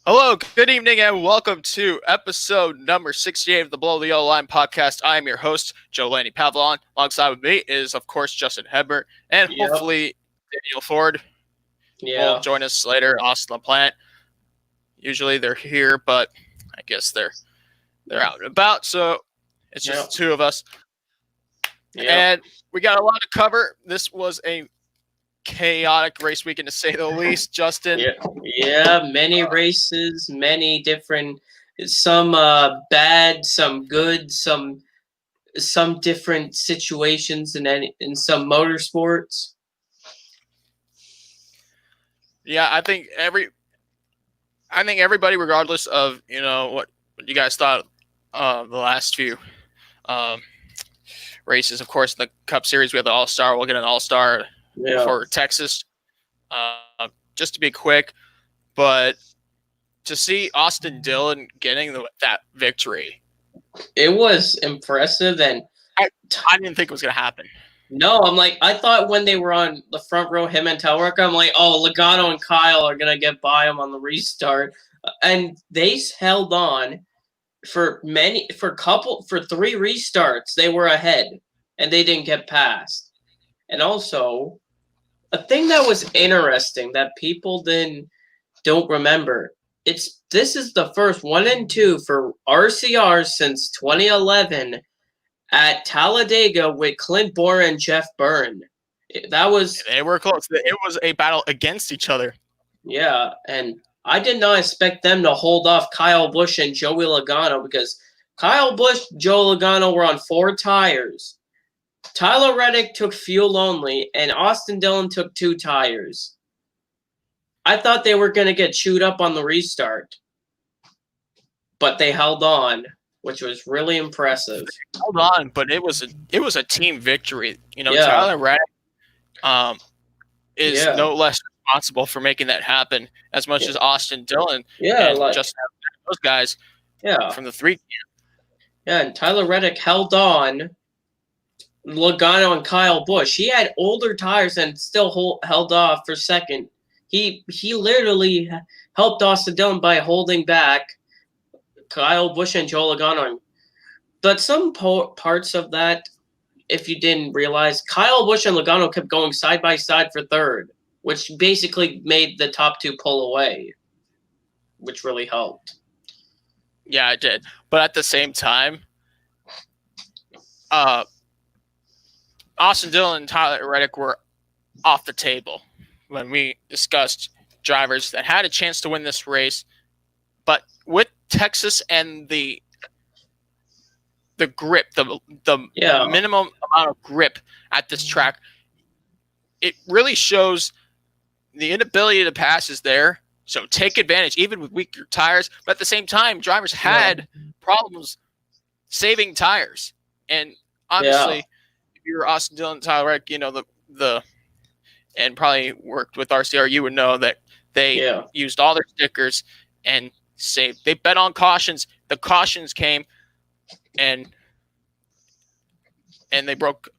Hello, good evening, and welcome to episode number 68 of the Below the Yellow Line podcast. I am your host, Joe Laney Pavlon. Alongside with me is, of course, Justin Hebert, and hopefully Daniel Ford will join us later. Austin LaPlante. Usually they're here, but I guess they're out and about, so it's just the two of us. And we got a lot to cover. This was a chaotic race weekend, to say the least, Justin. Many races, many different, some bad, some good, some different situations in some motorsports. Yeah, I think everybody, regardless of what you guys thought of the last few races. Of course, the Cup Series, we had the All-Star. We'll get an All-Star for Texas. Just to be quick, but to see Austin Dillon getting that victory, it was impressive, and I didn't think it was going to happen. No, I thought when they were on the front row, him and Talrick, I'm like, oh, Logano and Kyle are going to get by him on the restart. And they held on for 3 restarts. They were ahead, and they didn't get past. And also, a thing that was interesting that people don't remember, this is the first 1 and 2 for RCR since 2011 at Talladega with Clint Bora and Jeff Byrne. They were close. It was a battle against each other. Yeah, and I did not expect them to hold off Kyle Busch and Joey Logano, because Kyle Busch, Joe Logano were on 4 tires. Tyler Reddick took fuel only, and Austin Dillon took 2 tires. I thought they were going to get chewed up on the restart, but they held on, which was really impressive. Hold on, but it was a team victory. Tyler Reddick is no less responsible for making that happen as much as Austin Dillon. Just those guys. From the 3 team. Yeah, and Tyler Reddick held on. Logano and Kyle Busch. He had older tires and still held off for second. He literally helped Austin Dillon by holding back Kyle Busch and Joe Logano. But some parts of that, if you didn't realize, Kyle Busch and Logano kept going side by side for third, which basically made the top 2 pull away, which really helped. Yeah, it did. But at the same time, Austin Dillon and Tyler Reddick were off the table when we discussed drivers that had a chance to win this race. But with Texas and the grip, the minimum amount of grip at this track, it really shows the inability to pass is there. So take advantage, even with weaker tires. But at the same time, drivers had problems saving tires. And obviously, if you were Austin Dillon and Tyler Reddick, and probably worked with RCR, you would know that they used all their stickers and saved. They bet on cautions. The cautions came, and they broke,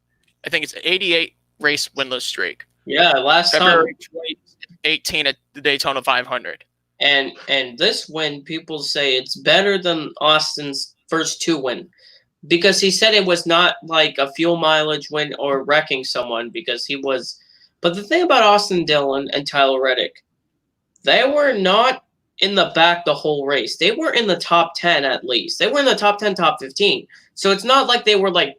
I think it's an 88 race winless streak. Yeah, last February 2018 at the Daytona 500. And this win, people say it's better than Austin's first 2 win, because he said it was not like a fuel mileage win or wrecking someone, because he was. But the thing about Austin Dillon and Tyler Reddick, they were not in the back the whole race. They were in the top 10 at least. They were in the top 10, top 15. So it's not like they were like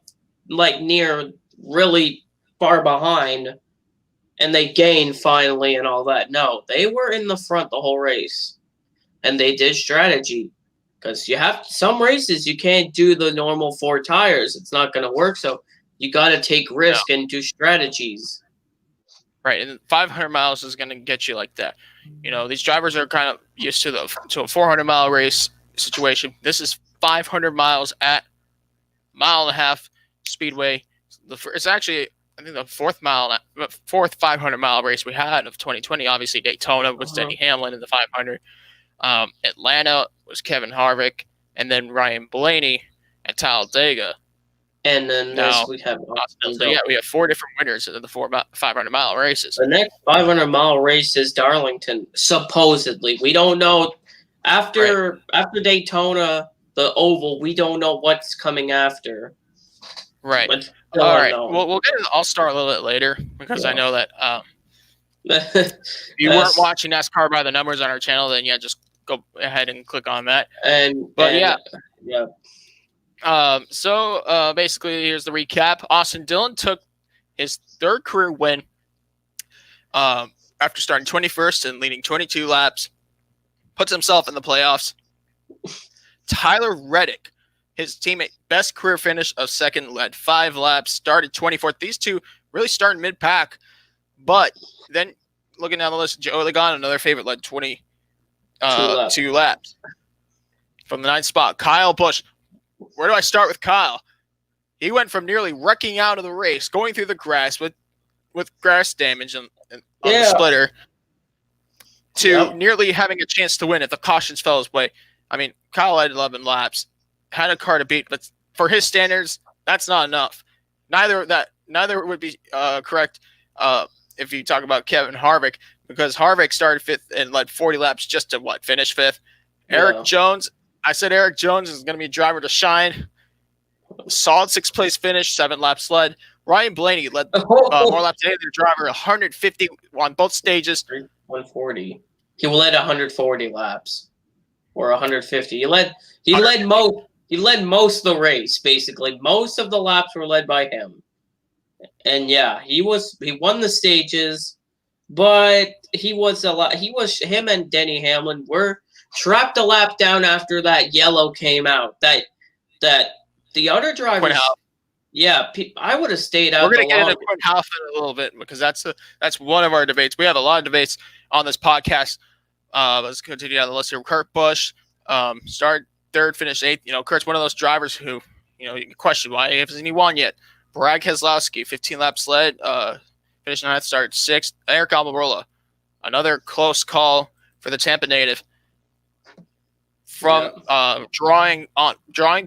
near really far behind and they gained finally and all that. No, they were in the front the whole race. And they did strategy. Because you have some races you can't do the normal 4 tires. It's not going to work. So you got to take risk and do strategies. Right, and 500 miles is going to get you like that. These drivers are kind of used to a 400-mile race situation. This is 500 miles at 1.5 mile speedway. It's actually, I think, the fourth 500-mile race we had of 2020. Obviously, Daytona was Denny Hamlin in the 500. Atlanta was Kevin Harvick, and then Ryan Blaney at Talladega. And then No. we have So yeah, we have 4 different winners of the 500-mile races. The next 500-mile race is Darlington, supposedly. We don't know. After Daytona, the Oval, we don't know what's coming after. Right. But all right. We'll get into the All-Star a little bit later because I know that if you weren't watching NASCAR by the numbers on our channel, then just go ahead and click on that. So basically, here's the recap. Austin Dillon took his 3rd career win after starting 21st and leading 22 laps. Puts himself in the playoffs. Tyler Reddick, his teammate, best career finish of 2nd, led 5 laps, started 24th. These two really started mid-pack, but then looking down the list, Joe Ligon, another favorite, led 22 laps from the 9th spot. Kyle Busch. Where do I start with Kyle? He went from nearly wrecking out of the race, going through the grass with grass damage on the splitter, to nearly having a chance to win if the cautions fell his way. I mean, Kyle had 11 laps, had a car to beat, but for his standards, that's not enough. Neither would be correct if you talk about Kevin Harvick, because Harvick started 5th and led 40 laps just to finish 5th. Eric Jones, I said Eric Jones is going to be a driver to shine. Solid 6th place finish, 7 laps led. Ryan Blaney led more laps than any other driver, 150 on both stages. 140. He led 140 laps, or 150. He led most of the race, basically. Most of the laps were led by him. And he won the stages, but him and Denny Hamlin were trapped a lap down after that yellow came out. That the other drivers. I would have stayed out. We're going to get into Quinn Half in a little bit because that's one of our debates. We have a lot of debates on this podcast. Let's continue down the list here. Kurt Busch started 3rd, finished 8th. Kurt's one of those drivers who, you can question why hasn't he won yet. Brad Keselowski, 15 laps led, finished 9th, started 6th. Eric Almirola, another close call for the Tampa native. From drawing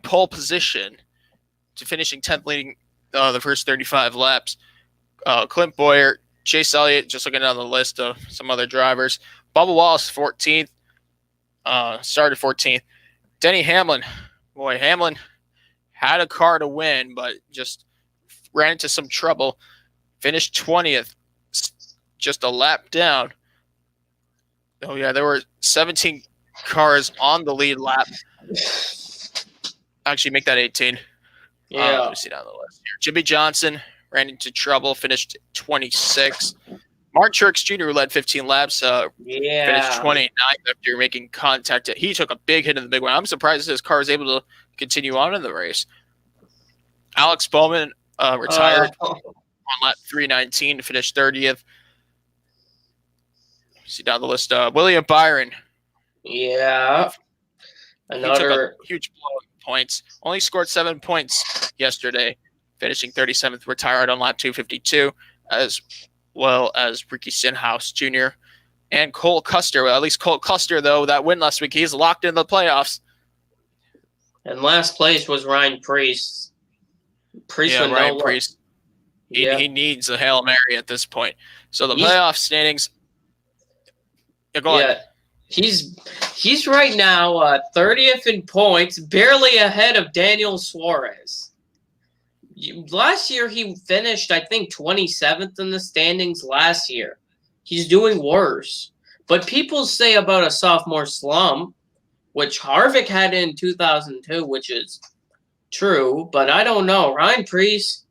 pole position to finishing 10th, leading the first 35 laps. Clint Boyer, Chase Elliott, just looking down the list of some other drivers. Bubba Wallace, 14th, started 14th. Denny Hamlin, Hamlin had a car to win, but just ran into some trouble. Finished 20th, just a lap down. Oh, yeah, there were 17 cars on the lead lap. Actually, make that 18. Let me see down the list here. Jimmy Johnson ran into trouble, finished 26. Martin Truex Jr. led 15 laps, finished 29th after making contact. He took a big hit in the big one. I'm surprised his car was able to continue on in the race. Alex Bowman retired on lap 319 to finish 30th. See down the list. William Byron. Yeah. He took a huge blow in points. Only scored 7 points yesterday, finishing 37th, retired on lap 252, as well as Ricky Stenhouse Jr. and Cole Custer. Well, at least Cole Custer, though, that win last week, he's locked in the playoffs. And last place was Ryan Preece. Ryan Preece. He needs a Hail Mary at this point. So the playoff standings. Go on. He's right now 30th in points, barely ahead of Daniel Suarez. Last year he finished, I think, 27th in the standings last year. He's doing worse. But people say about a sophomore slump, which Harvick had in 2002, which is true, but I don't know. Ryan Preece,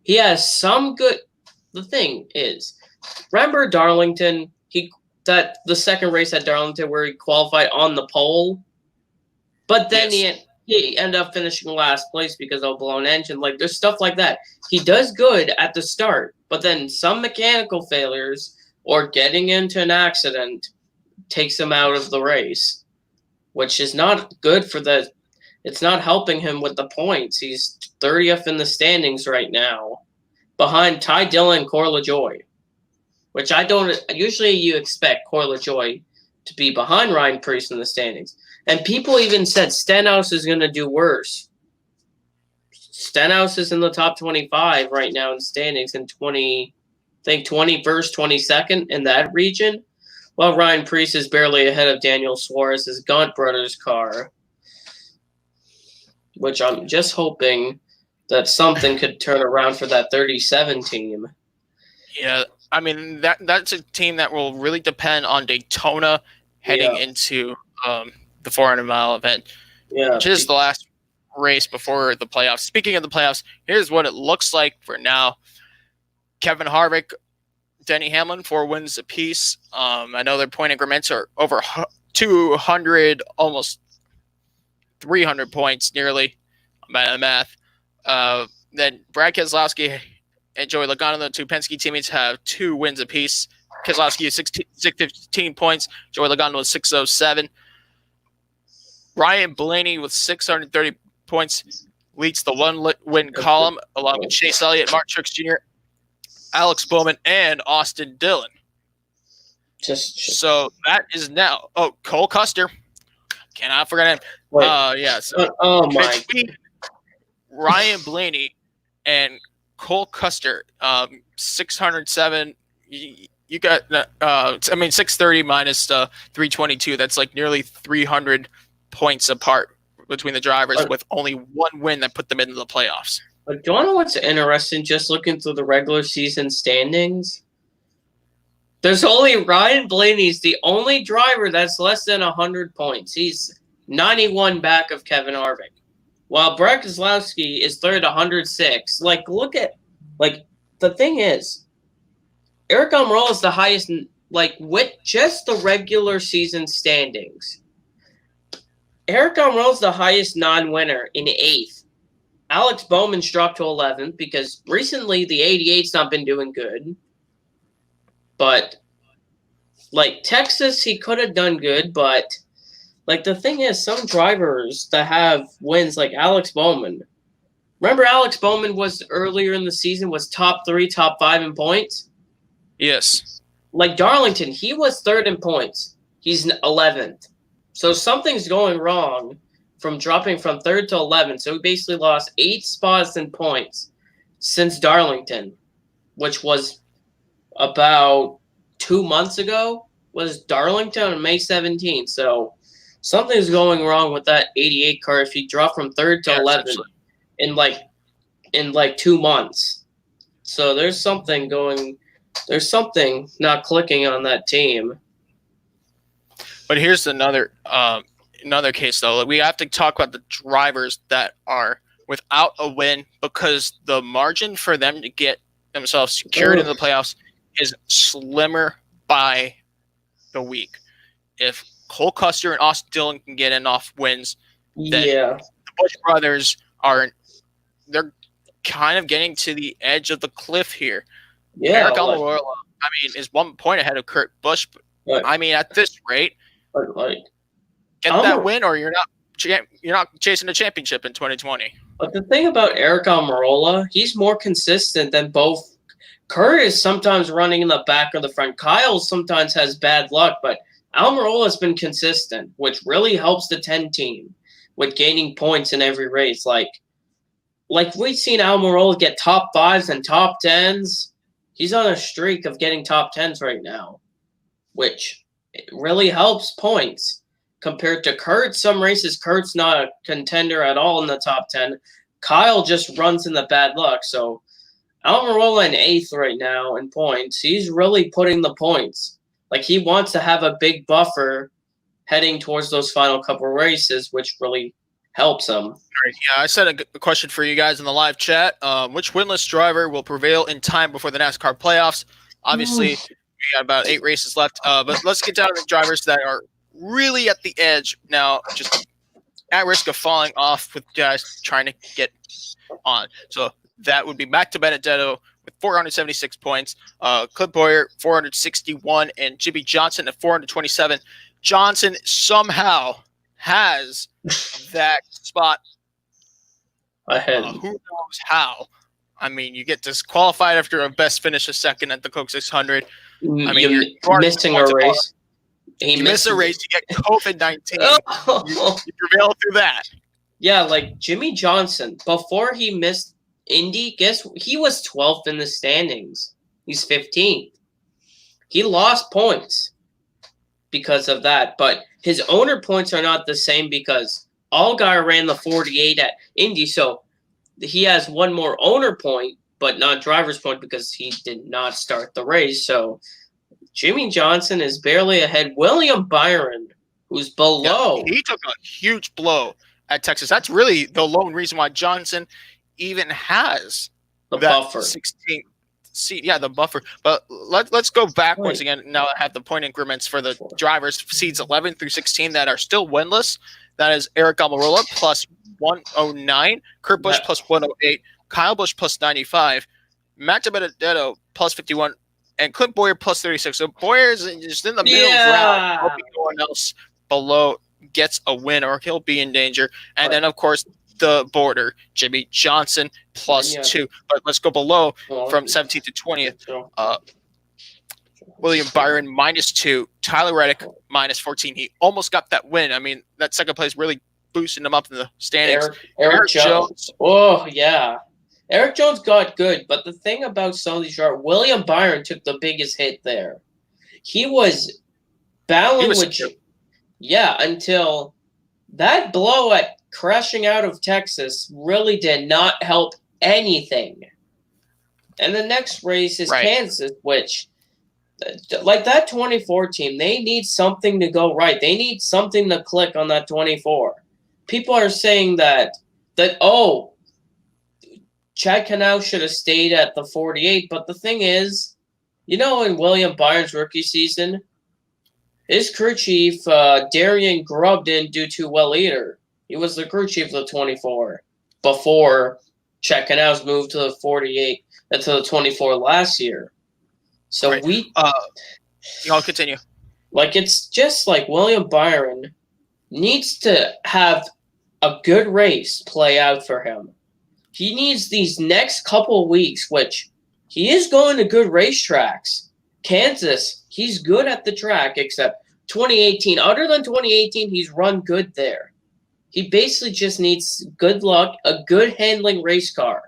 he has some good. The thing is, remember Darlington? The second race at Darlington where he qualified on the pole, but then he ended up finishing last place because of a blown engine. Like, there's stuff like that. He does good at the start, but then some mechanical failures or getting into an accident takes him out of the race, which is not good for it's not helping him with the points. He's 30th in the standings right now, behind Ty Dillon and Corey LaJoie, which I don't. Usually you expect Corey LaJoie to be behind Ryan Preece in the standings. And people even said Stenhouse is going to do worse. Stenhouse is in the top 25 right now in standings in 21st, 22nd in that region, while Ryan Preece is barely ahead of Daniel Suarez's Gaunt Brothers car, which I'm just hoping that something could turn around for that 37 team. Yeah, I mean, that's a team that will really depend on Daytona heading into the 400-mile event, which is the last race before the playoffs. Speaking of the playoffs, here's what it looks like for now. Kevin Harvick, Denny Hamlin, 4 wins apiece. I know their point increments are over 200, almost 300 points, nearly. I'm bad at math. Then Brad Keselowski and Joey Logano, the two Penske teammates, have 2 wins apiece. Keselowski is 615 points. Joey Logano is 607. Ryan Blaney with 630 points leads the one-win column, along with Chase Elliott, Mark Truex Jr., Alex Bowman, and Austin Dillon. So that is now. Oh, Cole Custer. Cannot forget him. Between Ryan Blaney and Cole Custer, 607. You got 630 minus 322. That's like nearly 300 points apart between the drivers, with only 1 win that put them into the playoffs. But do you know what's interesting? Just looking through the regular season standings, there's only Ryan Blaney's the only driver that's less than 100 points. He's 91 back of Kevin Harvick, while Brad Keselowski is third, 106. The thing is, Eric Almirola is the highest, with just the regular season standings. Eric Almirola is the highest non-winner in 8th. Alex Bowman's dropped to 11th because recently the 88's not been doing good. But, Texas, he could have done good, but, the thing is, some drivers that have wins, like Alex Bowman. Remember Alex Bowman was earlier in the season, was top 3, top 5 in points? Yes. Like Darlington, he was 3rd in points. He's 11th. So something's going wrong from dropping from 3rd to 11th. So he basically lost 8 spots in points since Darlington, which was about 2 months ago, was Darlington on May 17th. So something's going wrong with that 88 car if he dropped from 3rd to 11th in 2 months. So there's something not clicking on that team. But here's another case, though. We have to talk about the drivers that are without a win, because the margin for them to get themselves secured in the playoffs is slimmer by the week. If Cole Custer and Austin Dillon can get in off wins, then the Busch brothers they're kind of getting to the edge of the cliff here. Yeah, Eric Almirola, is 1 point ahead of Kurt Busch. But, at this rate, get that win, or you're not chasing a championship in 2020. But the thing about Eric Almirola, he's more consistent than both. Kurt is sometimes running in the back or the front. Kyle sometimes has bad luck, but Almirola has been consistent, which really helps the 10 team with gaining points in every race. Like we've seen Almirola get top 5s and top 10s. He's on a streak of getting top 10s right now, which really helps points compared to Kurt. Some races, Kurt's not a contender at all in the top 10. Kyle just runs in the bad luck. So Almirola in 8th right now in points. He's really putting the points. He wants to have a big buffer heading towards those final couple races, which really helps him. Yeah, I said a question for you guys in the live chat. Which winless driver will prevail in time before the NASCAR playoffs? Obviously, we got about 8 races left. But let's get down to the drivers that are really at the edge now, just at risk of falling off with guys trying to get on. So that would be Matt Benedetto with 476 points, Clint Bowyer 461, and Jimmy Johnson at 427. Johnson somehow has that spot ahead. Who knows how? You get disqualified after a best finish of second at the Coke 600. You're missing a race. You miss a race, you get COVID-19. You prevail through that. Yeah, like Jimmy Johnson, before he missed Indy, he was 12th in the standings. He's 15th. He lost points because of that, but his owner points are not the same because Allgaier ran the 48 at Indy, so he has one more owner point, but not driver's point because he did not start the race. So Jimmy Johnson is barely ahead. William Byron, who's below. Yeah, he took a huge blow at Texas. That's really the lone reason why Johnson even has the buffer. 16th seat. Yeah, the buffer. But let's go backwards again. Now I have the point increments for the drivers, seeds 11 through 16 that are still winless. That is Eric Almirola plus 109, Kurt Busch plus 108, Kyle Busch plus 95, Matt DiBenedetto plus 51, and Clint Boyer plus 36. So Boyer's just in the middle ground, hoping no one else below gets a win or he'll be in danger. And then, of course, the border, Jimmy Johnson plus 2. But let's go below from 17th to 20th. William Byron minus 2, Tyler Reddick minus 14. He almost got that win. I mean, that second place really boosting him up in the standings. Eric Jones. Oh, yeah. Eric Jones got good, but the thing about some of these drivers, William Byron took the biggest hit there. He was battling until that blow at crashing out of Texas really did not help anything. And the next race is Kansas, which, like that 24 team, they need something to go right. They need something to click on that 24. People are saying that Chad Canal should have stayed at the 48, but the thing is, in William Byron's rookie season, his crew chief, Darian Grubb, didn't do too well either. He was the crew chief of the 24 before Chad Canal's moved to the 48 and to the 24 last year. So I'll continue. Like, it's just like William Byron needs to have a good race play out for him. He needs these next couple of weeks, which he is going to good racetracks. Kansas, he's good at the track, except 2018. Other than 2018, he's run good there. He basically just needs good luck, a good handling race car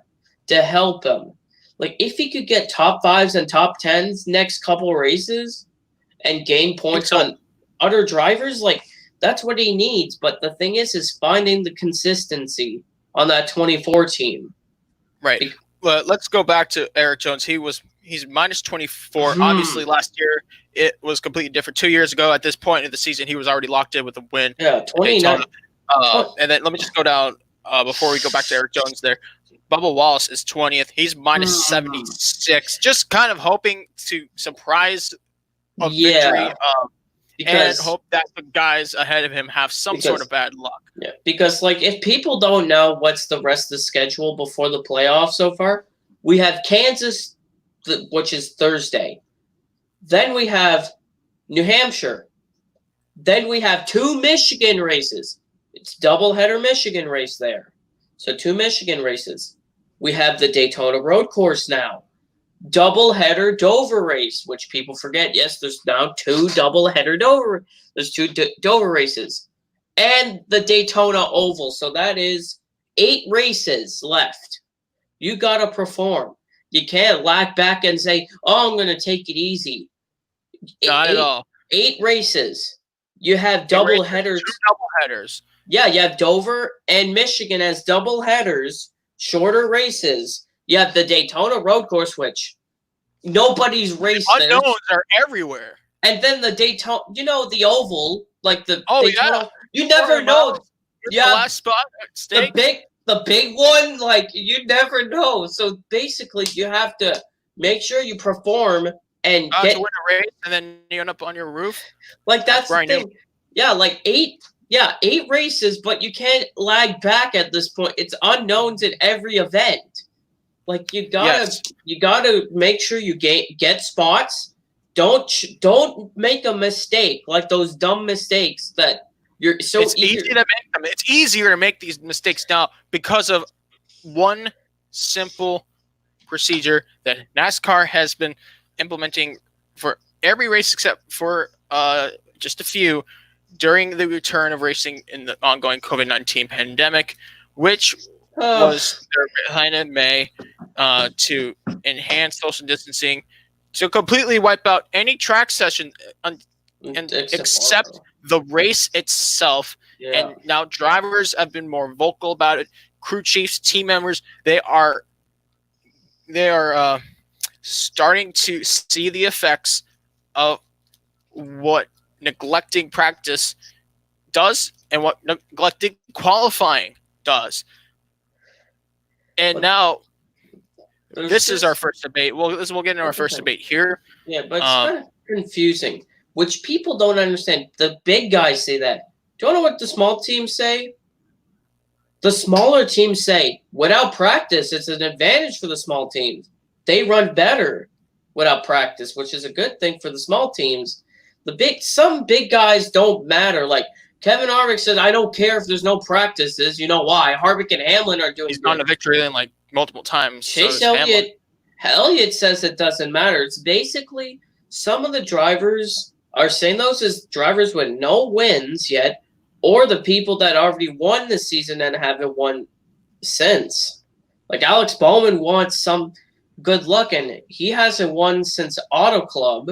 to help him. Like, if he could get top 5s and top 10s next couple races and gain points on other drivers, like, that's what he needs. But the thing is finding the consistency on that 24 team. Right. Well, let's go back to Eric Jones. He's minus 24. Obviously, last year it was completely different. 2 years ago, at this point in the season, he was already locked in with a win. Yeah, 29. And then let me just go down before we go back to Eric Jones there. Bubba Wallace is 20th. He's minus 76. Just kind of hoping to surprise a victory. And hope that the guys ahead of him have some sort of bad luck. Yeah, because, like, if people don't know what's the rest of the schedule before the playoffs so far, we have Kansas, which is Thursday. Then we have New Hampshire. Then we have 2 Michigan races. It's doubleheader Michigan race there. So 2 Michigan races. We have the Daytona Road Course now. Doubleheader Dover race, which people forget. Yes, there's now 2 doubleheader Dover. There's 2 Dover races. And the Daytona Oval. So that is 8 races left. You got to perform. You can't lag back and say, I'm going to take it easy. Not at all. 8 races. You have doubleheaders. 2 doubleheaders. Yeah, you have Dover and Michigan as doubleheaders, shorter races. You have the Daytona Road Course, which nobody's raced there. Unknowns are everywhere. And then the Daytona, the Oval, like the Daytona. Yeah. You never know. Yeah, the last spot at stake. The big one, like, you never know. So basically, you have to make sure you perform and to win a race, and then you end up on your roof. Like, that's the thing. Yeah, like 8 races, but you can't lag back at this point. It's unknowns at every event. Like, you gotta make sure you get spots. Don't make a mistake, like those dumb mistakes that you're so it's easy to make them. It's easier to make these mistakes now because of one simple procedure that NASCAR has been implementing for every race except for just a few. during the return of racing in the ongoing COVID-19 pandemic, which was they're behind in May to enhance social distancing, to completely wipe out any track session except the race itself. Yeah. And now drivers have been more vocal about it. Crew chiefs, team members, they are starting to see the effects of what neglecting practice does and what neglecting qualifying does. And now this is our first debate. We'll get into our first debate here. Yeah, but it's kind of confusing, which people don't understand. The big guys say that. Do you know what the small teams say? The smaller teams say, without practice, it's an advantage for the small teams. They run better without practice, which is a good thing for the small teams. Some big guys don't matter. Like Kevin Harvick said, I don't care if there's no practices. You know why? Harvick and Hamlin are doing. He's gone to victory lane like multiple times. Chase Elliott says it doesn't matter. It's basically some of the drivers are saying those as drivers with no wins yet, or the people that already won this season and haven't won since. Like Alex Bowman wants some good luck, and he hasn't won since Auto Club,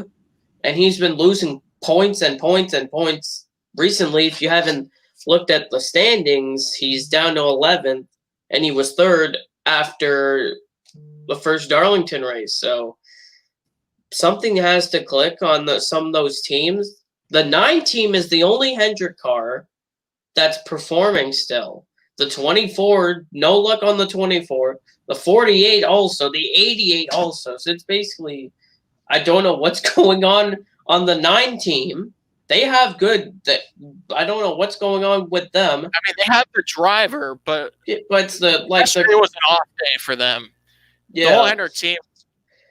and he's been losing points and points and points recently. If you haven't looked at the standings, he's down to 11th, and he was 3rd after the first Darlington race. So something has to click on some of those teams. The 9 team is the only Hendrick car that's performing still. The 24, no luck on the 24. The 48 also. The 88 also. So it's basically, I don't know what's going on the 9 team. They have good. I don't know what's going on with them. I mean, they have the driver, but it's it was an off day for them. Yeah, the whole Hendrick team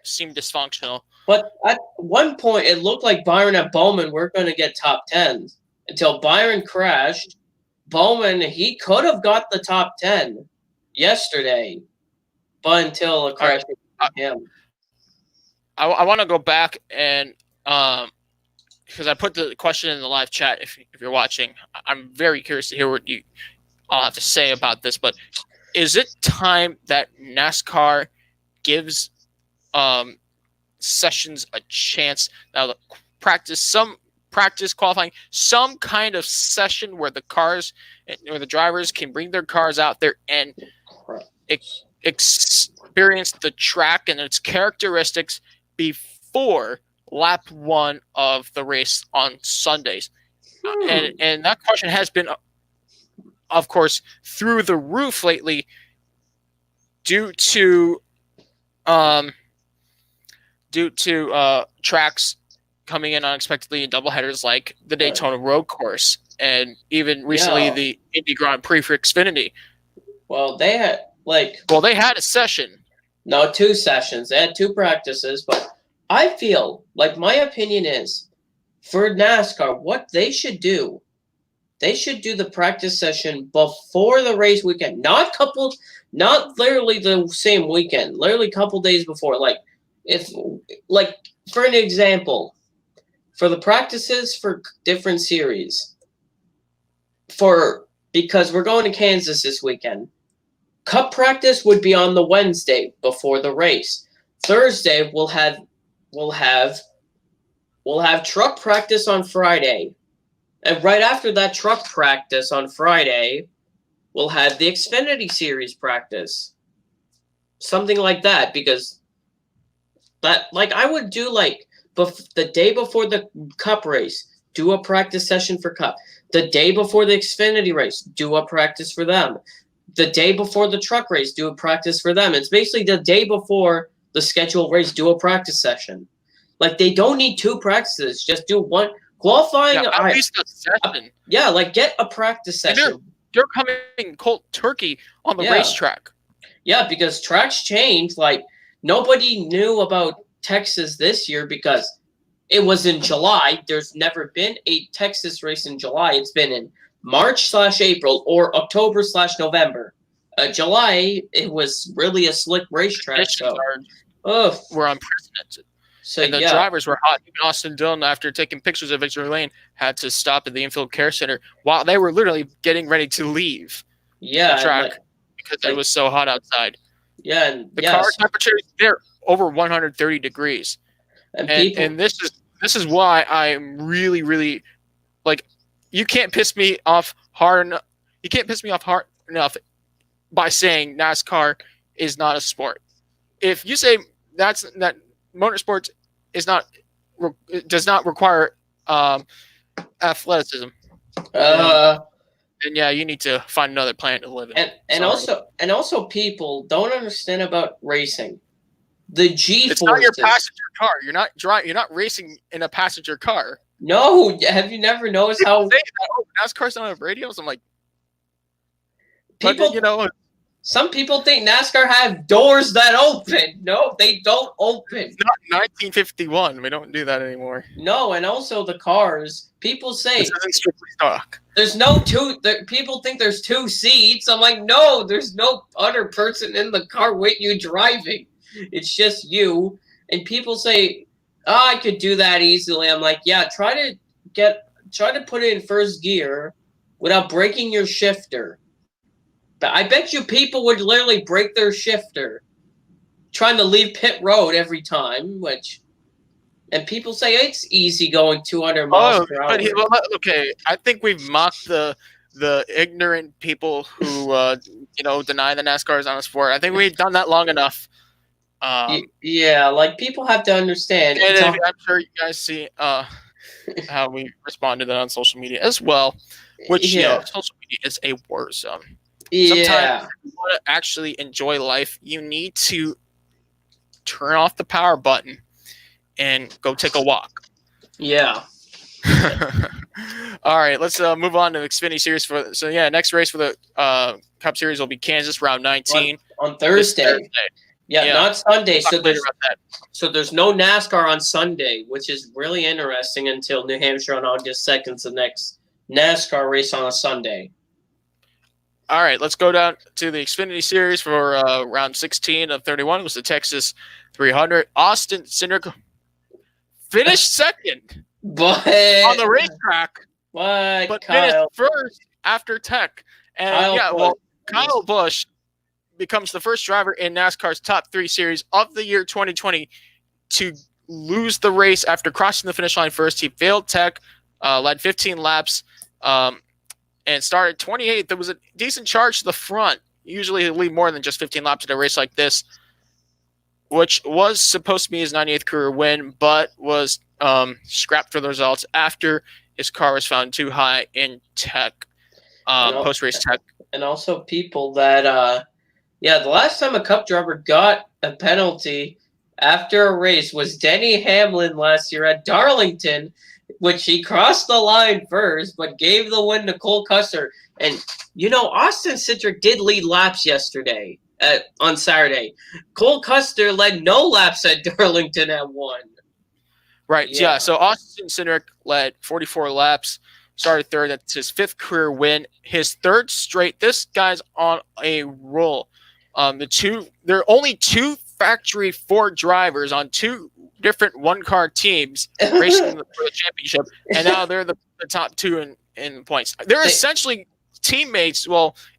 seemed dysfunctional. But at one point, it looked like Byron and Bowman were going to get top 10 until Byron crashed. Bowman, he could have got the top 10 yesterday, but until a crash with him. I want to go back and because I put the question in the live chat. If you're watching, I'm very curious to hear what you all have to say about this. But is it time that NASCAR gives sessions a chance now? Some practice qualifying, some kind of session where the drivers can bring their cars out there and experience the track and its characteristics before lap 1 of the race on Sundays. And that question has been, of course, through the roof lately due to tracks coming in unexpectedly in doubleheaders like the Daytona Road Course, and even recently the Indy Grand Prix for Xfinity. Well, they had a session. No, 2 sessions. They had 2 practices, but I feel like my opinion is for NASCAR, what they should do the practice session before the race weekend, not literally the same weekend, literally a couple days before. Like, for an example, for the practices for different series, because we're going to Kansas this weekend, Cup practice would be on the Wednesday before the race. Thursday we'll have truck practice on Friday, and right after that truck practice on Friday, we'll have the Xfinity Series practice, something like that. Because I would do the day before the Cup race, do a practice session for Cup. The day before the Xfinity race, do a practice for them. The day before the truck race, do a practice for them. It's basically the day before the scheduled race, do a practice session. Like, they don't need 2 practices. Just do one qualifying. Yeah, at least a session. Get a practice session. They're coming cold turkey on the racetrack. Yeah, because tracks change. Like, nobody knew about Texas this year because it was in July. There's never been a Texas race in July. It's been in March/April or October/November. July, it was really a slick racetrack. Were unprecedented. So and the drivers were hot. Even Austin Dillon, after taking pictures of Victory Lane, had to stop at the infield care center while they were literally getting ready to leave the track because it was so hot outside. Yeah, and the car temperatures, they're over 130 degrees, and this is why I'm really, really like. You can't piss me off hard enough. You can't piss me off hard enough by saying NASCAR is not a sport. If you say that motorsports does not require athleticism, then yeah, you need to find another planet to live in. And also people don't understand about racing. The G-forces. It's not your passenger car. You're not racing in a passenger car. No, have you never noticed how NASCAR's don't have radios? I'm like, people, some people think NASCAR have doors that open. No, they don't open. It's not 1951. We don't do that anymore. No, and also the cars. People say this isn't strictly stock. There's no two. People think there's two seats. I'm like, no, there's no other person in the car with you driving. It's just you. And people say, "Oh, I could do that easily." I'm like, yeah, try to put it in first gear without breaking your shifter. But I bet you people would literally break their shifter trying to leave pit road every time, and people say it's easy going 200 miles per hour. Okay, I think we've mocked the ignorant people who deny the NASCAR is on a sport. I think we've done that long enough. Yeah, like people have to understand. And I'm sure you guys see how we respond to that on social media as well, which social media is a war zone. Sometimes if you want to actually enjoy life, you need to turn off the power button and go take a walk. Yeah. All right, let's move on to the Xfinity Series. Next race for the Cup Series will be Kansas, round 19. On Thursday. Yeah, not Sunday. So there's no NASCAR on Sunday, which is really interesting until New Hampshire on August 2nd is the next NASCAR race on a Sunday. All right, let's go down to the Xfinity Series for round 16 of 31. It was the Texas 300. Austin Cindric finished second on the racetrack, but finished first after Tech. And Kyle Busch becomes the first driver in NASCAR's top 3 series of the year 2020 to lose the race after crossing the finish line first. He failed Tech, led 15 laps, and started 28th. There was a decent charge to the front. Usually he'll lead more than just 15 laps at a race like this, which was supposed to be his 98th career win, but was scrapped for the results after his car was found too high in Tech, post-race Tech. And also people that, the last time a Cup driver got a penalty after a race was Denny Hamlin last year at Darlington, which he crossed the line first, but gave the win to Cole Custer. And, Austin Cindric did lead laps yesterday on Saturday. Cole Custer led no laps at Darlington at 1. Right, yeah. So Austin Cindric led 44 laps, started third. That's his 5th career win, his 3rd straight. This guy's on a roll. There are only 2 factory Ford drivers on 2 different one-car teams racing for the championship, and now they're the top 2 in points. They're essentially teammates,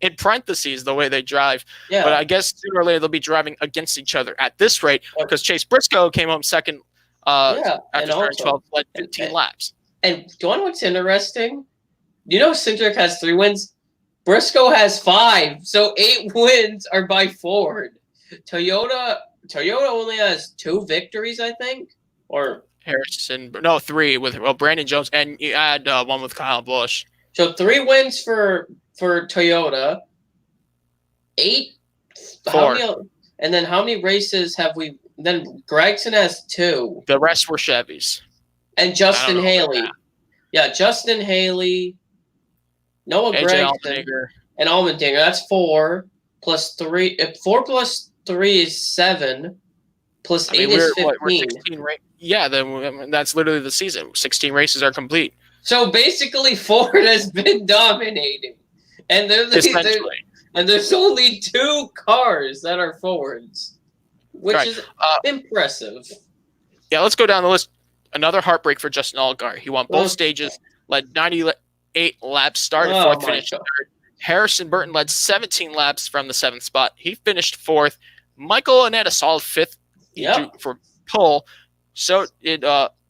in parentheses, the way they drive. Yeah. But I guess sooner or later they'll be driving against each other at this rate, because Chase Briscoe came home second after starting 12, led 15 laps. And do you want to know what's interesting? Cindric has 3 wins. Briscoe has 5, so 8 wins are by Ford. Toyota only has 2 victories, I think, or Harrison. No, 3 with Brandon Jones, and you add 1 with Kyle Busch. So 3 wins for Toyota. 8. 4. And then how many races have we? Then Gregson has 2. The rest were Chevys. And Justin Haley. Yeah, Justin Haley. Noah Gregson and Allmendinger. That's 4 plus 3. 4 plus 3 is 7. Plus 8 is 15. We're 16 then that's literally the season. 16 races are complete. So basically, Ford has been dominating, and there's only 2 cars that are Fords, which is impressive. Yeah, let's go down the list. Another heartbreak for Justin Allgaier. He won both stages, led 98 laps, started fourth, finished third. Harrison Burton led 17 laps from the 7th spot. He finished 4th. Michael Annett, a solid 5th for pole. So did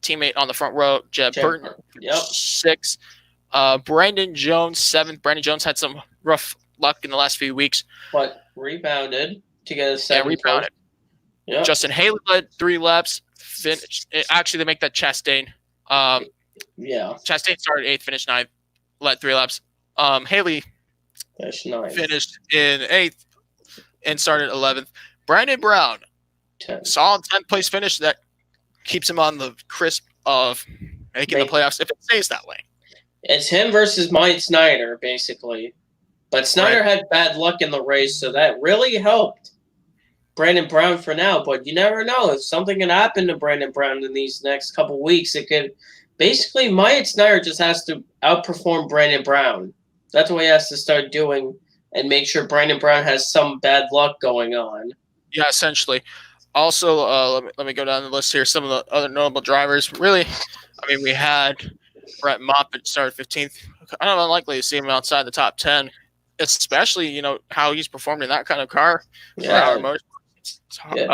teammate on the front row, Jeb Burton, 6th. Brandon Jones, 7th. Brandon Jones had some rough luck in the last few weeks. But rebounded to get a 7th. Yeah, rebounded. Yep. Justin Haley led 3 laps. Actually, they make that Chastain. Chastain started 8th, finished 9th, led 3 laps. Haley finished in 8th and started 11th. Brandon Brown, 10th. Solid 10th place finish that keeps him on the crisp of making the playoffs if it stays that way. It's him versus Mike Snyder, basically. But Snyder had bad luck in the race, so that really helped Brandon Brown for now. But you never know. If something can happen to Brandon Brown in these next couple weeks, it could basically Mike Snyder just has to outperform Brandon Brown. That's what he has to start doing and make sure Brandon Brown has some bad luck going on. Yeah, essentially. Also, let me go down the list here. Some of the other notable drivers. Really, I mean, we had Brett Moffitt started 15th. I don't know, unlikely to see him outside the top 10, especially, how he's performed in that kind of car. Yeah. It's very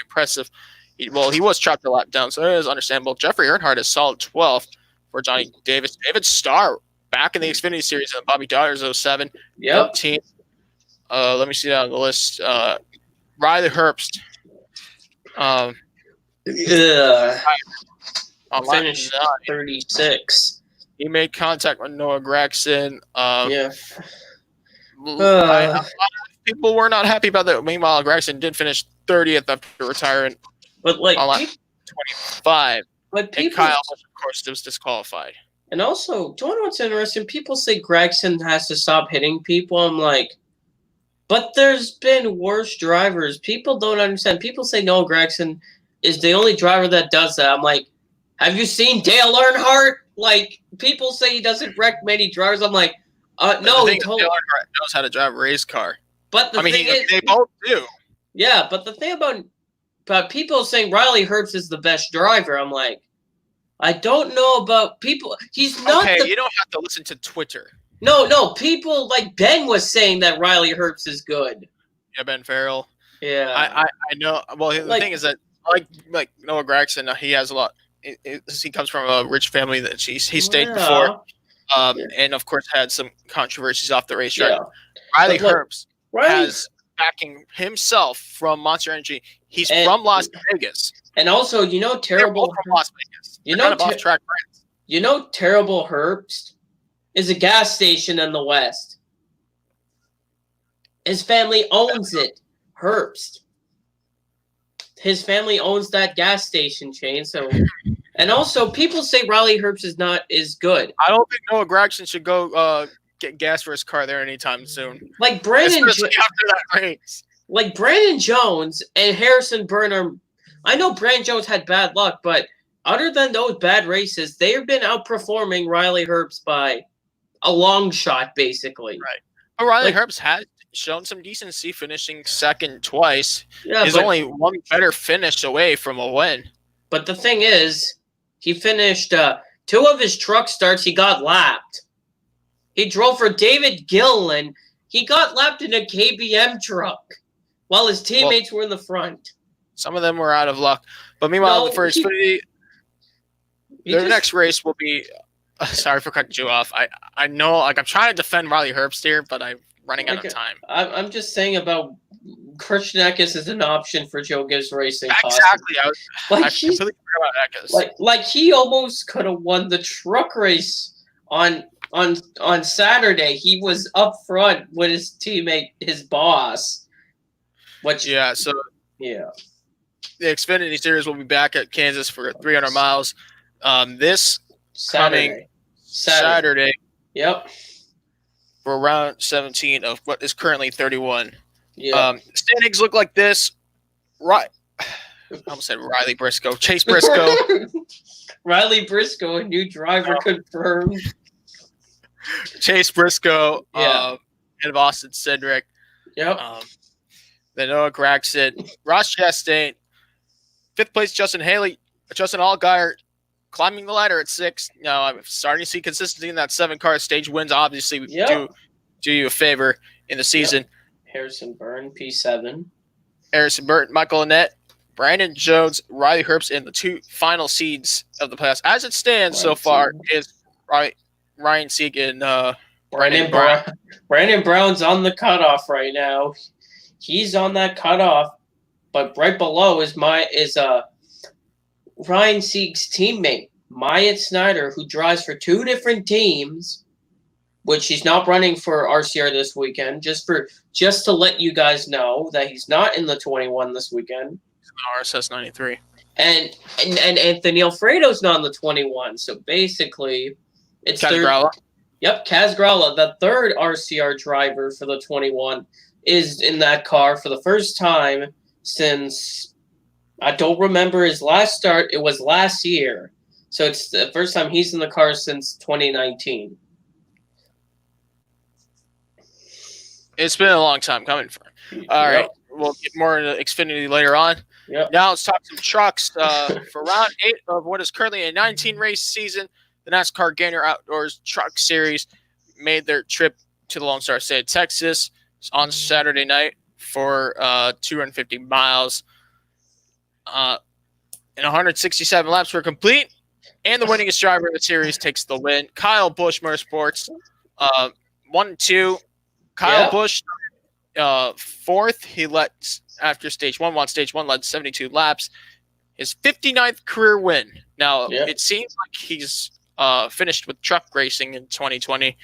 impressive. He was chopped a lap down, so it is understandable. Jeffrey Earnhardt is solid 12th for Johnny Davis. David Starr back in the Xfinity Series and Bobby Dodder's 07. 13th. Let me see down the list. Riley Herbst. Finished 36. He made contact with Noah Gragson. A lot of people were not happy about that. Meanwhile, Gragson did finish 30th after retiring. But on lap 25. But and Kyle, of course, was disqualified. And also, do you know what's interesting? People say Gragson has to stop hitting people. I'm like, but there's been worse drivers. People don't understand. People say Noah Gragson is the only driver that does that. I'm like, have you seen Dale Earnhardt? Like, people say he doesn't wreck many drivers. I'm like, no. Dale Earnhardt knows how to drive a race car. But they both do. Yeah, but the thing about people saying Riley Herbst is the best driver, I'm like, I don't know about people. He's not. Okay, you don't have to listen to Twitter. No. People like Ben was saying that Riley Herbst is good. Yeah, Ben Farrell. Yeah, I know. Well, the thing is that like Noah Gragson, he has a lot. He comes from a rich family that he stayed before, and of course had some controversies off the racetrack. Yeah. Riley Herbst has backing himself from Monster Energy. He's from Las Vegas, and also terrible from Las Vegas. Off-track brands. Terrible Herbst is a gas station in the West. His family owns it. Herbst. His family owns that gas station chain. So, and also people say Riley Herbst is good. I don't think Noah Gragson should go get gas for his car there anytime soon. Like Brandon, especially after that race. Like Brandon Jones and Harrison Burton. I know Brandon Jones had bad luck, but other than those bad races, they've been outperforming Riley Herbst by a long shot, basically. Right. But Riley Herbst has shown some decency, finishing second twice. Yeah, he's only one better finish away from a win. But the thing is, he finished 2 of his truck starts. He got lapped. He drove for David Gilliland. He got lapped in a KBM truck while his teammates were in the front. Some of them were out of luck. But meanwhile, for Xfinity, their next race will be. Sorry for cutting you off. I know, I'm trying to defend Riley Herbst here, but I'm running out of time. I'm just saying about Christian Eckes is an option for Joe Gibbs Racing. Exactly. I completely forgot about Eckes. Like he almost could have won the truck race on Saturday. He was up front with his teammate, his boss. The Xfinity Series will be back at Kansas for 300 miles. This coming Saturday. Yep. For round 17 of what is currently 31. Yeah. Standings look like this. Right. I almost said Riley Briscoe. Chase Briscoe. Riley Briscoe, a new driver confirmed. Chase Briscoe. And Austin Cedric. Yep. Then Noah Gragson. Ross Chastain. 5th place, Justin Haley. Justin Allgaier climbing the ladder at 6. Now I'm starting to see consistency in that 7-car. Stage wins obviously do you a favor in the season. Harrison Burton, P7. Harrison Burton, Michael Annett, Brandon Jones, Riley Herbst in the 2 final seeds of the playoffs. As it stands so far is Ryan Sieg and Brandon Brown. Brandon Brown's on the cutoff right now. He's on that cutoff, but right below is Ryan Sieg's teammate, Myatt Snyder, who drives for 2 different teams, which he's not running for RCR this weekend, just to let you guys know that he's not in the 21 this weekend. He's in the RSS 93. And Anthony Alfredo's not in the 21, so basically it's Kaz Gralla. Yep, Kaz Gralla, the 3rd RCR driver for the 21, is in that car for the first time since, I don't remember his last start. It was last year. So it's the first time he's in the car since 2019. It's been a long time coming for him. All right. We'll get more into Xfinity later on. Yep. Now let's talk some trucks. For round 8 of what is currently a 19-race season, the NASCAR Gainer Outdoors Truck Series made their trip to the Lone Star State of Texas on Saturday night for 250 miles. And 167 laps were complete, and the winningest driver of the series takes the win. Kyle Busch Motorsports, 1-2. Kyle Busch, 4th. He led after stage 1. On stage 1, led 72 laps. His 59th career win. Now, it seems like he's finished with truck racing in 2020.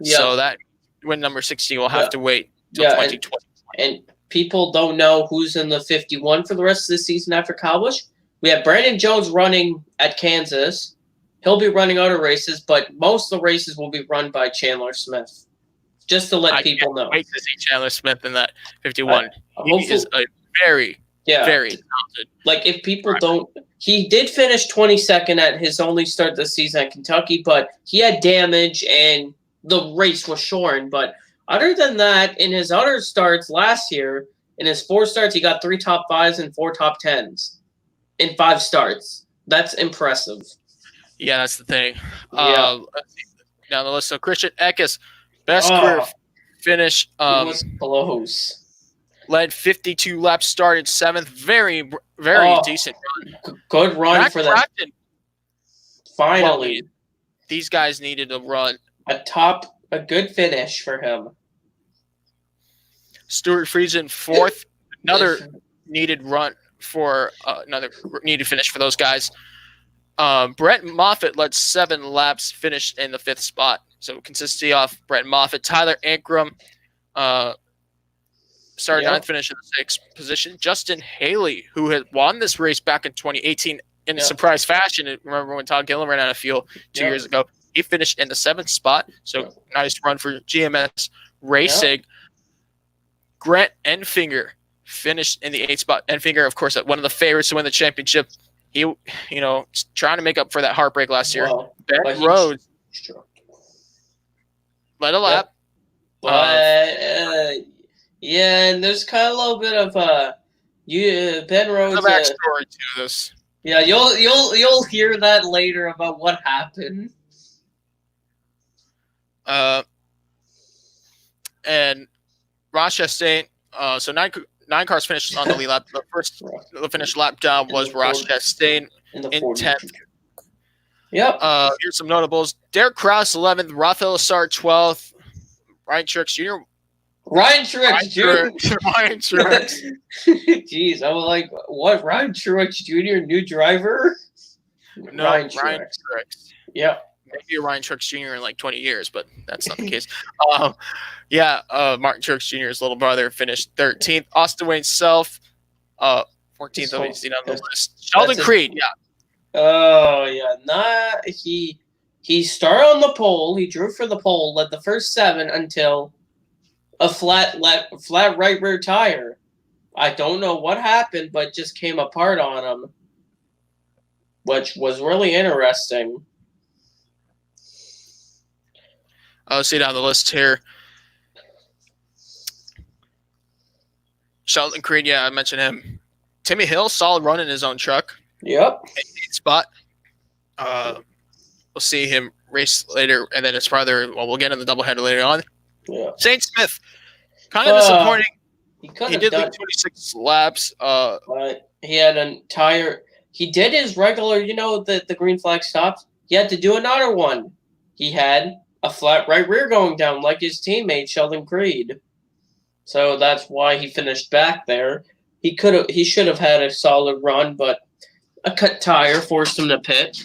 So that win number 60 will have to wait till 2020. And people don't know who's in the 51 for the rest of the season after Kyle Busch. We have Brandon Jones running at Kansas. He'll be running other races, but most of the races will be run by Chandler Smith. Just to let people know. I can't wait to see Chandler Smith in that 51. He is a very talented. Like, if people don't... He did finish 22nd at his only start this season at Kentucky, but he had damage and the race was shorn. But other than that, in his other starts last year, in his 4 starts, he got 3 top 5s and 4 top 10s in 5 starts. That's impressive. Yeah, that's the thing. Let's see down the list. So Christian Eckes, best career finish. Was close. Led 52 laps, started 7th. Very decent run. Good run for that. Finally. These guys needed a run. A good finish for him. Stuart Friesen, 4th. Another needed run for another needed finish for those guys. Brett Moffitt led 7 laps, finished in the 5th spot. So consistency off Brett Moffitt. Tyler Ankrum started 9th, finished in the 6th position. Justin Haley, who had won this race back in 2018 in a surprise fashion. Remember when Todd Gilliland ran out of fuel 2 years ago? He finished in the 7th spot. So nice run for GMS Racing. Grant Enfinger finished in the 8th spot. Enfinger, of course, one of the favorites to win the championship. He, trying to make up for that heartbreak last year. Ben Rhodes led a lap. And there's kind of a little bit of Ben Rhodes. The backstory to this. Yeah, you'll hear that later about what happened. And Ross Chastain. So nine cars finished on the lead lap. The first finish lap down was Ross Chastain in 10th. Yep. Here's some notables. Derek Kraus, 11th. Rafael Assar, 12th. Ryan Truex Jr. Ryan Truex. Jeez, I was like, what? Ryan Truex Jr., new driver? No, Ryan Truex. Yep. Maybe a Ryan Truex Jr. in like 20 years, but that's not the case. Martin Truex Jr.'s little brother finished 13th. Austin Wayne Self, 14th, obviously, on the list. Sheldon Creed, Oh, yeah. He started on the pole. He drew for the pole, led the first 7 until a flat right rear tire. I don't know what happened, but just came apart on him, which was really interesting. I'll see down the list here. Sheldon Creed, I mentioned him. Timmy Hill, solid run in his own truck. Yep. 18th spot. We'll see him race later, and then his brother. Well, we'll get in the doubleheader later on. Yeah. Saint Smith, kind of disappointing. He did like 26 laps. But he had a tire. He did his regular, the green flag stops. He had to do another one. He had a flat right rear going down like his teammate Sheldon Creed. So that's why he finished back there. He should have had a solid run, but a cut tire forced him to pit.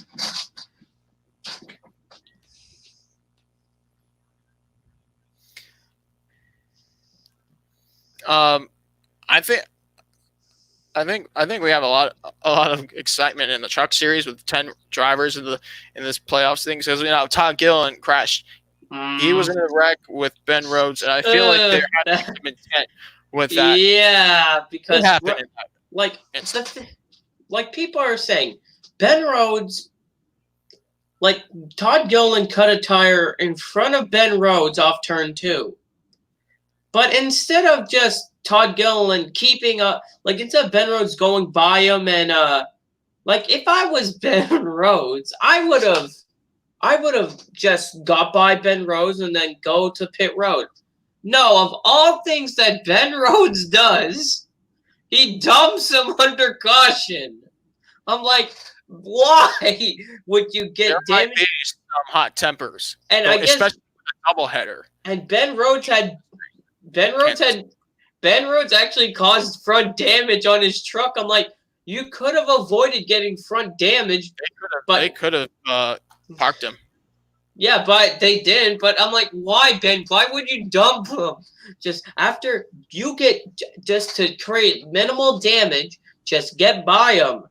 I think we have a lot of excitement in the truck series with 10 drivers in this playoffs thing, because Todd Gilliland crashed. He was in a wreck with Ben Rhodes, and I feel like there had some intent with that. Yeah, because like people are saying, Ben Rhodes, like Todd Gilliland cut a tire in front of Ben Rhodes off turn 2. But instead of just Todd Gilliland keeping up, instead of Ben Rhodes going by him and if I was Ben Rhodes, I would have just got by Ben Rhodes and then go to pit road. No, of all things that Ben Rhodes does, he dumps him under caution. I'm like, why would you get there damaged? Might be some hot tempers, and so, I guess, especially with a doubleheader. And Ben Rhodes actually caused front damage on his truck. I'm like, you could have avoided getting front damage. They could have parked him. Yeah, but they didn't. But I'm like, why, Ben? Why would you dump him? Just after you get, just to create minimal damage, just get by him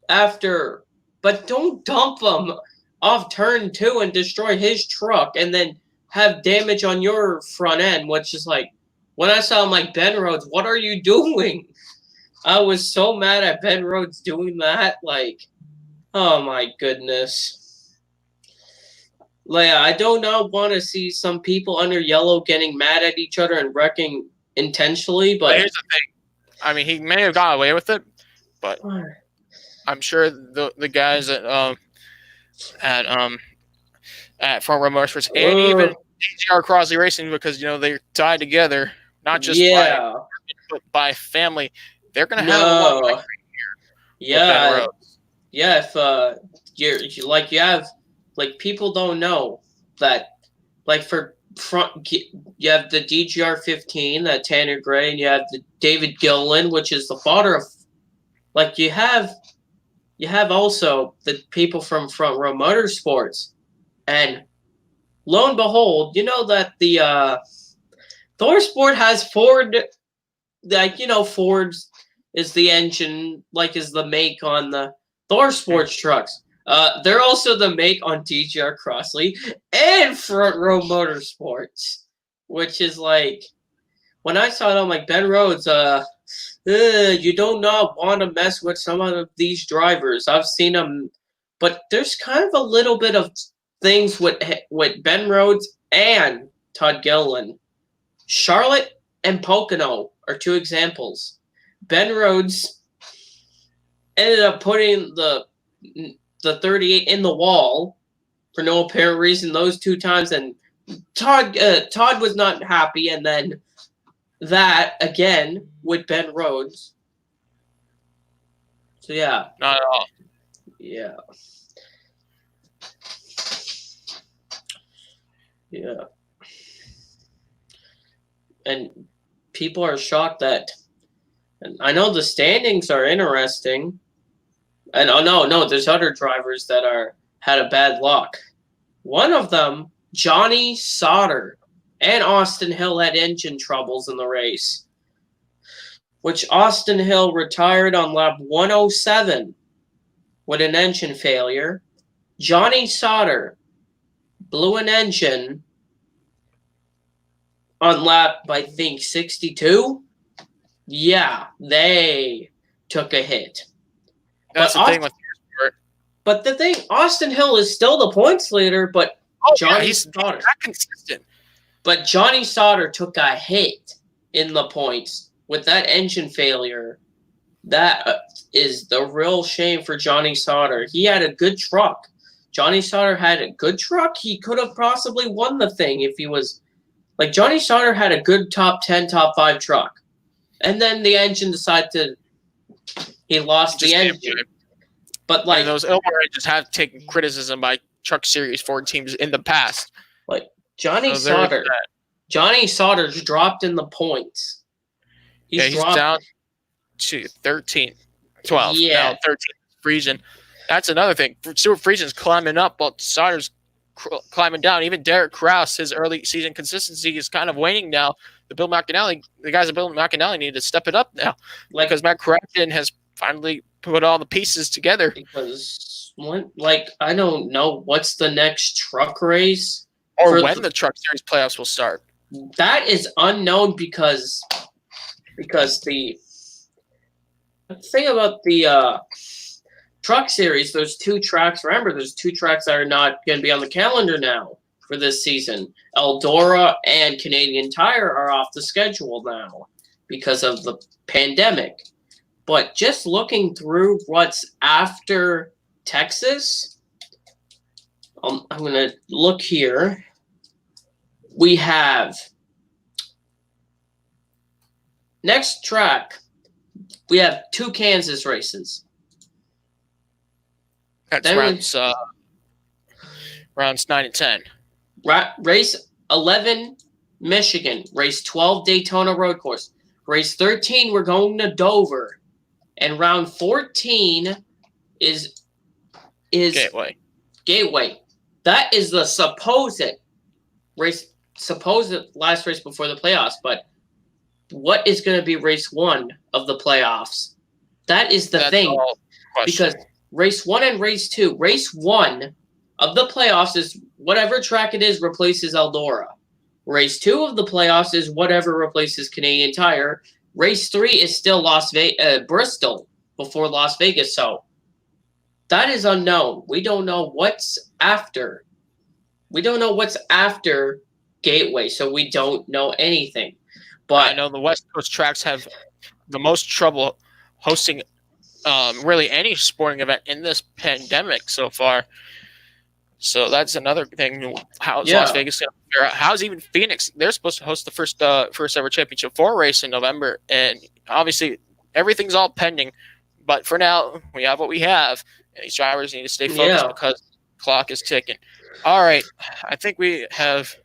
after. But don't dump him off turn 2 and destroy his truck and then have damage on your front end, which is like, when I saw him, like, Ben Rhodes, what are you doing? I was so mad at Ben Rhodes doing that. Like, oh my goodness. Like, I do not want to see some people under yellow getting mad at each other and wrecking intentionally. But here's the thing. I mean, he may have got away with it, but I'm sure the guys at Front Row Motorsports and even DGR Crosley Racing, because they're tied together, not just by family. They're gonna have a lot of here. Yeah. If you have people don't know that, for front, you have the DGR 15, that Tanner Gray, and you have the David Gilliland, which is the father of, you have also the people from Front Row Motorsports, and lo and behold, that the ThorSport has Ford, Ford is the engine, is the make on the ThorSports trucks. They're also the make on DGR Crosley and Front Row Motorsports, which is when I saw it, I'm like, Ben Rhodes, you do not want to mess with some of these drivers. I've seen them, but there's kind of a little bit of things with Ben Rhodes and Todd Gilliland. Charlotte and Pocono are 2 examples. Ben Rhodes ended up putting the 38 in the wall for no apparent reason those 2 times, and Todd was not happy, and then that again with Ben Rhodes. So yeah, not at all. Yeah. And people are shocked that, and I know the standings are interesting. And no, there's other drivers that had a bad luck. One of them, Johnny Sauter, and Austin Hill had engine troubles in the race, which Austin Hill retired on lap 107 with an engine failure. Johnny Sauter blew an engine on lap, I think, 62. Yeah, they took a hit. That's the thing with ThorSport. But the thing, Austin Hill is still the points leader, but he's not consistent. But Johnny Sauter took a hit in the points with that engine failure. That is the real shame for Johnny Sauter. He had a good truck. Johnny Sauter had a good truck. He could have possibly won the thing if he was like Johnny Sauter had a good top 10, top 5 truck. And then the engine decided he lost the engine. But like those Elmore engines have taken criticism by Truck Series 4 teams in the past. Like Johnny Sauter's dropped in the points. He's down to 13, 12. Yeah. Now 13. Friesen. That's another thing. Stuart Friesen's climbing up while Sauter's climbing down. Even Derek Kraus, his early season consistency is kind of waning now. The guys at Bill McAnally need to step it up now. Because Matt Crafton has finally put all the pieces together. Because I don't know what's the next truck race. Or when the Truck Series playoffs will start. That is unknown because the thing about the Truck Series, those 2 tracks, remember, there's 2 tracks that are not going to be on the calendar now for this season. Eldora and Canadian Tire are off the schedule now because of the pandemic. But just looking through what's after Texas, I'm going to look here. We have next track, we have 2 Kansas races. That's rounds 9 and 10. Race 11, Michigan. Race 12, Daytona Road Course. Race 13, we're going to Dover. And round 14 is Gateway. That is the supposed last race before the playoffs. But what is going to be race 1 of the playoffs? That is the thing. Because race 1 and race 2. Race 1 of the playoffs is whatever track it is replaces Eldora. Race 2 of the playoffs is whatever replaces Canadian Tire. Race 3 is still Bristol before Las Vegas. So that is unknown. We don't know what's after. We don't know what's after Gateway, so we don't know anything. But I know the West Coast tracks have the most trouble hosting really any sporting event in this pandemic so far. So that's another thing. How's Las Vegas going to figure out? How's even Phoenix? They're supposed to host the first ever Championship 4 race in November, and obviously everything's all pending. But for now, we have what we have, and these drivers need to stay focused because the clock is ticking. All right, I think we have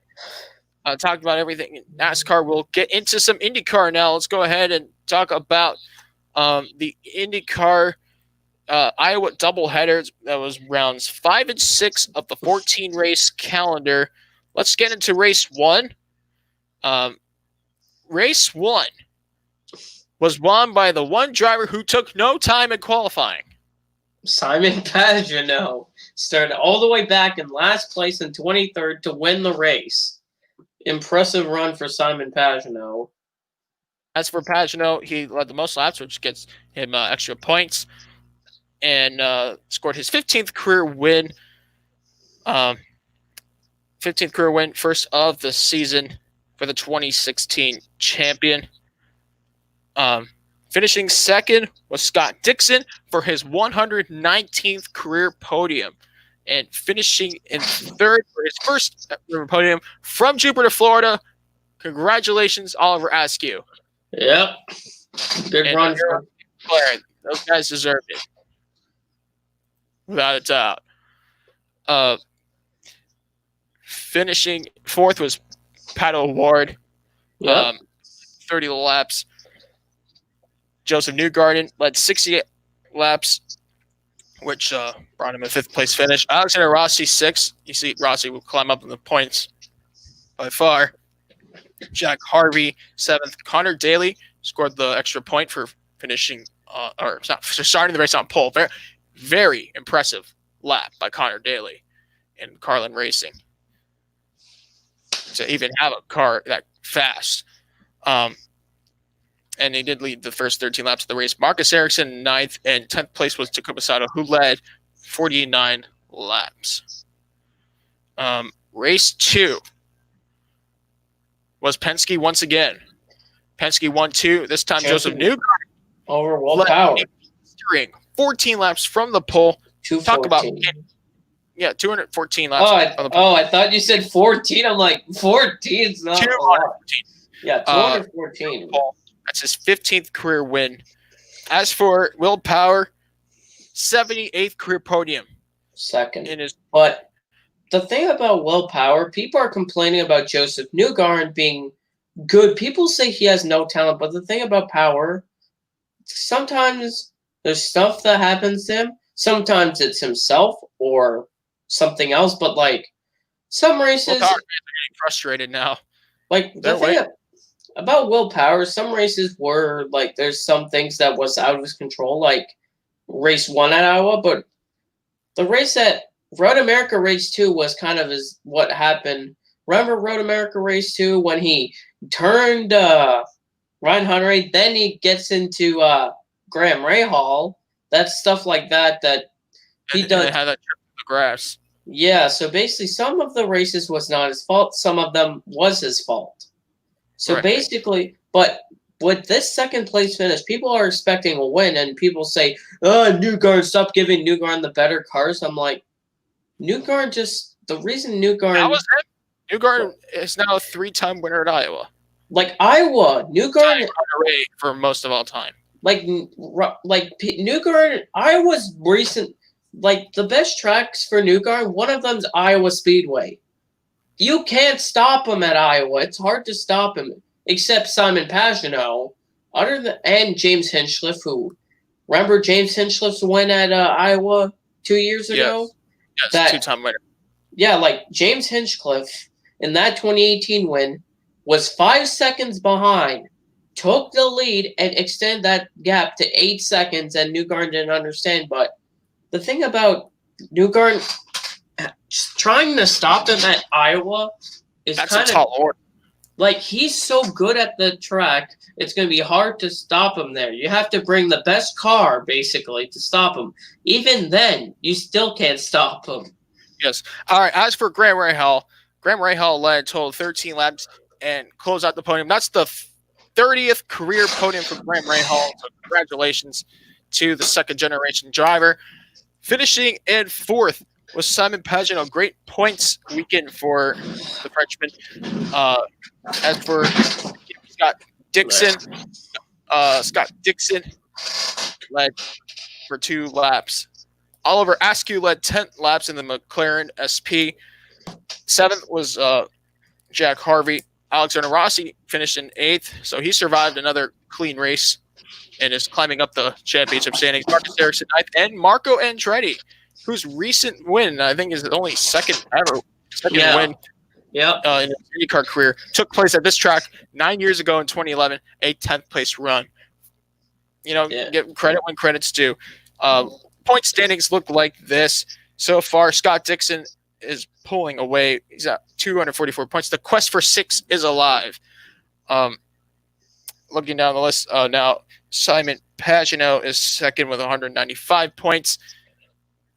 talked about everything in NASCAR. We'll get into some IndyCar now. Let's go ahead and talk about the IndyCar Iowa doubleheader. That was rounds 5 and 6 of the 14 race calendar. Let's get into race 1. Race 1 was won by the one driver who took no time in qualifying. Simon Pagenaud started all the way back in last place in 23rd to win the race. Impressive run for Simon Pagenaud. As for Pagenaud, he led the most laps, which gets him extra points, and scored his 15th career win. 15th career win, first of the season for the 2016 champion. Finishing second was Scott Dixon for his 119th career podium. And finishing in third for his first podium from Jupiter, Florida. Congratulations, Oliver Askew. Yep. Good run. Those guys deserved it. Without a doubt. Finishing fourth was Pato Ward. Yep. 30 laps. Joseph Newgarden led 68 laps, which brought him a fifth place finish. Alexander Rossi, 6th. You see Rossi will climb up in the points by far. Jack Harvey, 7th. Connor Daly scored the extra point for finishing, for starting the race on pole. Very, very impressive lap by Connor Daly in Carlin Racing to even have a car that fast. And he did lead the first 13 laps of the race. Marcus Ericsson, 9th, and 10th place was Takuma Sato, who led 49 laps. Race 2 was Penske once again. Penske won 2. This time Joseph Newgarden over willpower. 14 laps from the pole. 214. Talk about 214 laps. I thought you said 14. I'm like, 14 is not 214. Yeah, 214. That's his 15th career win. As for Will Power, 78th career podium. Second. But the thing about Will Power, people are complaining about Joseph Newgarden being good. People say he has no talent, but the thing about Power, sometimes there's stuff that happens to him. Sometimes it's himself or something else. But like some races, Will Power is getting frustrated now. Like the thing about Will Power, some races were like there's some things that was out of his control, like race 1 at Iowa, but the race at Road America race 2 was kind of what happened. Remember Road America race 2 when he turned Ryan Hunter, then he gets into Graham Rahal. That's stuff like that he does. And had that trip to the grass. Yeah, so basically some of the races was not his fault. Some of them was his fault. So basically, but with this second place finish, people are expecting a win, and people say, Newgarden, stop giving Newgarden the better cars. I'm like, Newgarden the reason Newgarden... That was it. Newgarden is now a 3-time winner at Iowa. Like Iowa, Newgarden... For most of all time. Like Newgarden, Iowa's recent... Like, the best tracks for Newgarden, one of them's Iowa Speedway. You can't stop him at Iowa. It's hard to stop him, except Simon Pagenaud. And James Hinchcliffe, who... Remember James Hinchcliffe's win at Iowa 2 years ago? Yes, 2-time winner. Yeah, like James Hinchcliffe in that 2018 win was 5 seconds behind, took the lead, and extended that gap to 8 seconds, and Newgarden didn't understand. But the thing about Newgarden trying to stop him at Iowa is kind of like he's so good at the track, it's going to be hard to stop him there. You have to bring the best car, basically, to stop him. Even then, you still can't stop him. Yes. All right, as for Graham Rahal led a total of 13 laps and closed out the podium. That's the 30th career podium for Graham Rahal, so congratulations to the second-generation driver. Finishing in 4th was Simon Pagenaud. Great points weekend for the Frenchman. As for Scott Dixon led for 2 laps. Oliver Askew led 10 laps in the McLaren SP. 7th was Jack Harvey. Alexander Rossi finished in 8th, so he survived another clean race and is climbing up the championship standings. Marcus Ericsson 9th, and Marco Andretti, whose recent win, I think is the only second win in his Indycar career, took place at this track 9 years ago in 2011, a 10th place run. Give credit when credit's due. Point standings look like this. So far, Scott Dixon is pulling away. He's at 244 points. The quest for 6 is alive. Looking down the list now, Simon Pagenaud is second with 195 points.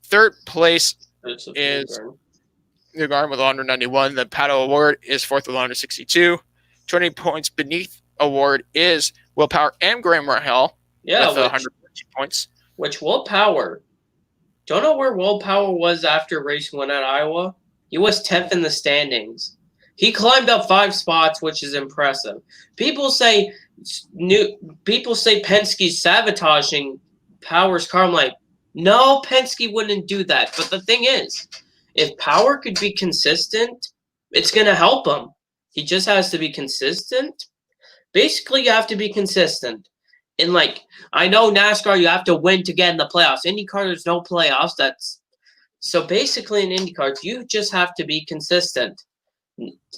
Third place is Newgarden with 191. The Pato Award is 4th with 162. 20 points beneath award is Will Power and Graham Rahal with 150 points. Which Will Power, don't know where Will Power was after race 1 at Iowa. He was 10th in the standings. He climbed up 5 spots, which is impressive. People say Penske's sabotaging Power's car. I'm like, no, Penske wouldn't do that. But the thing is, if Power could be consistent, it's going to help him. He just has to be consistent. Basically, you have to be consistent. And, like, I know NASCAR, you have to win to get in the playoffs. IndyCar, there's no playoffs. So, basically, in IndyCar, you just have to be consistent.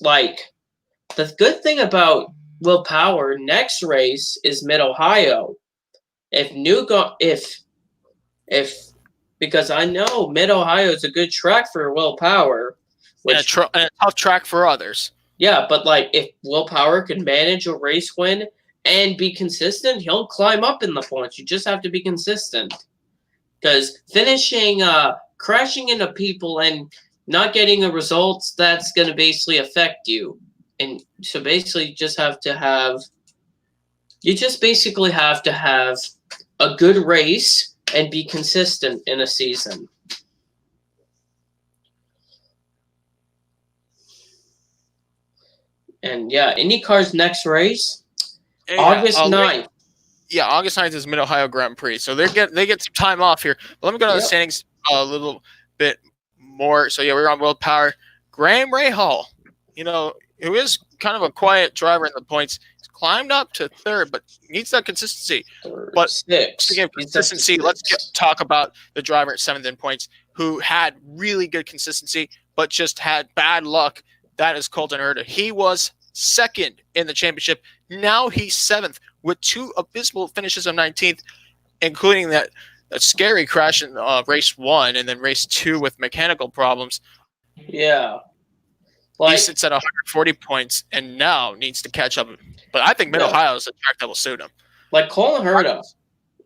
Like, the good thing about Will Power, next race is Mid-Ohio. Because I know Mid-Ohio is a good track for Will Power. And a tough track for others. Yeah, but, like, if Will Power can manage a race win and be consistent, he'll climb up in the points. You just have to be consistent. Because finishing, crashing into people and not getting the results, that's going to basically affect you. And so basically you just basically have to have a good race and be consistent in a season. And yeah, IndyCar's next race, August 9th. Yeah, August 9th is Mid-Ohio Grand Prix. So they get some time off here. But let me go to the standings a little bit more. So yeah, we're on World Power. Graham Rahal, who is kind of a quiet driver in the points, he's climbed up to third, but needs that consistency. But speaking of consistency, let's talk about the driver at seventh in points who had really good consistency, but just had bad luck. That is Colton Herta. He was second in the championship. Now he's seventh with two abysmal finishes of 19th, including that scary crash in race 1 and then race 2 with mechanical problems. Yeah. He sits at 140 points and now needs to catch up. But I think Mid-Ohio is a track that will suit him. Like Colton Herta.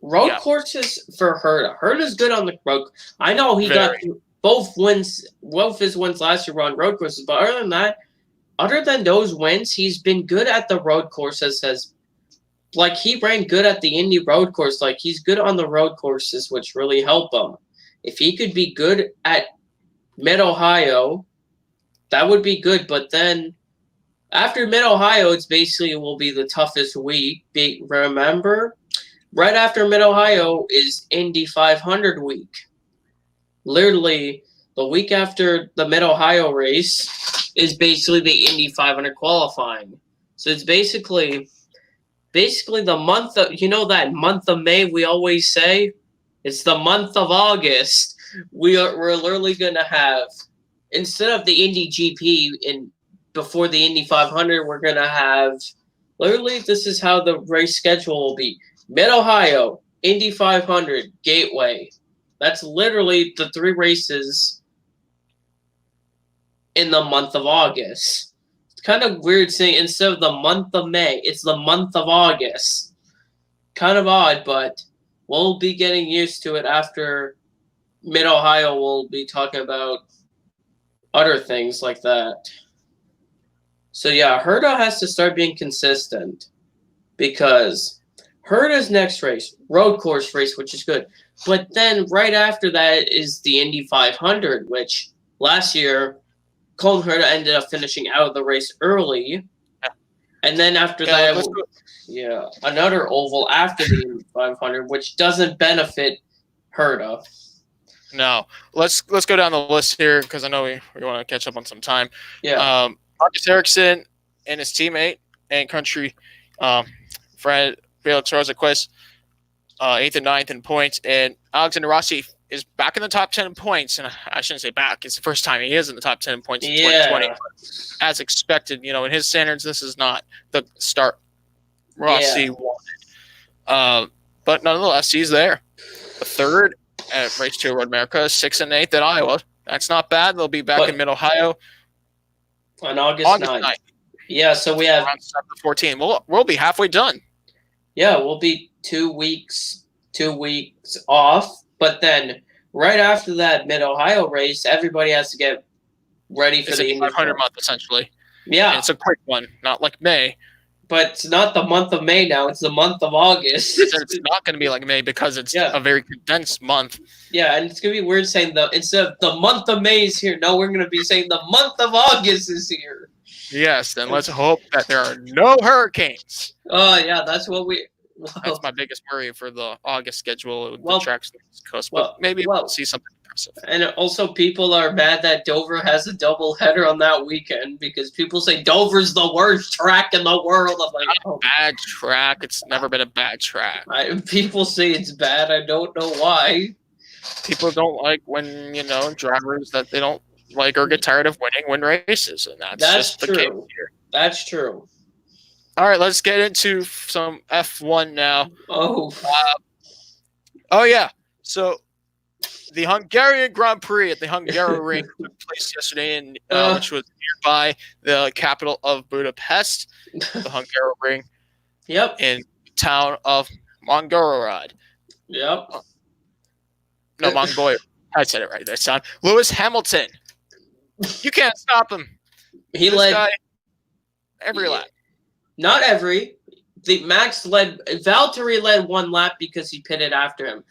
Road courses for Herta. Herta's good on the road. I know he got both his wins last year were on road courses, but other than those wins, he's been good at the road courses. He ran good at the Indy road course. Like, he's good on the road courses, which really help him. If he could be good at Mid-Ohio, that would be good. But then after Mid-Ohio, it's basically will be the toughest week. Remember, right after Mid-Ohio is Indy 500 week. Literally, the week after the Mid-Ohio race is basically the Indy 500 qualifying. So it's basically the month of, that month of May we always say? It's the month of August. We're literally going to have, instead of the Indy GP before the Indy 500, we're going to have, literally this is how the race schedule will be. Mid-Ohio, Indy 500, Gateway. That's literally the 3 races in the month of August. It's kind of weird saying instead of the month of May, it's the month of August. Kind of odd, but we'll be getting used to it after Mid-Ohio. We'll be talking about other things like that. So yeah, Herta has to start being consistent because Herta's next race, road course race, which is good. But then right after that is the Indy 500, which last year Colton Herta ended up finishing out of the race early. And then after that, another oval after the Indy 500, which doesn't benefit Herta. No. Let's go down the list here because I know we want to catch up on some time. Yeah. Marcus Ericsson and his teammate and country friend Felix Rosenqvist, 8th and 9th in points, and Alexander Rossi is back in the top 10 in points, and I shouldn't say back. It's the first time he is in the top 10 in points in 2020. As expected, in his standards, this is not the start Rossi wanted. But nonetheless, he's there. The third at Race 2 Road America, 6th and 8th at Iowa. That's not bad. They'll be back in Mid-Ohio on August 9th. Yeah, so we have around 14. We'll be halfway done. Yeah, we'll be 2 weeks off. But then right after that Mid-Ohio race, everybody has to get ready for the Indy 500 month, essentially. Yeah. And it's a quick one, not like May. But it's not the month of May now. It's the month of August. It's not going to be like May because it's a very condensed month. Yeah, and it's going to be weird saying instead of the month of May is here, no, we're going to be saying the month of August is here. Yes, and let's hope that there are no hurricanes. Oh, yeah, that's what that's my biggest worry for the August schedule with the tracks on the East Coast. But maybe we'll see something impressive. And also, people are mad that Dover has a double header on that weekend because people say Dover's the worst track in the world. I'm like, bad track. It's never been a bad track. People say it's bad. I don't know why. People don't like when drivers that they don't like or get tired of win races, and that's just true. The case here. That's true. All right, let's get into some F1 now. Oh. Yeah. So the Hungarian Grand Prix at the Hungaroring took place yesterday, which was nearby the capital of Budapest, the Hungaroring. Yep. In the town of Mongorod. Yep. No, Mongolia. I said it right this time. Lewis Hamilton. You can't stop him. He led every lap. Not every, Valtteri led one lap because he pitted after him.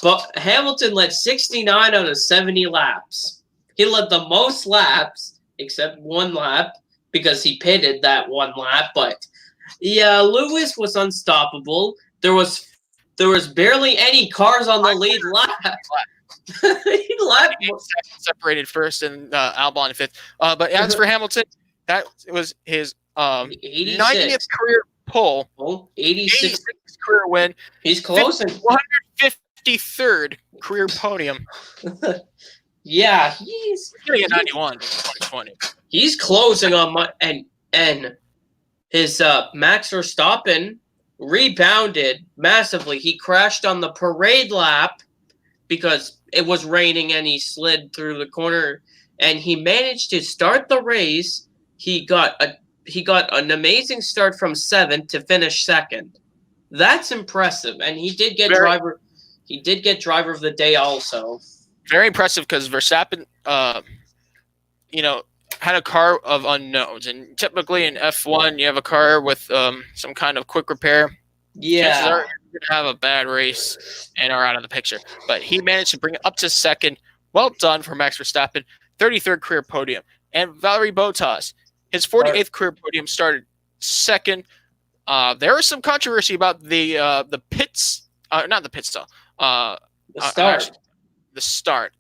But Hamilton led 69 out of 70 laps. He led the most laps, except one lap, because he pitted that one lap. But yeah, Lewis was unstoppable. There was barely any cars on the lead lap. He led separated first and Albon fifth. But as for Hamilton, that was his 90th career pole, 86 career win. He's closing 153rd career podium. Yeah, he's getting a 91 in 2020. He's closing on and his Max Verstappen rebounded massively. He crashed on the parade lap because it was raining and he slid through the corner, and he managed to start the race. He got an amazing start from 7th to finish 2nd. That's impressive, and he did get driver of the day also. Very impressive because Verstappen, had a car of unknowns, and typically in F1 you have a car with some kind of quick repair. Yeah, chances are you're going to have a bad race and are out of the picture. But he managed to bring it up to 2nd. Well done for Max Verstappen. 33rd career podium. And Valtteri Bottas, his 48th career podium, started 2nd. There was some controversy about the pits, not the pit stop. The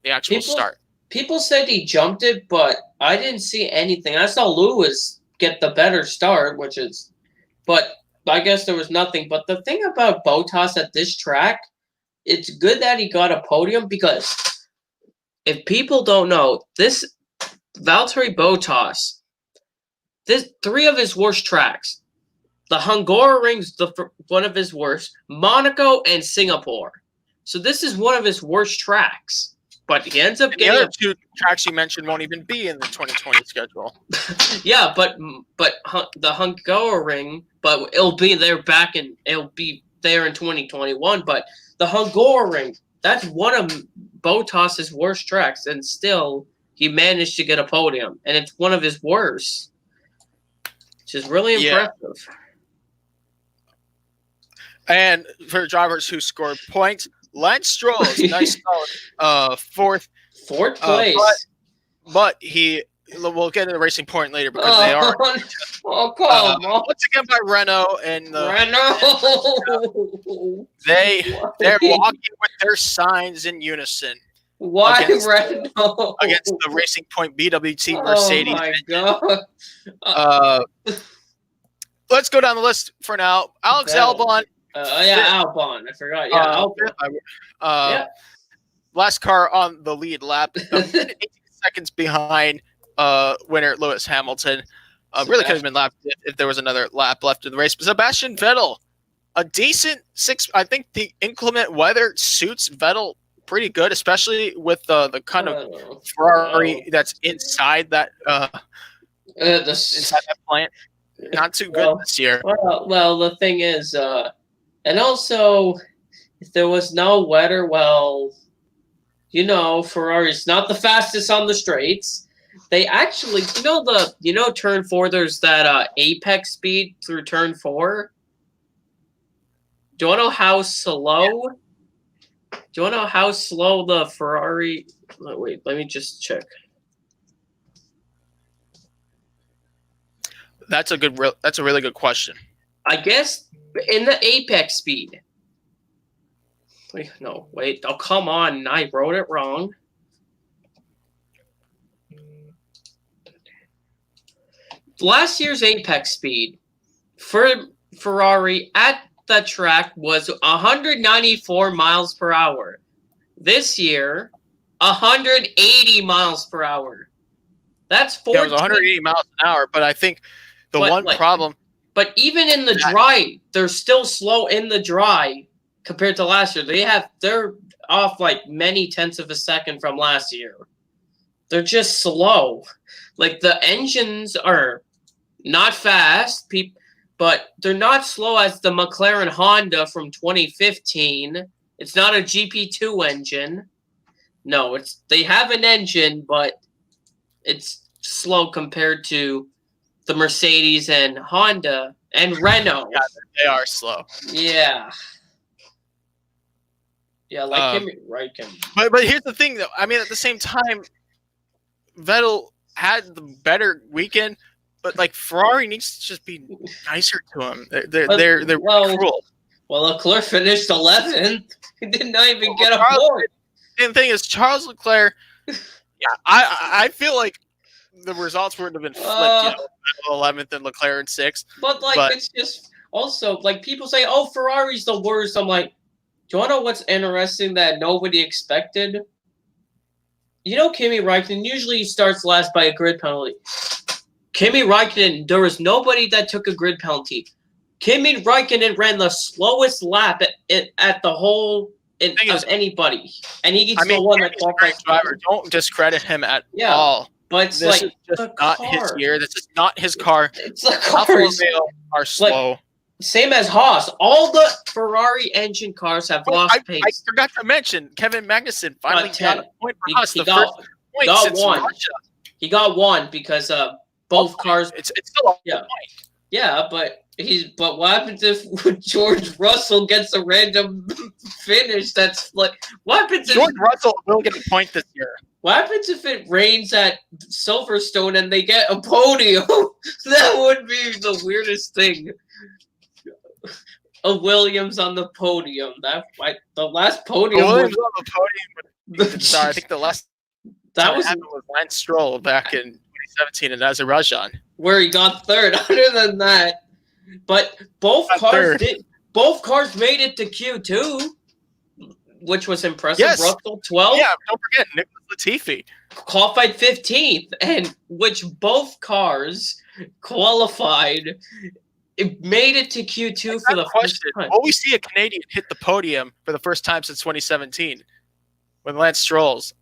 actual start. People said he jumped it, but I didn't see anything. I saw Lewis get the better start, but I guess there was nothing. But the thing about Bottas at this track, it's good that he got a podium, because if people don't know, this Valtteri Bottas, this 3 of his worst tracks. The Hungaroring's one of his worst, Monaco and Singapore. So this is one of his worst tracks. But he ends up getting... The other 2 tracks you mentioned won't even be in the 2020 schedule. Yeah, but the Hungaroring, but it'll be there in 2021. But the Hungaroring, that's one of Bottas's worst tracks, and still he managed to get a podium, and it's one of his worst, which is really impressive. And for drivers who scored points, Lance Stroll is nice solid, 4th place. But we'll get into the Racing Point later because they are once again by Renault and they're walking with their signs in unison. Why Renault against the Racing Point BWT Mercedes? Oh my god! Let's go down the list for now. Alex Albon. Albon. I forgot. Yeah, Albon. Last car on the lead lap, 18 seconds behind winner Lewis Hamilton. Really could have been lapped if there was another lap left in the race. But Sebastian Vettel, a decent 6. I think the inclement weather suits Vettel pretty good, especially with the kind of Ferrari that's inside that inside that plant. Not too good this year. Well, the thing is, and also, if there was no weather, Ferrari's not the fastest on the straights. They actually, turn 4, there's that apex speed through turn 4. Do you want to know how slow? Yeah. Do you want to know how slow the Ferrari? Wait, let me just check. That's a really good question. I guess in the apex speed. Wait, oh, come on. I wrote it wrong. Last year's apex speed for Ferrari at the track was 194 miles per hour. This year, 180 miles per hour. That's 14. Yeah, it was 180 miles an hour, but I think problem... But even in the dry, they're still slow in the dry compared to last year. They're off like many tenths of a second from last year. They're just slow. Like the engines are not fast, but they're not slow as the McLaren Honda from 2015. It's not a GP2 engine. No, they have an engine, but it's slow compared to the Mercedes and Honda And Renault. Yeah, they are slow. Yeah. Yeah, like Kimi Räikkönen. But here's the thing, though. I mean, at the same time, Vettel had the better weekend, but like Ferrari needs to just be nicer to him. They're cruel. Well, Leclerc finished 11th. He did not even get a point. The thing is, Charles Leclerc. Yeah, I feel like the results would have been flipped. 11th and Leclerc in 6th. But it's just also like people say, "Oh, Ferrari's the worst." I'm like, do you want to know what's interesting that nobody expected? You know, Kimi Räikkönen usually starts last by a grid penalty. Kimi Räikkönen, there was nobody that took a grid penalty. Kimi Räikkönen ran the slowest lap at the whole of anybody, and he gets the one that qualified. Driver, don't discredit him at all. But it's this is just not his year. This is not his car. It's the cars are slow. Same as Haas. All the Ferrari engine cars have lost pace. I forgot to mention Kevin Magnussen finally got a point for Haas. He got one. He got one because both cars. It's still a point. Yeah, but what happens if George Russell gets a random finish? That's like what happens if George Russell will get a point this year? What happens if it rains at Silverstone and they get a podium? That would be the weirdest thing. A Williams on the podium. The last podium. Williams on the podium. Sorry, I think the last that was Lance Stroll back in 2017 in Azerbaijan, where he got third. Other than that, but both cars made it to Q2, which was impressive. Yes. Russell 12. Yeah, don't forget Nicholas Latifi qualified 15th, and which both cars qualified. It made it to Q2 for the first time. Will we see a Canadian hit the podium for the first time since 2017 with Lance Stroll's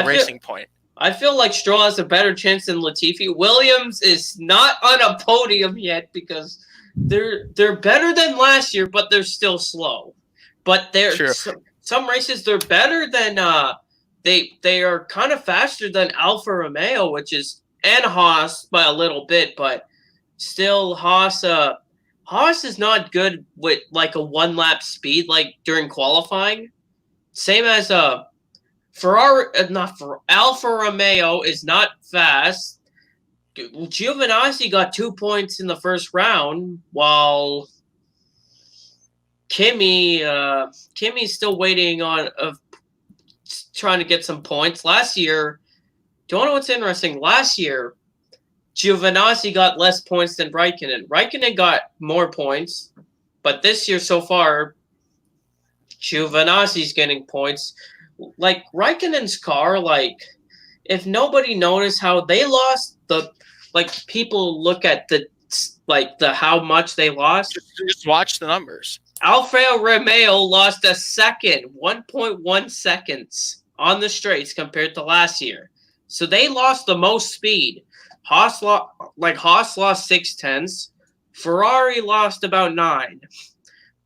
racing point? I feel like Stroll has a better chance than Latifi. Williams is not on a podium yet because they're better than last year, but they're still slow. But some races they're better than they are kind of faster than Alfa Romeo, and Haas by a little bit, but still Haas is not good with like a one lap speed like during qualifying. Same as Alfa Romeo is not fast. Giovinazzi got 2 points in the first round, while Kimi's still waiting on trying to get some points. Last year, do you know what's interesting? Last year, Giovinazzi got less points than Räikkönen. Räikkönen got more points, but this year so far, Giovinazzi's getting points. Like Räikkönen's car, if nobody noticed how they lost people look at how much they lost. Just watch the numbers. Alfa Romeo lost a second, 1.1 seconds on the straights compared to last year. So they lost the most speed. Haas lost 0.6. Ferrari lost about 9.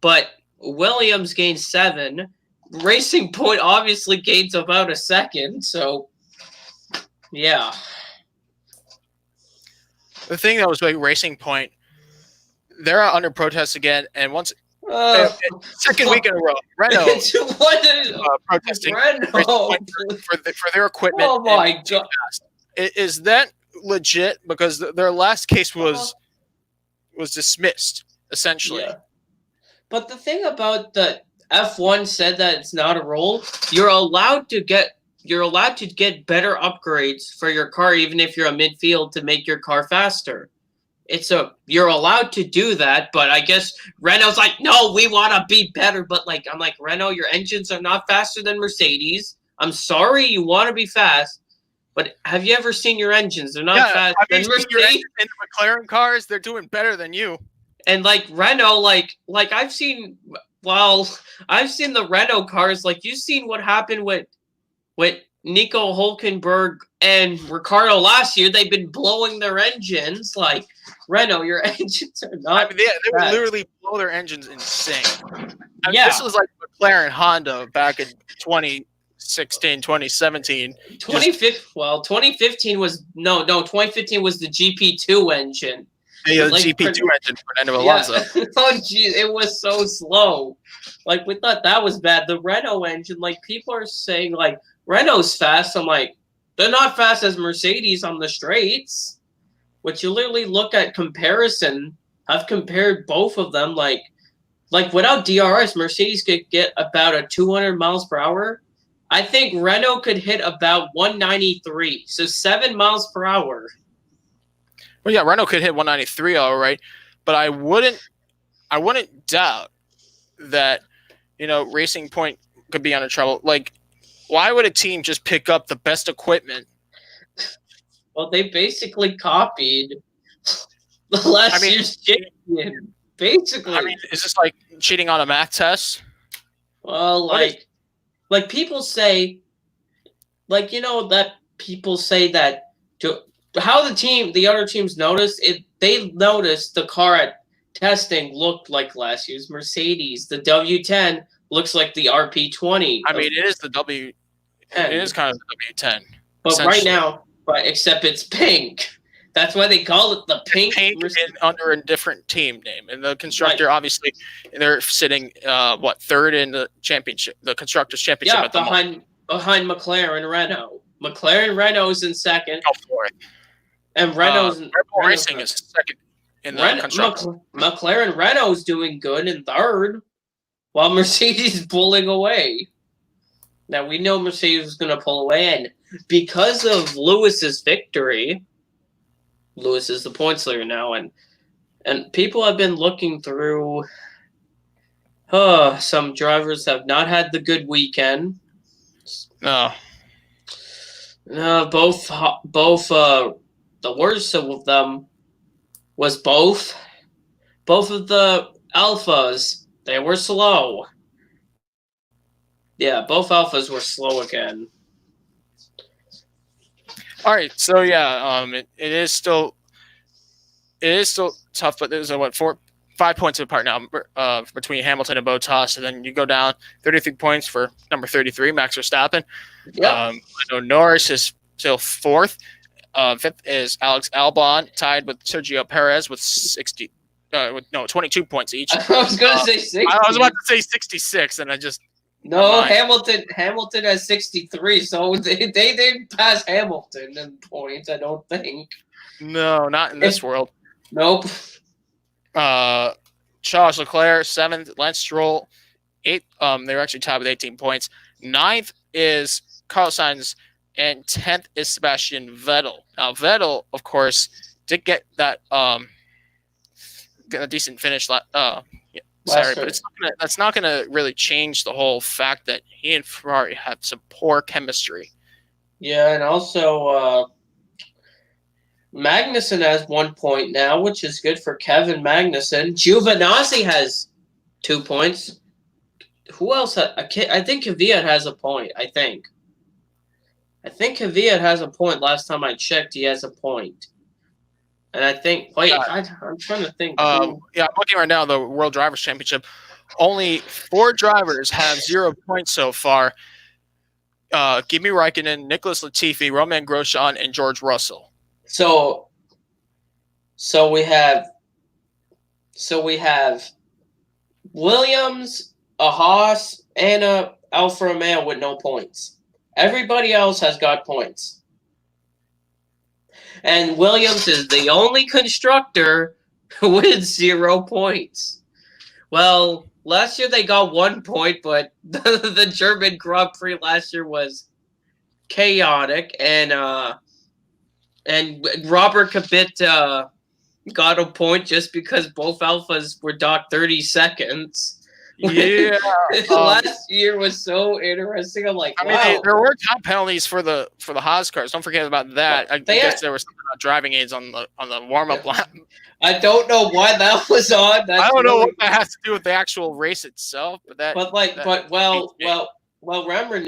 But Williams gained 7. Racing Point obviously gains about a second. So, yeah. The thing that was like Racing Point, they're under protest again, and once second week in a row, Renault protesting Renault for their equipment. Oh my god! Is that legit? Because their last case was dismissed essentially. Yeah. But the thing about the F1 said that it's not a rule. You're allowed to get better upgrades for your car, even if you're a midfield, to make your car faster. You're allowed to do that, but I guess Renault's like, no, we want to be better. But I'm like, Renault, your engines are not faster than Mercedes. I'm sorry, you want to be fast, but have you ever seen your engines? They're not fast. Have you seen your engines in the McLaren cars? They're doing better than you. And Renault, I've seen the Renault cars. You've seen what happened with Nico Hülkenberg and Ricciardo last year. They've been blowing their engines. Renault, your engines are not. They would literally blow their engines insane. This was like McLaren Honda back in 2016, 2017. 2015 was the GP2 engine. The like, GP2 engine for Fernando Alonso. Oh, geez, it was so slow. Like, we thought that was bad. The Renault engine, like, people are saying, like, Renault's fast. I'm like, they're not fast as Mercedes on the straights. Which you literally look at comparison. I've compared both of them. Like without DRS, Mercedes could get about a 200 miles per hour. I think Renault could hit about 193, so 7 miles per hour. Well, yeah, Renault could hit 193, all right, but I wouldn't doubt that, Racing Point could be under trouble. Like, why would a team just pick up the best equipment? Well, they basically copied the last year's champion. Basically, I mean, is this like cheating on a math test? Well, like people say, that people say that how the other teams noticed it. They noticed the car at testing looked like last year's Mercedes. The W10 looks like the RP20. I mean, it is the W. It is kind of the W10. But right now, except it's pink. That's why they call it the pink. Pink and under a different team name. And the constructor, obviously, they're sitting third in the championship, the constructors championship. Yeah, behind McLaren Renault. McLaren Renault is in second. Fourth. And Renault's Red Bull Racing is second in the constructor. McLaren Renault's doing good in third, while Mercedes is pulling away. Now we know Mercedes is going to pull away, and because of Lewis's victory, Lewis is the points leader now, and people have been looking through. Some drivers have not had the good weekend. No. Both. The worst of them was both of the Alphas. They were slow. Yeah, both Alphas were slow again. All right, so yeah, it is still tough, but there's 5 points apart now between Hamilton and Bottas, and then you go down 33 points for number 33, Max Verstappen. Yep. I know Norris is still fourth. Fifth is Alex Albon, tied with Sergio Perez with 22 points each. I was going to say 60. I was about to say 66, and I just Hamilton has 63, so they didn't pass Hamilton in points. I don't think. No, not in this world. Nope. Charles Leclerc, 7th. Lance Stroll, 8th. They were actually tied with 18 points. 9th is Carlos Sainz, and 10th is Sebastian Vettel. Now, Vettel, of course, did get that get a decent finish Saturday, but that's not gonna really change the whole fact that he and Ferrari have some poor chemistry. Yeah, and also Magnussen has 1 point now, which is good for Kevin Magnussen. Giovinazzi has 2 points. Who else? I think Kvyat has a point. I think Kvyat has a point. Last time I checked, he has a point. And I think, I'm trying to think. Yeah, I'm looking right now, the World Drivers' Championship. Only 4 drivers have 0 points so far. Kimi Räikkönen, Nicholas Latifi, Romain Grosjean, and George Russell. So we have Williams, a Haas, and a Alfa Romeo with no points. Everybody else has got points. And Williams is the only constructor with 0 points. Well, last year they got 1 point, but the German Grand Prix last year was chaotic, and Robert Kubica got a point just because both Alphas were docked 30 seconds. Yeah, last year was so interesting. I'm like, wow. I mean, there were time penalties for the Haas cars. Don't forget about that. I guess there was something about driving aids on the warm up lap. I don't know why that was on. I don't know what that has to do with the actual race itself, but remember,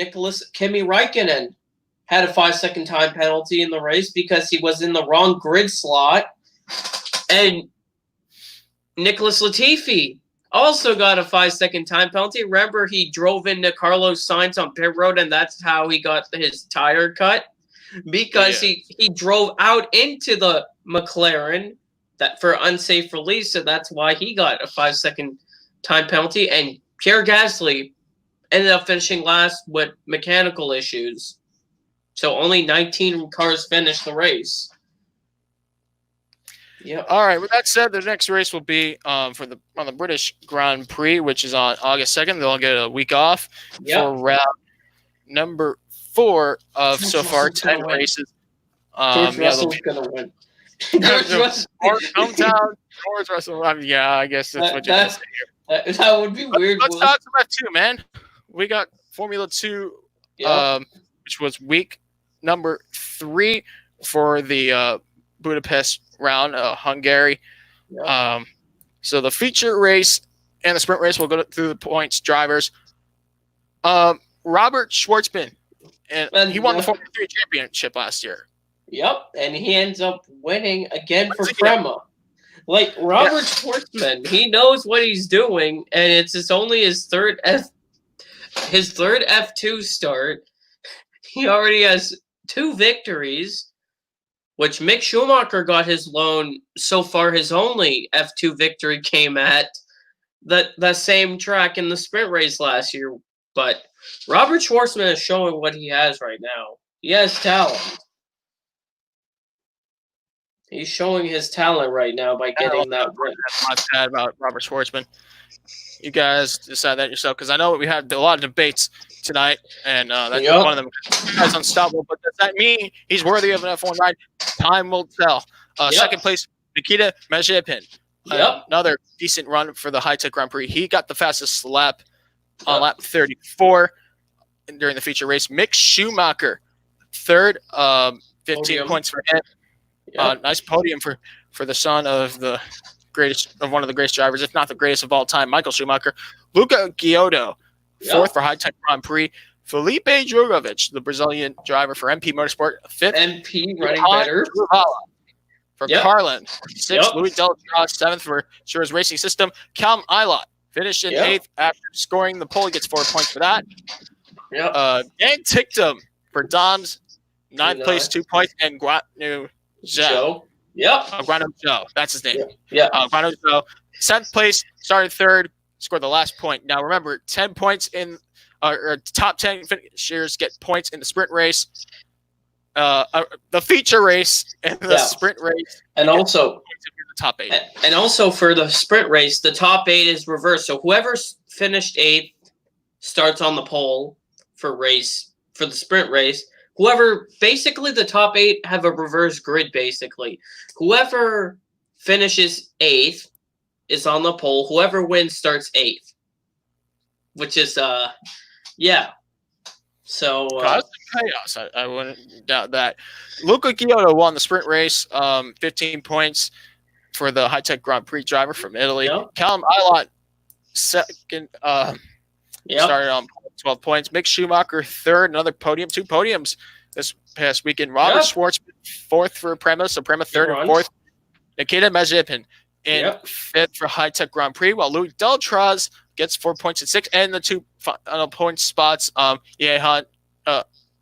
Kimi Räikkönen had a 5-second time penalty in the race because he was in the wrong grid slot, and Nicholas Latifi also got a 5-second time penalty. Remember, he drove into Carlos Sainz on pit road, and that's how he got his tire cut because he drove out into the McLaren that for unsafe release, so that's why he got a 5-second time penalty. And Pierre Gasly ended up finishing last with mechanical issues. So only 19 cars finished the race. Yeah. All right. With that said, the next race will be on the British Grand Prix, which is on August 2nd. They'll get a week off for round number 4 of so far 10 races. George Russell's gonna win. George Russell. Yeah, I guess that's what you're gonna say here. That would be weird. Let's talk about 2, man. We got Formula 2, which was week number 3 for the Budapest round, Hungary. So the feature race and the sprint race will go through the points drivers. Robert Schwartzman, and he won the Formula 3 championship last year. Yep, and he ends up winning again for Prema. Like Robert Schwartzman, he knows what he's doing, and it's only his third F2 start. He already has 2 victories, which Mick Schumacher got his loan. So far, his only F2 victory came at the same track in the sprint race last year. But Robert Schwartzman is showing what he has right now. He has talent. He's showing his talent right now by getting that win. That's my sad about Robert Schwartzman. You guys decide that yourself, because I know we had a lot of debates tonight, and that's one of them. That's unstoppable. But does that mean he's worthy of an F1 ride? Time will tell. Second place, Nikita Mazepin. Another decent run for the High Tech Grand Prix. He got the fastest lap on lap 34 during the feature race. Mick Schumacher, third, 15 points for him. Nice podium for the son of one of the greatest drivers, if not the greatest of all time, Michael Schumacher. Luca Giotto, fourth for High Tech Grand Prix. Felipe Drugovich, the Brazilian driver for MP Motorsport, fifth. MP running better. For Carlin, sixth. Louis Delatraz, seventh for Sure's Racing System. Callum Ilott finished in eighth after scoring the pole. He gets 4 points for that. Dan Ticktum for Dom's ninth place, 2 points, and Guanu Zhou. Guanu Zhou. That's his name. Guanu Zhou. Seventh place, started third, scored the last point. Now remember, 10 points in or top 10 finishers get points in the sprint race, the feature race, and the sprint race, and also the top 8. And also for the sprint race, the top 8 is reversed. So whoever finished 8th starts on the pole for the sprint race. Whoever, basically the top 8 have a reverse grid, basically. Whoever finishes 8th is on the pole. Whoever wins starts 8th. Which is, So, chaos. I wouldn't doubt that. Luca Giotto won the sprint race, 15 points for the High Tech Grand Prix driver from Italy. Callum Ilott, second, started on 12 points. Mick Schumacher, third, another podium, 2 podiums this past weekend. Robert Schwartzman, fourth for Prema, so Prema third and fourth. Nikita Mazepin in fifth for High Tech Grand Prix, while Louis Delatraz gets 4 points and 6, and the 2 final point spots. Jehan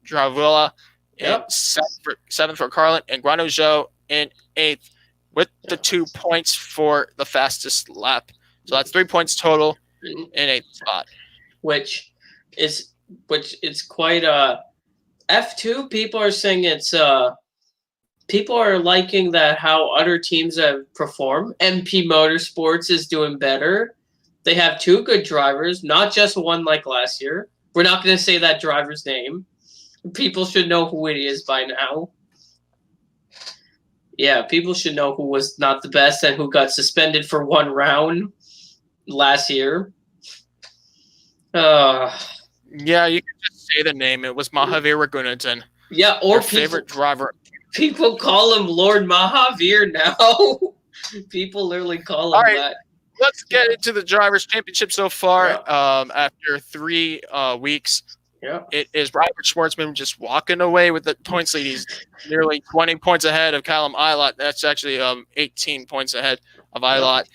Dravula in seventh for Carlin, and Guanu Zhou in 8th with the 2 points for the fastest lap. So that's 3 points total in 8th spot. Which is quite F2. People are saying it's people are liking that how other teams have performed. MP Motorsports is doing better. They have 2 good drivers, not just one like last year. We're not going to say that driver's name. People should know who it is by now. Yeah, people should know who was not the best and who got suspended for 1 round last year. Yeah, you can just say the name. It was Mahavir Raghunathan. Yeah, or favorite driver. People call him Lord Mahavir now. People literally call him that. Let's get into the Drivers' Championship so far. After 3 weeks, it is Robert Schwartzman just walking away with the points lead. He's nearly 20 points ahead of Callum Ilott. That's actually 18 points ahead of Ilott.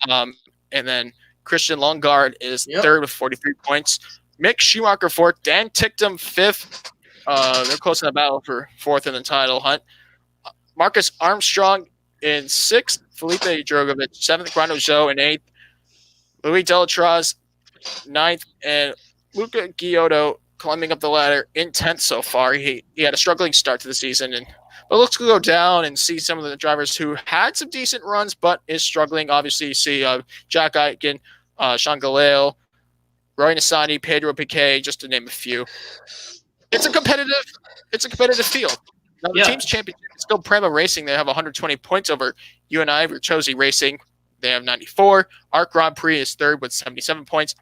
And then Christian Lundgaard is third with 43 points. Mick Schumacher fourth. Dan Ticktum fifth. They're close in the battle for fourth in the title hunt. Marcus Armstrong in 6th, Felipe Drogovic, 7th, Guano Zhou in 8th, Louis Delatraz 9th, and Luca Giotto climbing up the ladder in 10th so far. He had a struggling start to the season, but let's go down and see some of the drivers who had some decent runs but is struggling. Obviously, you see Jack Aitken, Sean Galeo, Roy Nissany, Pedro Piquet, just to name a few. It's a competitive field. Now, the team's championship is still Prema Racing. They have 120 points over UNI Virtuosi Racing. They have 94. Arc Grand Prix is 3rd with 77 points.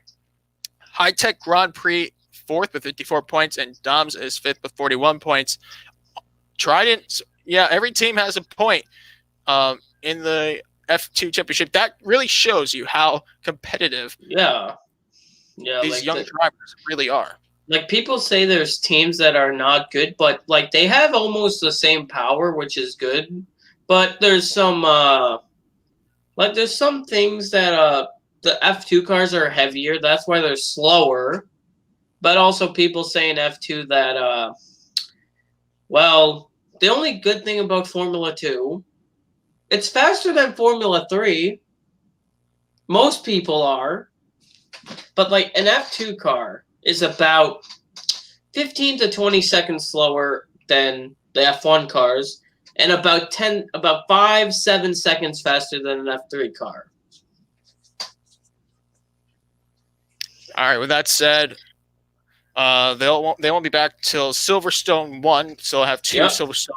High Tech Grand Prix 4th with 54 points, and Doms is 5th with 41 points. Trident, every team has a point in the F2 championship. That really shows you how competitive these young drivers really are. Like, people say there's teams that are not good, but like they have almost the same power, which is good. But there's some there's some things that the F2 cars are heavier. That's why they're slower. But also people say in F2 that the only good thing about Formula 2, it's faster than Formula 3. Most people are. But like an F2 car is about 15 to 20 seconds slower than the F1 cars, and about 5-7 seconds faster than an F3 car. All right, with that said, they won't be back till Silverstone 1, so they'll have 2 Silverstone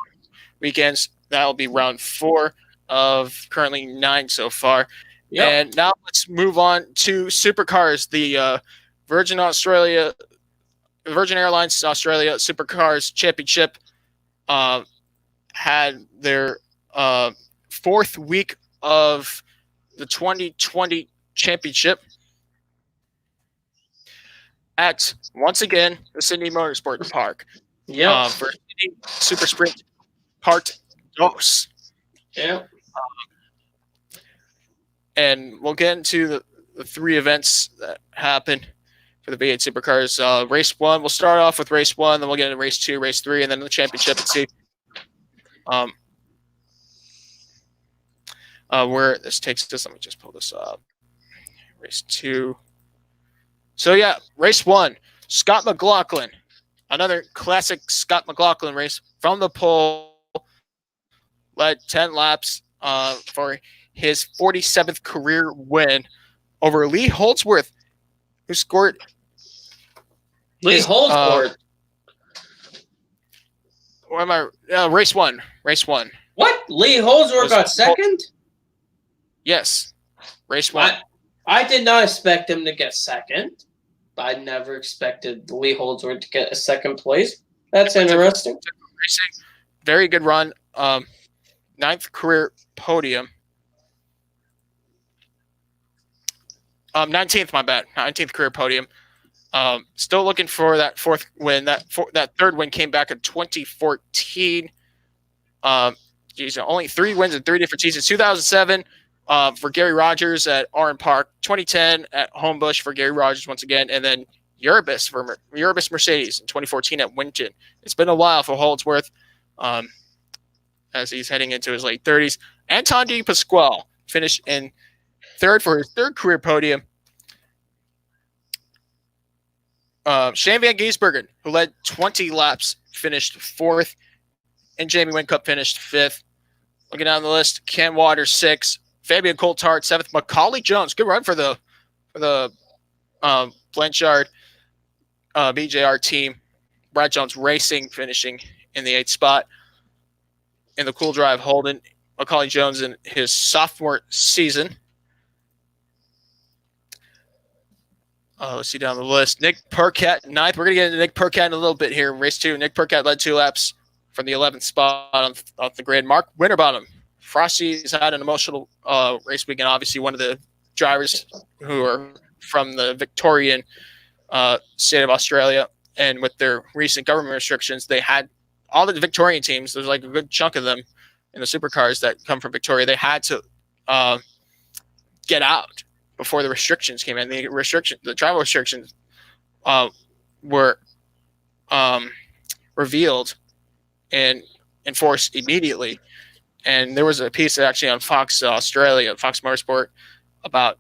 weekends. That'll be round 4 of currently 9 so far. Yep. And now let's move on to Supercars. The Virgin Airlines Australia Supercars Championship had their 4th week of the 2020 championship at, once again, the Sydney Motorsport Park. For Sydney Super Sprint Part 2. Yeah. And we'll get into the 3 events that happened for the V8 Supercars. Race 1, we'll start off with race 1, then we'll get into race 2, race 3, and then the championship and see where this takes us. Let me just pull this up. Race 2. So, race 1, Scott McLaughlin. Another classic Scott McLaughlin race from the pole. Led 10 laps for his 47th career win over Lee Holdsworth, who scored. Lee Holdsworth. Where am I? Race 1. Race 1. What? Lee Holdsworth got second? Yes. Race 1. I did not expect him to get second. I never expected Lee Holdsworth to get a second place. That's interesting. Very good run. 9th career podium. 19th, my bad. 19th career podium. Still looking for that 4th win. That 3rd win came back in 2014. Only 3 wins in 3 different seasons. 2007 for Gary Rogers at Oran Park. 2010 at Homebush for Gary Rogers once again. And then Urbis for Urbis Mercedes in 2014 at Winton. It's been a while for Holdsworth as he's heading into his late 30s. Anton De Pasquale finished in 3rd for his 3rd career podium. Shane Van Gisbergen, who led 20 laps, finished 4th. And Jamie Whincup finished 5th. Looking down the list, Ken Waters 6th. Fabian Coulthard 7th. Macaulay Jones, good run for the Blanchard BJR team. Brad Jones Racing finishing in the 8th spot. In the Cool Drive Holden, Macaulay Jones in his sophomore season. Let's see down the list. Nick Percat, 9th. We're going to get into Nick Percat in a little bit here. Race 2, Nick Percat led 2 laps from the 11th spot off the grid. Mark Winterbottom. Frosty's had an emotional race weekend. Obviously, one of the drivers who are from the Victorian state of Australia. And with their recent government restrictions, they had all the Victorian teams. There's like a good chunk of them in the supercars that come from Victoria. They had to get out before the restrictions came in. The travel restrictions were revealed and enforced immediately. And there was a piece actually on Fox Australia, Fox Motorsport, about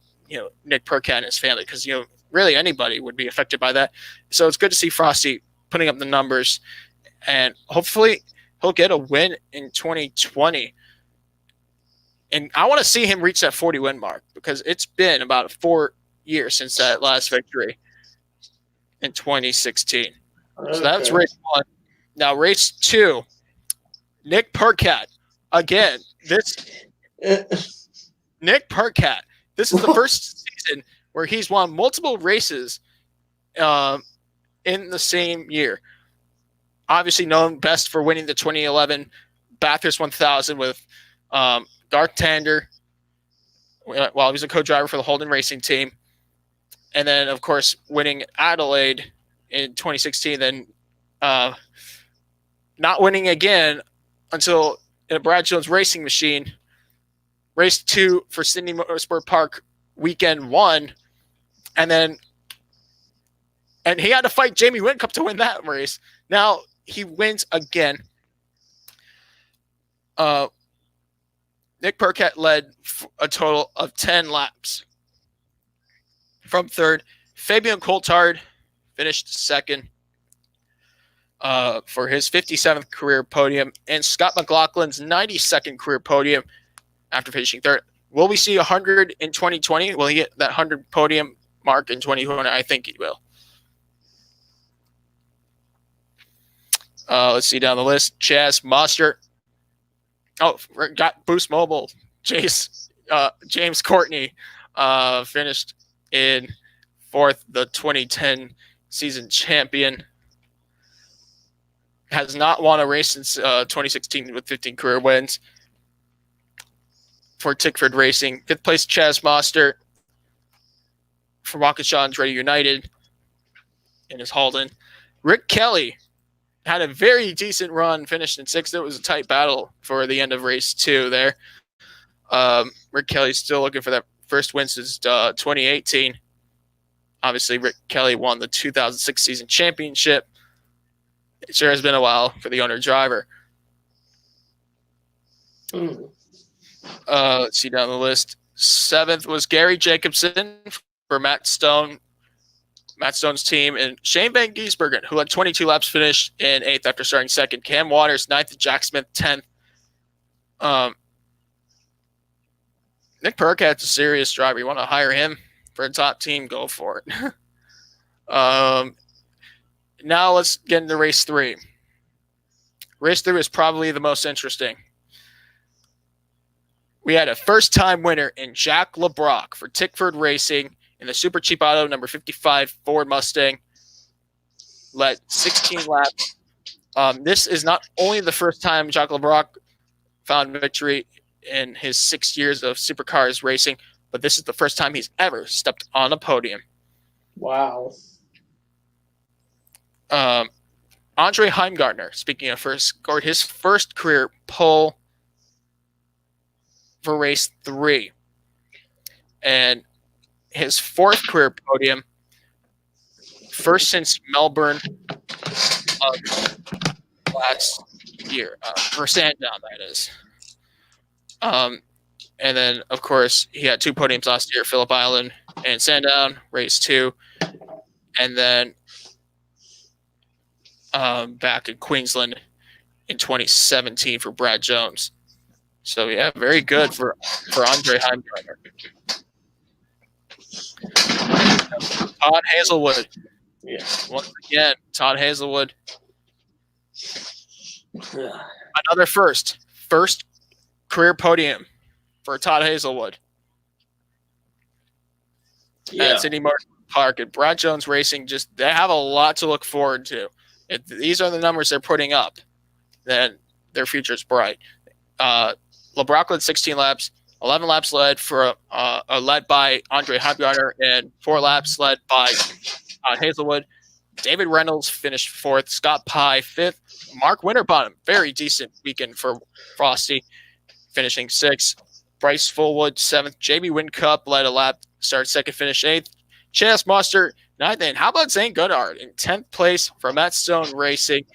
Nick Percat and his family, because really anybody would be affected by that. So it's good to see Frosty putting up the numbers, and hopefully he'll get a win in 2020. And I want to see him reach that 40 win mark, because it's been about 4 years since that last victory in 2016. Okay. So that's race 1. Now race 2, Nick Percat. Again, Nick Percat. This is the first season where he's won multiple races in the same year. Obviously known best for winning the 2011 Bathurst 1000 with Garth Tander while he was a co-driver for the Holden Racing team. And then, of course, winning Adelaide in 2016, then not winning again until in a Brad Jones racing machine, race 2 for Sydney Motorsport Park, weekend 1. And he had to fight Jamie Whincup to win that race. Now he wins again. Nick Percat led a total of 10 laps. From third, Fabian Coulthard finished second for his 57th career podium, and Scott McLaughlin's 92nd career podium after finishing third. Will we see 100 in 2020? Will he get that 100 podium mark in 2020? I think he will. Let's see down the list. Chaz Mostert. Oh, got Boost Mobile. James Courtney finished in fourth, the 2010 season champion. Has not won a race since 2016 with 15 career wins for Tickford Racing. Fifth place, Chaz Mostert for Waukesha Andretti United in his Holden. Rick Kelly had a very decent run, finished in sixth. It was a tight battle for the end of race 2 there. Rick Kelly's still looking for that first win since 2018. Obviously, Rick Kelly won the 2006 season championship. It sure has been a while for the owner-driver. Let's see down the list. Seventh was Gary Jacobson for Matt Stone. Matt Stone's team, and Shane Van Gisbergen, who had 22 laps, finished in 8th after starting 2nd. Cam Waters, 9th. Jack Smith, 10th. Nick Percat's a serious driver. You want to hire him for a top team, go for it. Now let's get into race 3. Race 3 is probably the most interesting. We had a first-time winner in Jack LeBrock for Tickford Racing in the Super Cheap Auto number 55 Ford Mustang. Led 16 laps. This is not only the first time Jack LeBrock found victory in his 6 years of Supercars racing, but this is the first time he's ever stepped on a podium. Wow. Andre Heimgartner, speaking of first, scored his first career pole for race 3. And his 4th career podium, first since Melbourne last year, for Sandown, that is. And then, of course, he had 2 podiums last year, Phillip Island and Sandown, race 2. And then back in Queensland in 2017 for Brad Jones. So, yeah, very good for Andre Heimgartner. Todd Hazelwood. Yeah. Once again, Todd Hazelwood. Another first career podium for Todd Hazelwood. Yeah. At Sydney Motorsport Park and Brad Jones Racing, they have a lot to look forward to. If these are the numbers they're putting up, then their future's bright. LeBrock led 16 laps, 11 laps led by Andre Heimgartner, and 4 laps led by Hazelwood. David Reynolds finished 4th. Scott Pye 5th. Mark Winterbottom, very decent weekend for Frosty, finishing 6th. Bryce Fullwood 7th. Jamie Whincup led a lap, started 2nd, finished 8th. Chaz Mostert 9th. And how about Zane Goodhart in 10th place for Matt Stone Racing?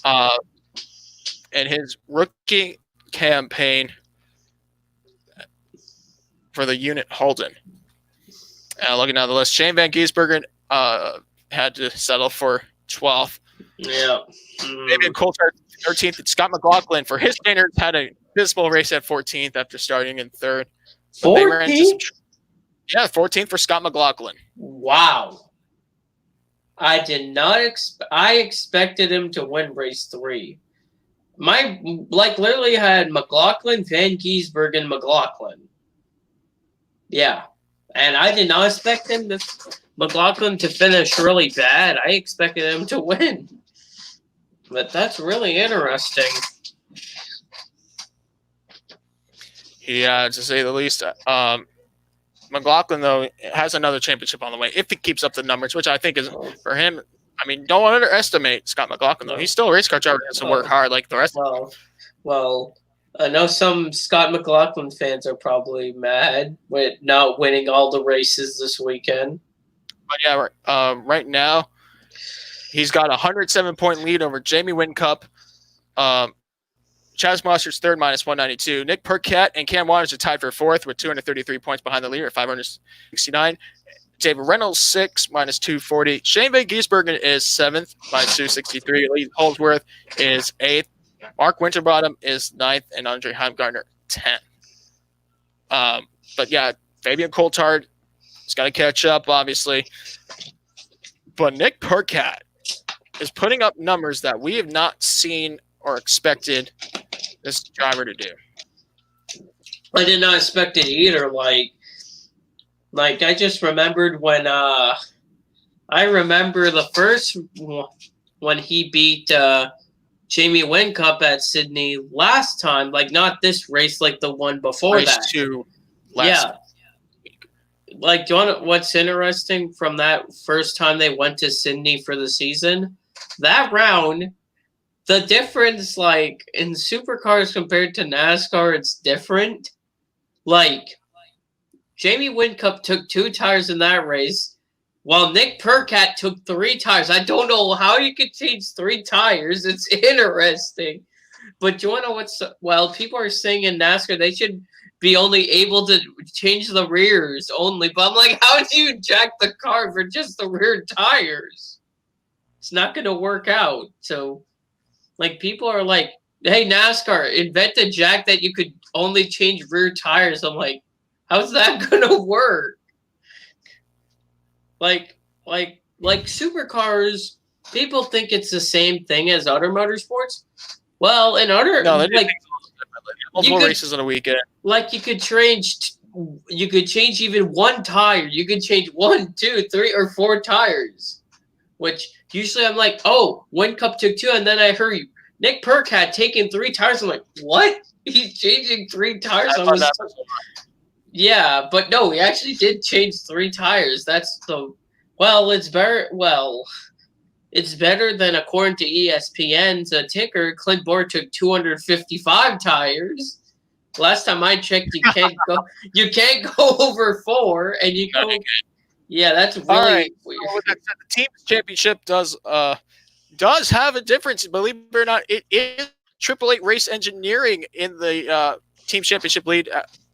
And his rookie campaign for the unit Holden. Looking down the list, Shane Van Gisbergen had to settle for 12th. Yeah. Fabian Coulthard 13th. And Scott McLaughlin, for his standards, had a dismal race at 14th after starting in third. 14th? 14th for Scott McLaughlin. Wow. I did not I expected him to win race 3. Literally had McLaughlin, Van Gisbergen, McLaughlin. Yeah. And I did not expect McLaughlin to finish really bad. I expected him to win. But that's really interesting. Yeah, to say the least. McLaughlin, though, has another championship on the way if he keeps up the numbers, which I think is for him. I mean, don't underestimate Scott McLaughlin, though. He's still a race car driver and has to work hard like the rest of them. Well, I know some Scott McLaughlin fans are probably mad with not winning all the races this weekend. But yeah, right now, he's got a 107-point lead over Jamie Whincup. Chaz Mostert third, minus 192. Nick Percat and Cam Waters are tied for fourth with 233 points behind the leader at 569. David Reynolds, sixth, minus 240. Shane Van Gisbergen is seventh, minus 263. Lee Holdsworth is eighth. Mark Winterbottom is ninth, and Andre Heimgartner 10th. But yeah, Fabian Coulthard has got to catch up, obviously. But Nick Percat is putting up numbers that we have not seen or expected this driver to do. I did not expect it either. Like I just remembered when I remember the first when he beat Jamie Whincup at Sydney last time, like not this race, like the one before race that. Two last week. Like, do you want what's interesting from that first time they went to Sydney for the season? That round, the difference, like, in Supercars compared to NASCAR, it's different. Like, Jamie Whincup took 2 tires in that race, while Nick Percat took 3 tires. I don't know how you could change 3 tires. It's interesting. But do you want to know well, people are saying in NASCAR they should be only able to change the rears only. But I'm like, how do you jack the car for just the rear tires? It's not going to work out. So, like, people are like, hey, NASCAR, invent a jack that you could only change rear tires. I'm like, how's that going to work? Like Supercars, people think it's the same thing as other motorsports. Well, in other multiple races in a weekend. Like you could change even 1 tire. You could change 1, 2, 3, or 4 tires. Which usually I'm like, oh, Whincup took 2, and then I heard Nick Percat taking 3 tires. I'm like, what? He's changing 3 tires on his. Yeah, but no, he actually did change 3 tires. That's the it's better. Well, it's better than, according to ESPN's ticker, Clint Boyer took 255 tires. Last time I checked, you can't go. You can't go over 4, and you go. Yeah, that's really right. weird. So with that said, the team's championship does have a difference. Believe it or not, it is Triple Eight Race Engineering in the team championship lead.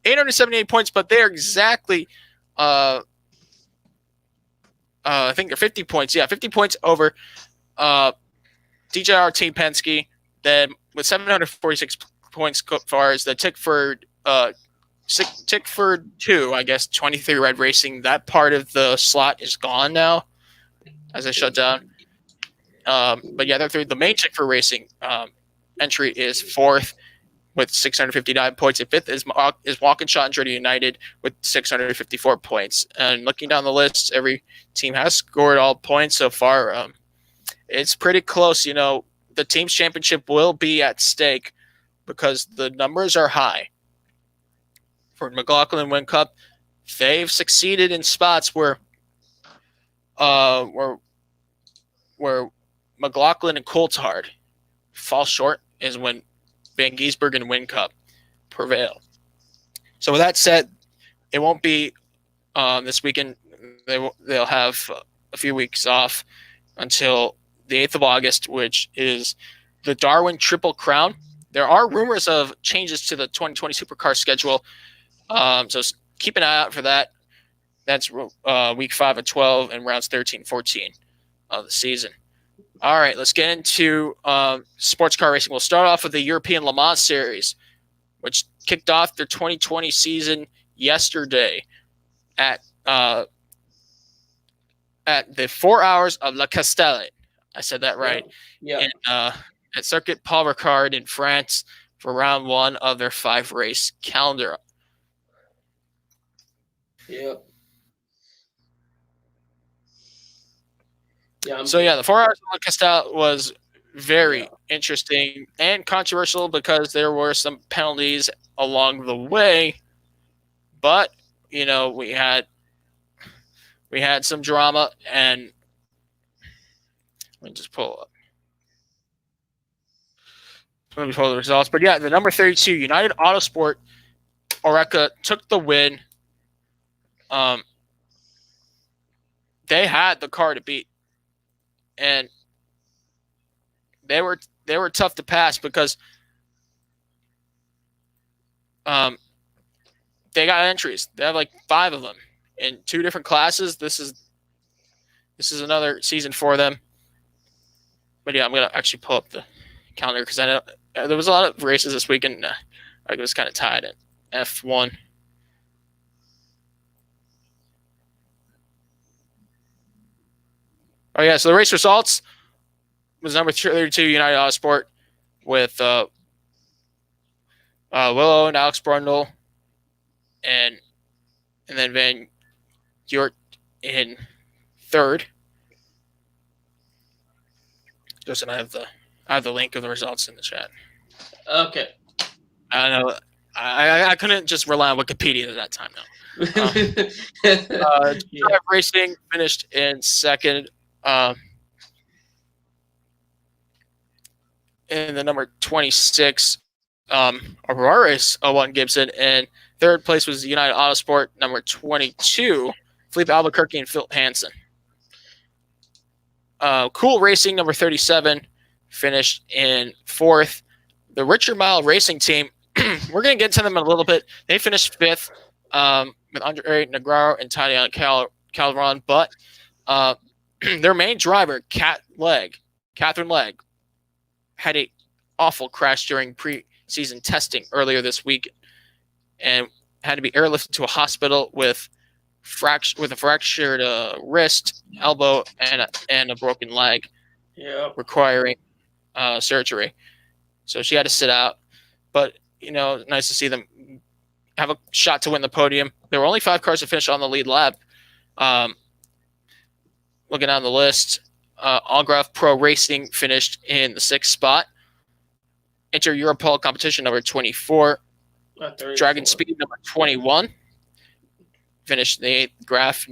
878 points, but they're exactly, I think they're 50 points. Yeah, 50 points over DJR Team Penske. Then with 746 points so far as the Tickford 2, I guess, 23 Red Racing. That part of the slot is gone now as they shut down. But yeah, they're through. The main Tickford Racing entry is 4th. With 659 points. And 5th is Walkinshaw and Andretti United with 654 points. And looking down the list, every team has scored all points so far. It's pretty close. You know, the team's championship will be at stake because the numbers are high. For McLaughlin and Whincup, they've succeeded in spots where McLaughlin and Coulthard fall short is when Van Gisbergen and Whincup prevail. So with that said, it won't be this weekend. They'll have a few weeks off until the 8th of August, which is the Darwin Triple Crown. there are rumors of changes to the 2020 Supercar schedule. So keep an eye out for that. That's week 5 of 12 and rounds 13, 14 of the season. All right, let's get into sports car racing. We'll start off with the European Le Mans Series, which kicked off their 2020 season yesterday at the 4 hours of La Castellet. I said that right. Yeah. At Circuit Paul Ricard in France for round 1 of their 5-race calendar. Yep. The 4 hours of La Castellet was very interesting and controversial because there were some penalties along the way. But, we had some drama, and let me just pull up. Let me pull the results. But the number 32, United Autosport, Oreca took the win. They had the car to beat, and they were tough to pass because they got entries. They have like 5 of them in 2 different classes. This is another season for them. But I'm gonna actually pull up the calendar because I know there was a lot of races this weekend. I was kind of tied at F1. Oh yeah, so the race results was number 32 United Autosport with Willow and Alex Brundle, and then Van Yort in 3rd. Justin, I have the link of the results in the chat. Okay. I know. I couldn't just rely on Wikipedia at that time now. Racing finished in 2nd. In the number 26, Aurora 01 Gibson, and 3rd place was United Autosport, number 22, Felipe Albuquerque and Phil Hansen. Cool Racing, number 37, finished in 4th. The Richard Mille Racing team, we're going to get to them in a little bit. They finished 5th with Andre Negraro and Tatiana Calderon, but their main driver, Catherine Legg, had an awful crash during pre-season testing earlier this week and had to be airlifted to a hospital with a fractured wrist, elbow, and a broken leg, requiring surgery. So she had to sit out. But, nice to see them have a shot to win the podium. There were only 5 cars to finish on the lead lap. Looking down the list, Allgraph Pro Racing finished in the 6th spot. Inter-Europol competition number 24. Dragon Speed number 21. Finished in the 8th. Graph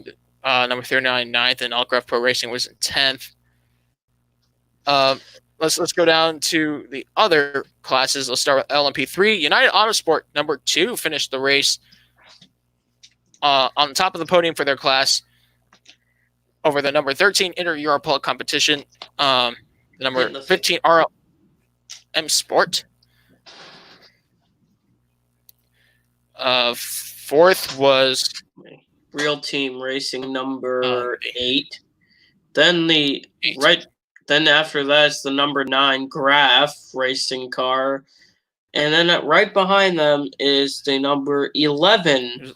number 39, 9th, and Allgraph Pro Racing was in 10th. Let's go down to the other classes. Let's start with LMP3. United Autosport number 2 finished the race on the top of the podium for their class over the number 13 Inter-Europol competition. The number 15 RLM Sport. 4th was Real Team Racing number 8. Then Then after that is the number 9 Graph Racing car, and then right behind them is the number 11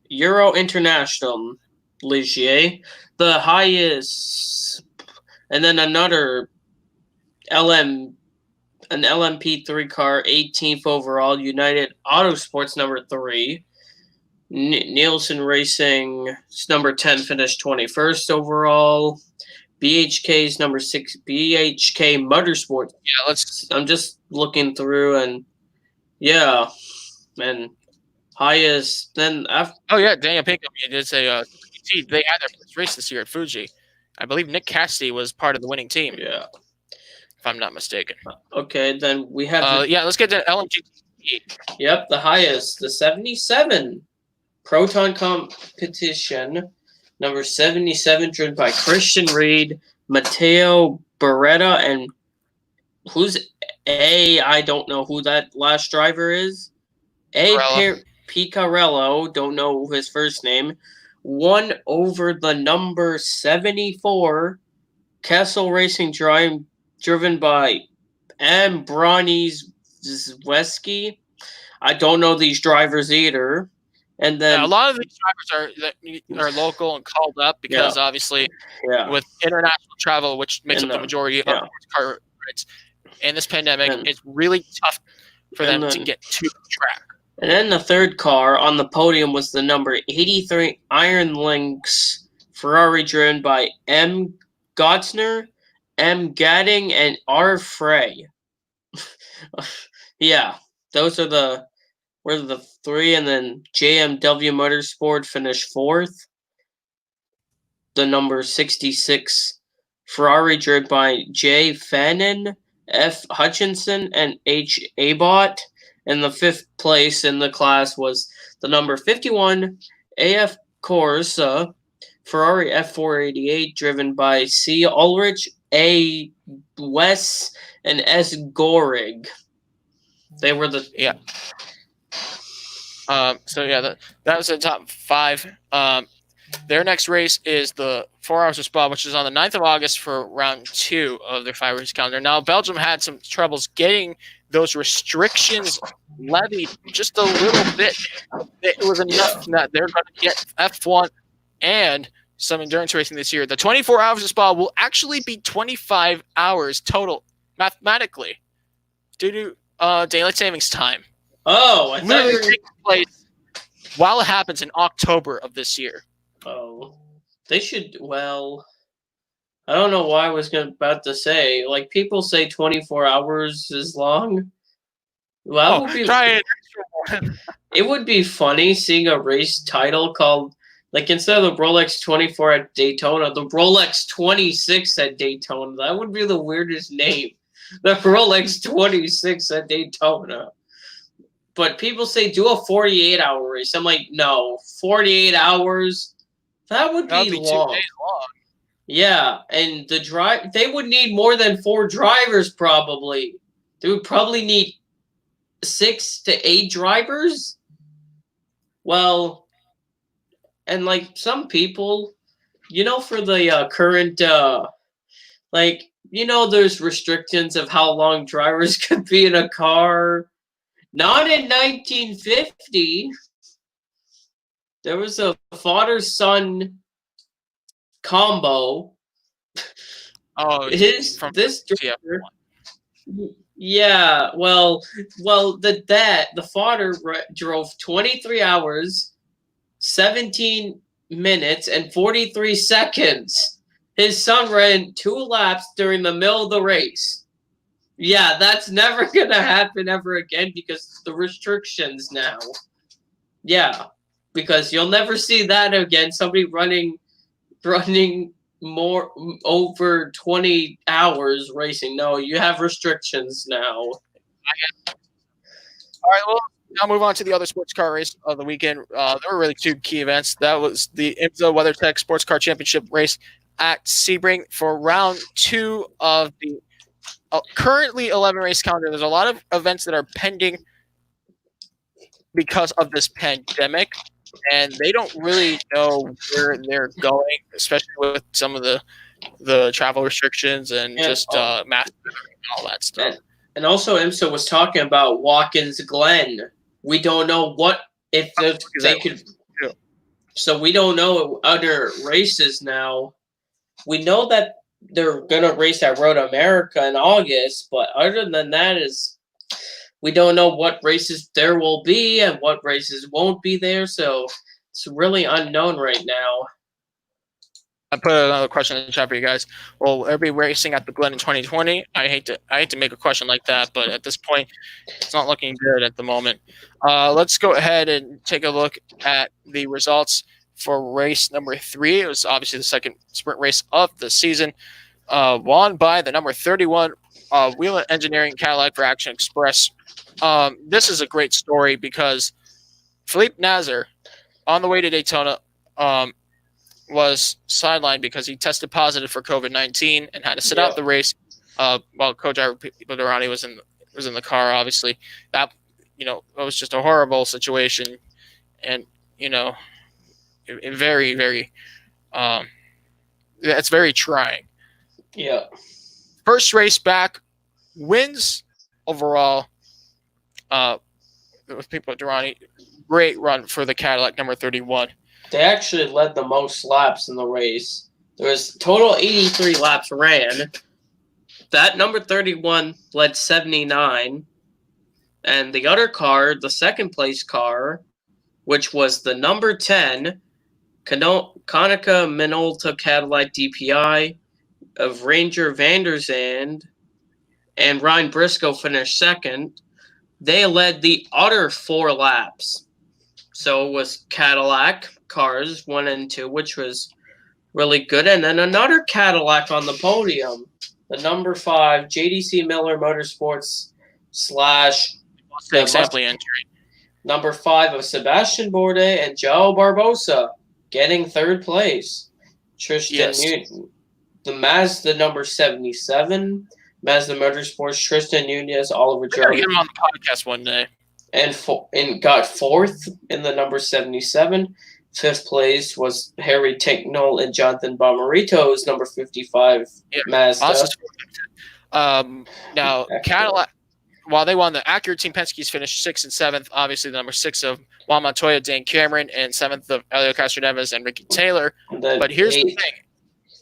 Euro International Ligier, the highest, and then another an LMP3 car, 18th overall, United Autosports number 3. Nielsen Racing number 10 finished 21st overall. BHK's number 6, BHK Motorsports. Yeah, I'm just looking through, and and highest. Then after. Oh yeah, Daniel Pinkham. You did say they had their first race this year at Fuji. I believe Nick Cassidy was part of the winning team. Yeah, if I'm not mistaken. Okay, then we have. Let's get to LMG. Yep, the highest, the 77 Proton competition. Number 77, driven by Christian Reed, Matteo Beretta, and who's I don't know who that last driver is. Picarello, don't know his first name, won over the number 74 Kessel Racing driven by Bronies-Zweski. I don't know these drivers either. And then a lot of these drivers are local and called up because obviously with international travel, which makes up the majority of car rides, in this pandemic, it's really tough for them to get to the track. And then the third car on the podium was the number 83 Iron Lynx Ferrari driven by M. Gottsner, M. Gadding, and R. Frey. Those are the three, and then JMW Motorsport finished fourth. The number 66 Ferrari driven by J. Fannin, F. Hutchinson, and H. Abbott. And the fifth place in the class was the number 51 AF Corsa Ferrari F488 driven by C. Ulrich, A. Wes, and S. Gorig. They were the that was the top five. Their next race is the 4 Hours of Spa, which is on the 9th of August for round 2 of their 5-race calendar. Now, Belgium had some troubles getting those restrictions levied just a little bit. It was enough that they're going to get F1 and some endurance racing this year. The 24 Hours of Spa will actually be 25 hours total, mathematically, due to daylight savings time. Oh, I thought you were taking place while it happens in October of this year. Oh, they should. Well, I don't know why I was about to say. Like, people say 24 hours is long. Well, it would be funny seeing a race title called, like, instead of the Rolex 24 at Daytona, the Rolex 26 at Daytona. That would be the weirdest name. The Rolex 26 at Daytona. But people say do a 48-hour race. I'm like, no, 48 hours. That would be long. 2 days long. Yeah, and they would need more than 4 drivers probably. They would probably need 6 to 8 drivers. Well, and like some people, for the current, there's restrictions of how long drivers could be in a car. Not in 1950. There was a father-son combo. Oh, this driver. Yeah, the father drove 23 hours, 17 minutes, and 43 seconds. His son ran 2 laps during the middle of the race. Yeah, that's never going to happen ever again because the restrictions now. Yeah, because you'll never see that again. Somebody running more over 20 hours racing. No, you have restrictions now. All right, well, now move on to the other sports car race of the weekend. There were really 2 key events. That was the IMSA WeatherTech Sports Car Championship race at Sebring for round 2 of the currently 11 race calendar. There's a lot of events that are pending because of this pandemic, and they don't really know where they're going, especially with some of the travel restrictions and mask and all that stuff. And also, IMSA was talking about Watkins Glen. We don't know what if they could. So we don't know other races now. We know that they're gonna race at Road America in August, but other than that, we don't know what races there will be and what races won't be there. So it's really unknown right now. I put another question in the chat for you guys. Will there be racing at the Glen in 2020? I hate to make a question like that, but at this point, it's not looking good at the moment. Let's go ahead and take a look at the results for race number 3. It was obviously the second sprint race of the season, won by the number 31 Whelen Engineering Cadillac for Action Express. This is a great story because Philippe Nasr, on the way to Daytona, was sidelined because he tested positive for COVID-19 and had to sit out the race while co-driver Pipo Derani was was in the car. Obviously, that it was just a horrible situation, and very, very, it's very trying. Yeah. First race back, wins overall. With people at Durrani, great run for the Cadillac number 31. They actually led the most laps in the race. There was total 83 laps ran. That number 31 led 79. And the other car, the second place car, which was the number 10, Konica Minolta Cadillac DPI of Ranger van der Zande and Ryan Briscoe finished second. They led the other 4 laps. So it was Cadillac cars 1 and 2, which was really good. And then another Cadillac on the podium, the number 5 JDC Miller Motorsports / Example entry. Number 5 of Sebastian Bourdais and João Barbosa getting 3rd place. Tristan Newton. The Mazda number 77, Mazda Motorsports, Tristan Nunez, Oliver Jarvis. Get him on the podcast one day. And got 4th in the number 77. 5th place was Harry Tinknell and Jonathan Bomarito's number 55 Mazda. Now, Cadillac, while they won, the Acura Team Penske's finished 6th and 7th. Obviously, the number 6 of Juan Montoya, Dan Cameron, and 7th of Elio Castroneves and Ricky Taylor. But here's the thing.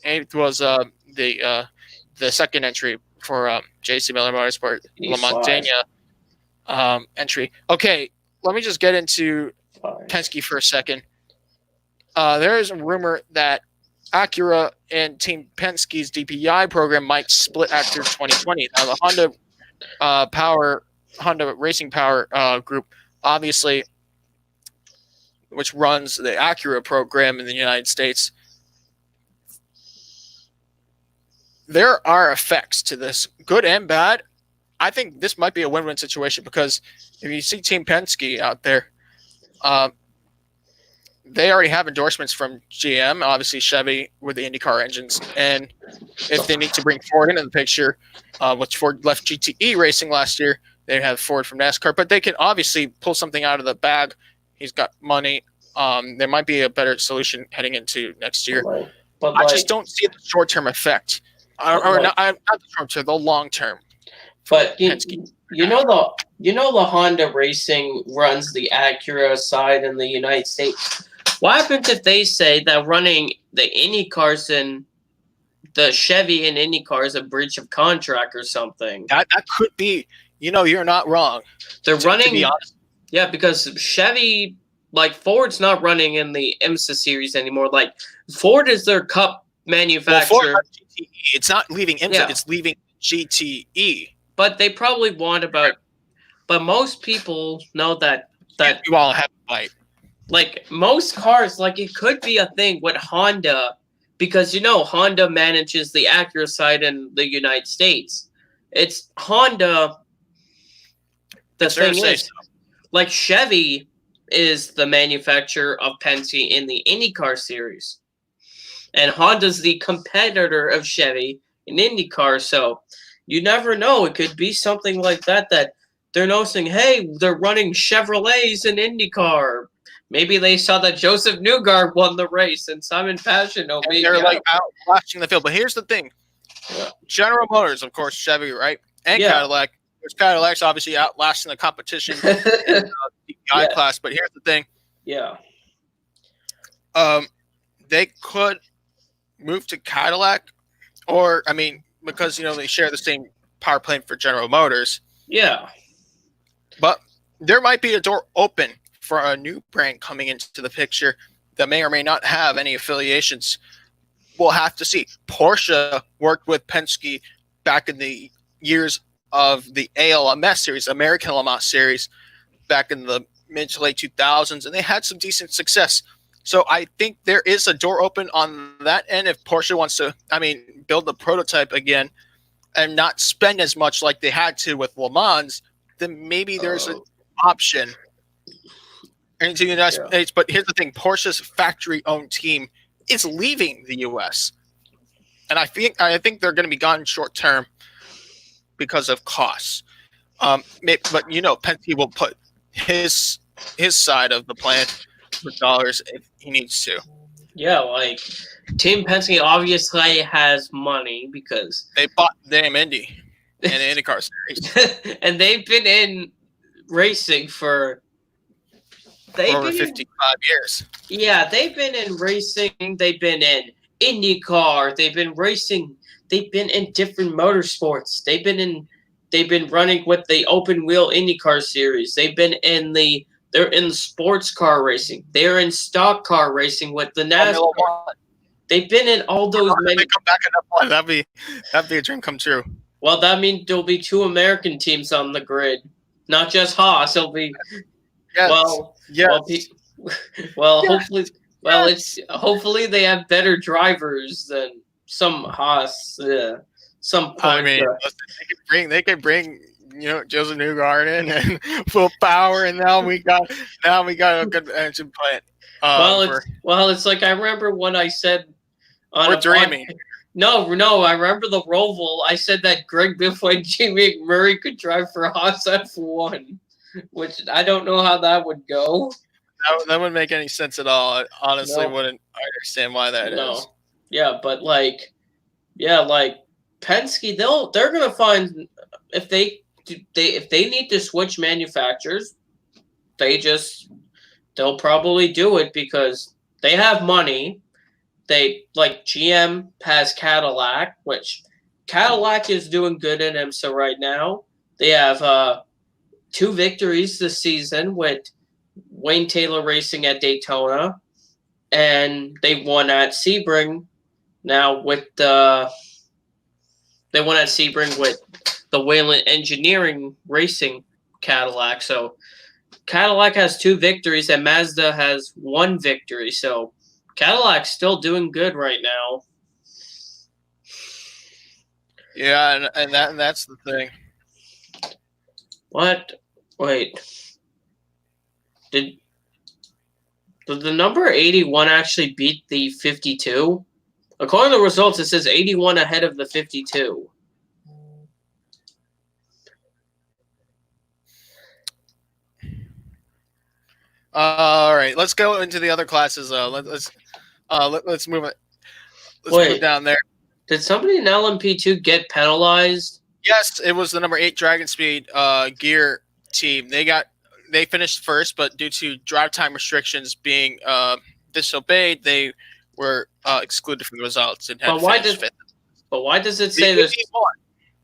8th was the second entry for JC Miller Motorsport, La Montaña entry. Okay, let me just get into Penske for a second. There is a rumor that Acura and Team Penske's DPI program might split after 2020. Now, the Honda Racing Power group, obviously, which runs the Acura program in the United States, there are effects to this, good and bad. I think this might be a win-win situation because if you see Team Penske out there, they already have endorsements from GM, obviously Chevy with the IndyCar engines, and if they need to bring Ford into the picture, which Ford left GTE racing last year, they have Ford from NASCAR, but they can obviously pull something out of the bag. He's got money. There might be a better solution heading into next year. But I just don't see the short-term effect. Not the short term, the long term. But you know the Honda Racing runs the Acura side in the United States. What happens if they say that running the Indy cars and the Chevy and Indy cars is a breach of contract or something? That could be. You're not wrong. They're running. To be honest. Yeah, because Chevy, Ford's not running in the IMSA series anymore. Ford is their Cup manufacturer. Well, it's not leaving IMSA, it's leaving GTE. But they probably want but most people know that you all have a fight. Most cars, it could be a thing with Honda, because Honda manages the Acura side in the United States. It's Honda. The thing is, Chevy is the manufacturer of Penske in the IndyCar series. And Honda's the competitor of Chevy in IndyCar, so you never know. It could be something like that they're noticing, hey, they're running Chevrolets in IndyCar. Maybe they saw that Joseph Newgarden won the race and Simon Pagenaud. They're out watching the field. But here's the thing. Yeah. General Motors, of course, Chevy, right? And Cadillac. There's Cadillac's obviously outlasting the competition in the DPI class. But here's the thing. Yeah. They could move to Cadillac, or because they share the same power plant for General Motors. Yeah, but there might be a door open for a new brand coming into the picture that may or may not have any affiliations. We'll have to see. Porsche worked with Penske back in the years of the ALMS series, American Le Mans series, back in the mid to late 2000s, and they had some decent success. So I think there is a door open on that end if Porsche wants to, build the prototype again and not spend as much like they had to with Le Mans, then maybe there's an option into the United States. But here's the thing. Porsche's factory-owned team is leaving the U.S. And I think they're going to be gone short-term because of costs. But Penske will put his side of the plan for dollars if he needs to. Yeah, like Team Penske obviously has money because they bought damn Indy and the IndyCar series, and they've been in racing for over 55 years. Yeah, they've been in racing. They've been in IndyCar. They've been racing. They've been in different motorsports. They've been running with the open wheel IndyCar series. They're in sports car racing. They're in stock car racing with the NASCAR. They've been in all those. They come back in F1. That'd be a dream come true. Well, that means there'll be 2 American teams on the grid, not just Haas. It'll be hopefully they have better drivers than some Haas. Some I mean, they could bring Joseph Newgarden and full power, and now we got a good engine plant. It's like I remember when I said we're dreaming. No, I remember the Roval. I said that Greg Biffle and Jamie McMurray could drive for Haas F1, which I don't know how that would go. That wouldn't make any sense at all. I honestly wouldn't understand why that is. Yeah, but Penske, they're gonna find if they need to switch manufacturers, they'll probably do it because they have money. GM has Cadillac, which Cadillac is doing good in IMSA right now. They have 2 victories this season with Wayne Taylor Racing at Daytona, and they won at Sebring. Now they won at Sebring with the Whalen Engineering Racing Cadillac. So Cadillac has 2 victories, and Mazda has 1 victory. So Cadillac's still doing good right now. Yeah, and that's the thing. What? Wait. Did the number 81 actually beat the 52? According to the results, it says 81 ahead of the 52. All right, let's go into the other classes. Let's move it. Move down there. Did somebody in LMP2 get penalized? Yes, it was the number 8 Dragon Speed gear team. They finished first, but due to drive time restrictions being disobeyed, they were excluded from the results and had fifth. But why does it say this?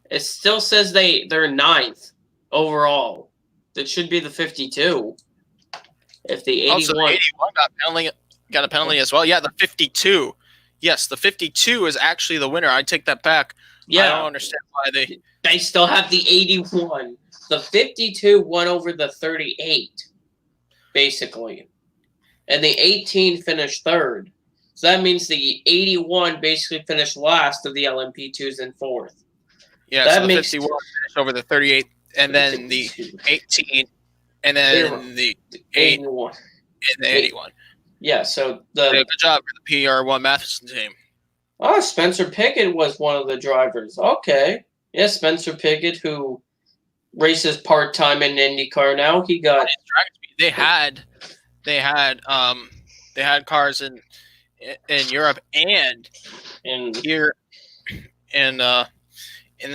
It still says they're 9th overall. That should be the 52. If the 81, also, the 81 got a penalty as well. Yeah, the 52. Yes, the 52 is actually the winner. I take that back. Yeah, I don't understand why they still have the 81. The 52 won over the 38, basically, and the 18 finished 3rd. So that means the 81 basically finished last of the LMP2s and 4th. Yeah, that so the 51 finished over the 38, and then the 18, and then the 81, and the 81. Yeah, so good job for the PR1 Matheson team. Oh, Spencer Pickett was one of the drivers. Okay. Yeah, Spencer Pickett, who races part-time in IndyCar now. He got they had cars in Europe and here in the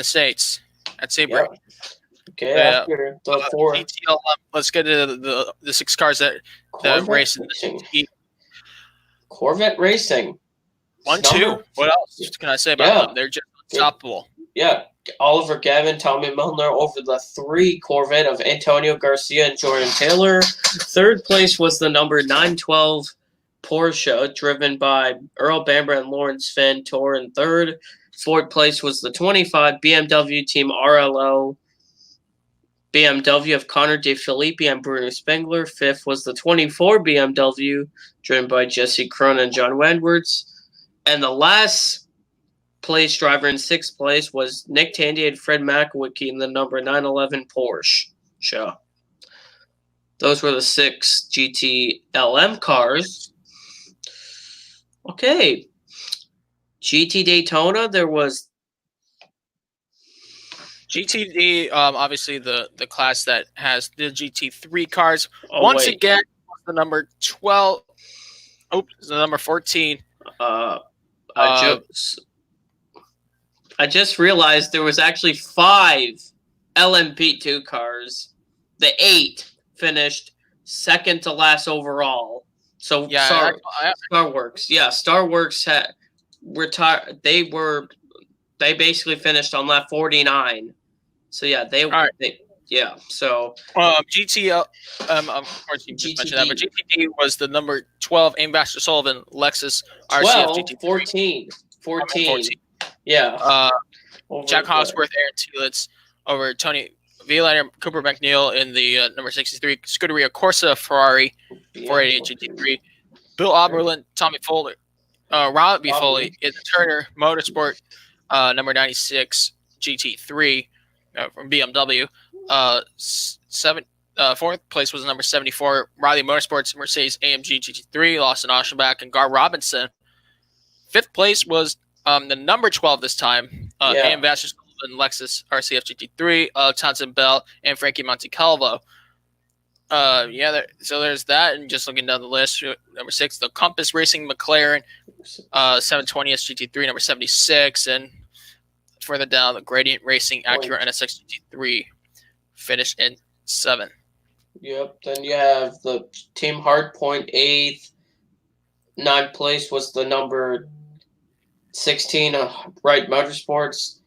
States at Sebring. Yeah. Okay, after the 4. ETL, let's get to the 6 cars that race in the heat. Corvette Racing. 1, 2. What else can I say about them? They're just unstoppable. Yeah. Oliver Gavin, Tommy Milner over the 3 Corvette of Antonio Garcia and Jordan Taylor. 3rd place was the number 912 Porsche, driven by Earl Bamber and Lawrence Fantor in 3rd. 4th place was the 25 BMW Team RLO. BMW of Connor De Filippi and Bruno Spengler. 5th was the 24 BMW, driven by Jesse Krohn and John Edwards. And the last place driver in 6th place was Nick Tandy and Fred McWickey in the number 911 Porsche. Those were the 6 GT-LM cars. Okay. GT Daytona, there was GTD, obviously the class that has the GT3 cars. Oh, Once wait. again, the number 12. Oops, the number 14. I just realized there was actually 5 LMP2 cars. The 8 finished second to last overall. So Yeah, Starworks. Yeah, Starworks had retired. They basically finished on lap 49. So yeah, so GTL, of course you just mentioned that, but GTD was the number 12, Ambassador Sullivan, Lexus, 12, RCF GT3. 14. 14. Yeah. Jack Hosworth, Aaron Telitz over Tony Violander, Cooper McNeil in the number 63 Scuderia Corsa Ferrari 488 GT3. Bill Oberlin, Tommy Foley, Robert B. Foley in the Turner Motorsport number 96 GT3 from BMW. Fourth place was number 74 Riley Motorsports Mercedes AMG GT3, Lawson Aschenbach and Gar Robinson. Fifth place was the number 12 this time, Ambassador Sullivan Lexus RCF GT3, Townsend Bell and Frankie Montecalvo. So there's that, and just looking down the list, number 6, the Compass Racing McLaren 720S GT3, number 76, and further down, the Gradient Racing Acura NSX GT3 finished in 7. Yep. Then you have the Team Hardpoint 8th. 9th place was the number 16 Wright Motorsports.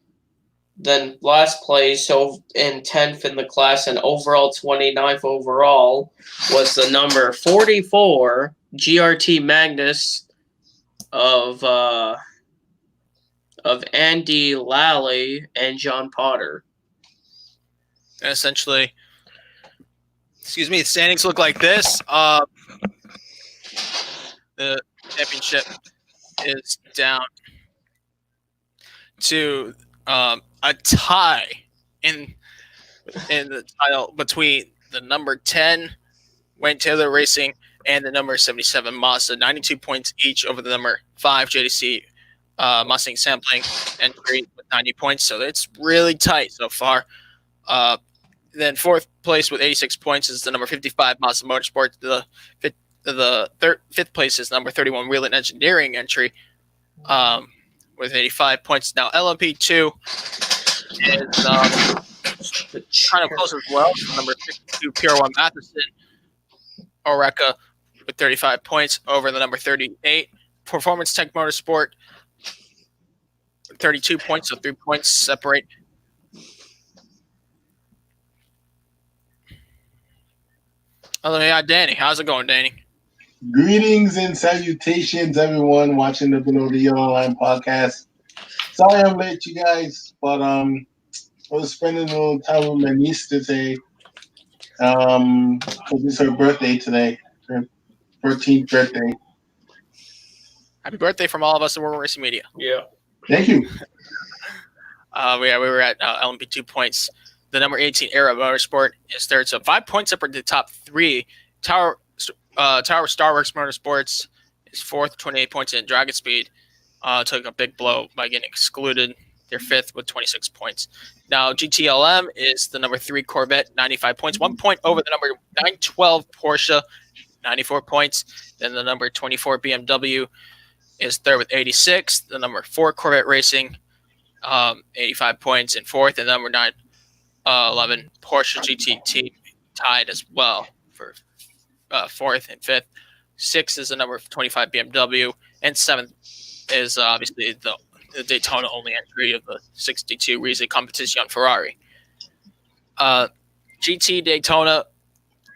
Then last place, so in 10th in the class and overall 29th overall was the number 44 GRT Magnus of Andy Lally and John Potter. And essentially, the standings look like this. The championship is down to a tie in the title between the number 10 Wayne Taylor Racing and the number 77 Mazda, 92 points each over the number 5 JDC Mustang Sampling entry with 90 points. So it's really tight so far. Then fourth place with 86 points is the number 55 Mazda Motorsport. The fifth place is number 31 Wheeling Engineering entry with 85 points. Now LMP2 is kind of close as well. Number 52 PR1 Matheson Oreca with 35 points over the number 38 Performance Tech Motorsport 32 points, so 3 points separate. Danny. How's it going, Danny? Greetings and salutations, everyone watching the Below the Yellow Line podcast. Sorry I'm late, you guys, but I was spending a little time with my niece today. Because it's her birthday today, her 13th birthday. Happy birthday from all of us at World Racing Media. Yeah. Thank you. We were at LMP2 points. The number 18 Era Motorsport is third, so 5 points up in the top 3. Tower Starworks Motorsports is fourth, 28 points in. Dragon Speed took a big blow by getting excluded. They're fifth with 26 points. Now GTLM is the number 3 Corvette, 95 points, 1 point over the number 912 Porsche, 94 points. Then the number 24 BMW is third with 86. The number 4 Corvette Racing, 85 points in fourth, and number 11 Porsche GT tied as well for fourth and fifth. Sixth is the number 25 BMW, and seventh is obviously the Daytona only entry of the 62 Risi Competition Ferrari. GT Daytona,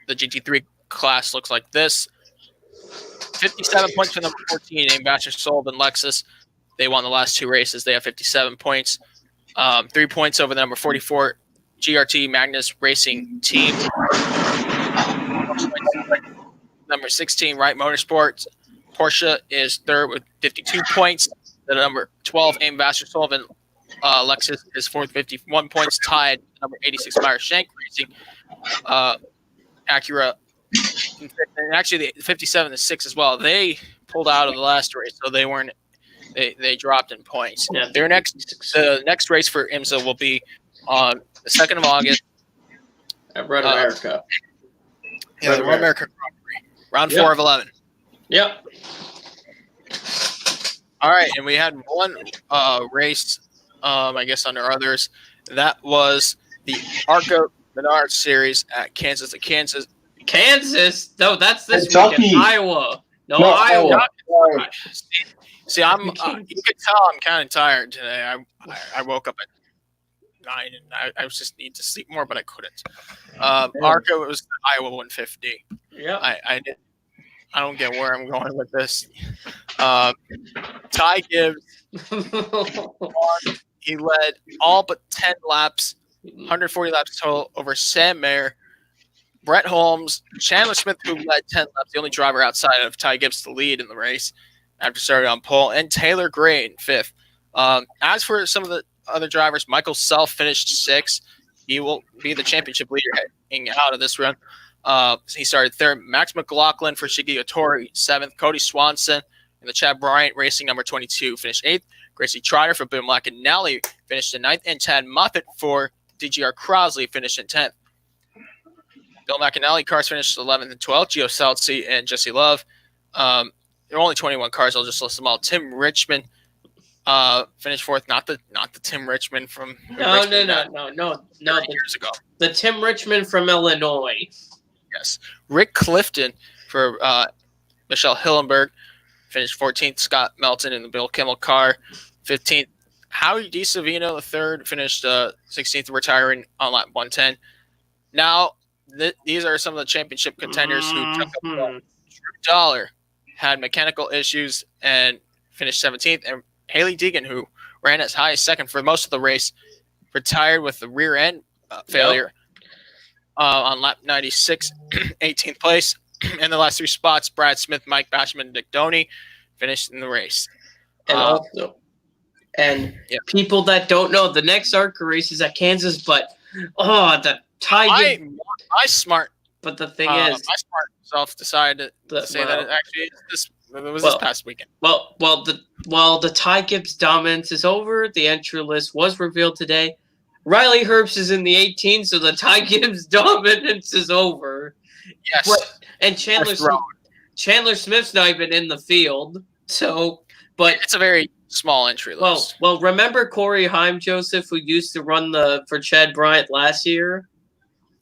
the GT3 class looks like this. 57 points for number 14, Ambassador Sullivan Lexus. They won the last 2 races. They have 57 points. 3 points over the number 44 GRT Magnus Racing Team. Number 16 Wright Motorsports. Porsche is third with 52 points. The number 12 Ambassador Sullivan Lexus is fourth, 51 points, tied. Number 86 Meyer Shank Racing. Acura. And actually, the 57 and 6 as well. They pulled out of the last race, so they weren't. They dropped in points. Yeah, The next race for IMSA will be on the 2nd of August. At Road America. Yeah, the Road America Grand Prix. Round 4 of 11. Yep. All right, and we had one race, I guess, under others. That was the ARCA Menard Series at Kansas. Kansas? No, that's this Kentucky. weekend. Iowa. No, Iowa. See, you can tell I'm kind of tired today. I woke up at 9 and I just need to sleep more, but I couldn't. ARCA was Iowa 150. Yeah. I don't get where I'm going with this. Ty Gibbs, he led all but 10 laps, 140 laps total over Sam Mayer, Brett Holmes, Chandler Smith, who led 10 laps, the only driver outside of Ty Gibbs to lead in the race after starting on pole, and Taylor Gray in 5th. As for some of the other drivers, Michael Self finished 6th. He will be the championship leader heading out of this run. He started 3rd. Max McLaughlin for Shigeo Tori, 7th. Cody Swanson and the Chad Bryant Racing number 22 finished 8th. Gracie Trotter for Boom Lacanelli finished in 9th. And Chad Moffitt for DGR Crosley finished in 10th. Bill McAnally cars finished 11th and 12th. Gio Salzi and Jesse Love. There are only 21 cars. I'll just list them all. Tim Richmond finished 4th. Not the Tim Richmond from No. years ago. The Tim Richmond from Illinois. Yes. Rick Clifton for Michelle Hillenberg finished 14th. Scott Melton in the Bill Kimmel car, 15th. Howie DiSavino III finished 16th, retiring on lap 110. Now, these are some of the championship contenders who took up Drew Dollar had mechanical issues and finished 17th. And Haley Deegan, who ran as high as 2nd for most of the race, retired with the rear end failure. On lap 96, 18th place. And the last 3 spots, Brad Smith, Mike Basham, and Dick Doney finished in the race. And people that don't know, the next ARCA race is at Kansas, but the tie. My smart. But the thing is, my smart self decided to say that it actually this past weekend. Well, the Ty Gibbs dominance is over. The entry list was revealed today. Riley Herbst is in the 18, so the Ty Gibbs dominance is over. Yes. And Chandler Smith's not even in the field. So, but it's a very small entry list. Well, remember Corey Joseph, who used to run for Chad Bryant last year?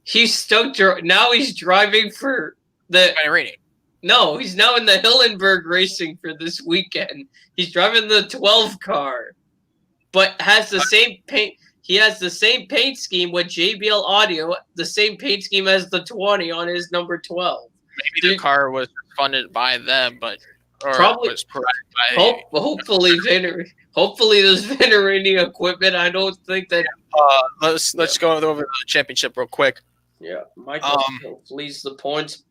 He's stoked. Now he's driving for the Rating. No, he's now in the Hillenberg Racing for this weekend. He's driving the 12 car, but has the same paint. He has the same paint scheme with JBL Audio, the same paint scheme as the 20 on his number 12. Maybe the car was funded by them, probably was provided by. Hopefully there's Venerini equipment. I don't think that. Let's go over the championship real quick. Yeah, Michael Self leads the points.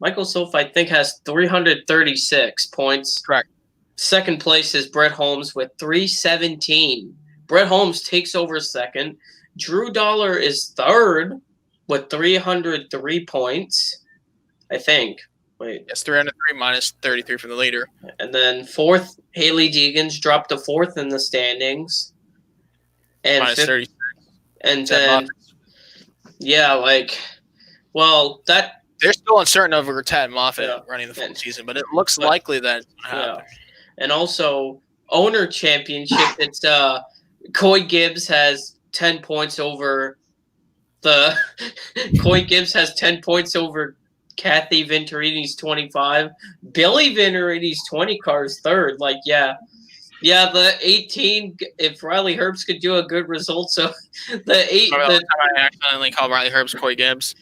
Michael Self, I think, has 336 points. Correct. Second place is Brett Holmes with 317. Brett Holmes takes over 2nd. Drew Dollar is 3rd with 303 points, I think. Wait. It's 303 minus 33 from the leader. And then 4th, Haley Deegan's dropped to 4th in the standings. And minus 36. And then, they're still uncertain over Tad Moffitt running the full season, but it looks likely that it's going to happen. And also, owner championship, it's Coy Gibbs has 10 points over Coy Gibbs has 10 points over Kathy Venturini's 25. Billy Venturini's 20 car is 3rd. The 18, if Riley Herbst could do a good result, so the 8. I accidentally called Riley Herbst Coy Gibbs.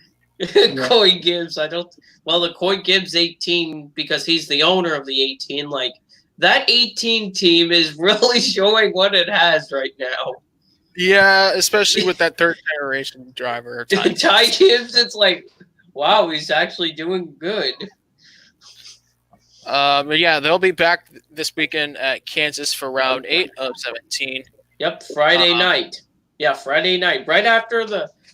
Coy Gibbs, the Coy Gibbs 18, because he's the owner of the 18, that 18 team is really showing what it has right now. Yeah, especially with that 3rd generation driver. Ty Gibbs, it's wow, he's actually doing good. They'll be back this weekend at Kansas for round 8 of 17. Yep, Friday night. Yeah, Friday night. Right after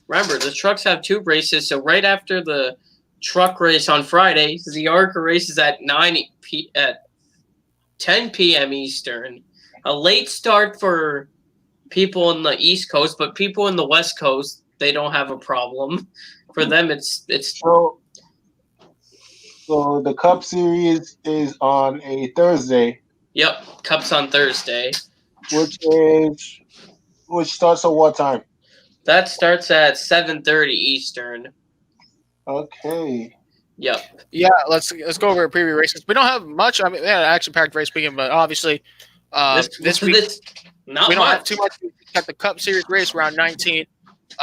remember, the trucks have 2 races, so right after the truck race on Friday, the ARCA race is at 10 p.m. Eastern. A late start for people in the East Coast, but people in the West Coast, they don't have a problem. For them, it's So the Cup Series is on a Thursday. Yep, Cup's on Thursday. Which starts at what time? That starts at 7:30 Eastern. Okay. Yep. Yeah, let's go over preview races. We don't have much. I mean, we had an action-packed race weekend, but obviously this week we don't have too much. We got the Cup Series race round 19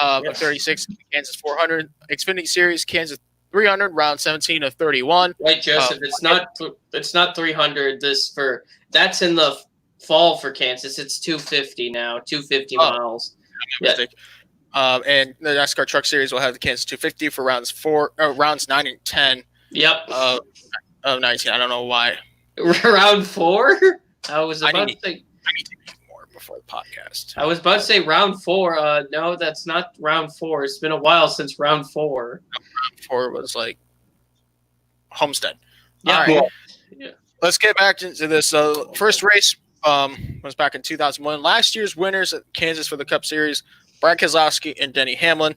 of 36, Kansas 400, Xfinity Series Kansas 300, round 17 of 31. Wait, Joseph, it's not 300. That's in the fall for Kansas. It's 250 now. 250 miles. Yeah. And the NASCAR Truck Series will have the Kansas 250 for rounds 9 and 10. Yep. Of 19. I don't know why. Round 4? I was about to say. I need to make more before the podcast. I was about to say round 4. No, that's not round 4. It's been a while since round 4. Round 4 was like Homestead. Yeah. All right. Yeah. Let's get back into this. First race was back in 2001. Last year's winners at Kansas for the Cup Series, Brad Keselowski and Denny Hamlin.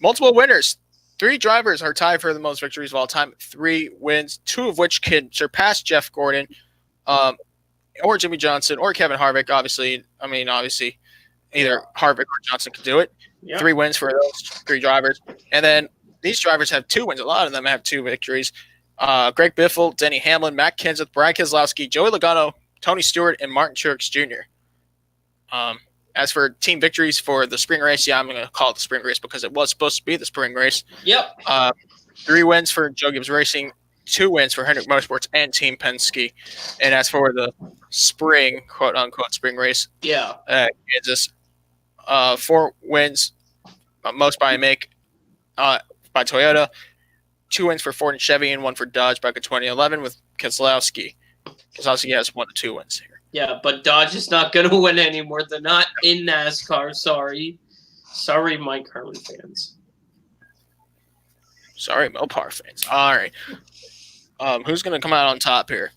Multiple winners. 3 drivers are tied for the most victories of all time. 3 wins, 2 of which can surpass Jeff Gordon, or Jimmy Johnson, or Kevin Harvick. Obviously, either Harvick or Johnson can do it. Yep. 3 wins for those 3 drivers. And then these drivers have 2 wins. A lot of them have 2 victories. Greg Biffle, Denny Hamlin, Matt Kenseth, Brad Keselowski, Joey Logano, Tony Stewart, and Martin Truex Jr. As for team victories for the spring race, I'm going to call it the spring race because it was supposed to be the spring race. Yep. 3 wins for Joe Gibbs Racing, 2 wins for Hendrick Motorsports and Team Penske. And as for the spring, quote-unquote, spring race, Kansas, 4 wins, most by a make by Toyota, 2 wins for Ford and Chevy, and 1 for Dodge back in 2011 with Keselowski. Keselowski has 1 to 2 wins here. Yeah, but Dodge is not going to win anymore. They're not in NASCAR. Sorry, Mike Herman fans. Sorry, Mopar fans. All right. Who's going to come out on top here?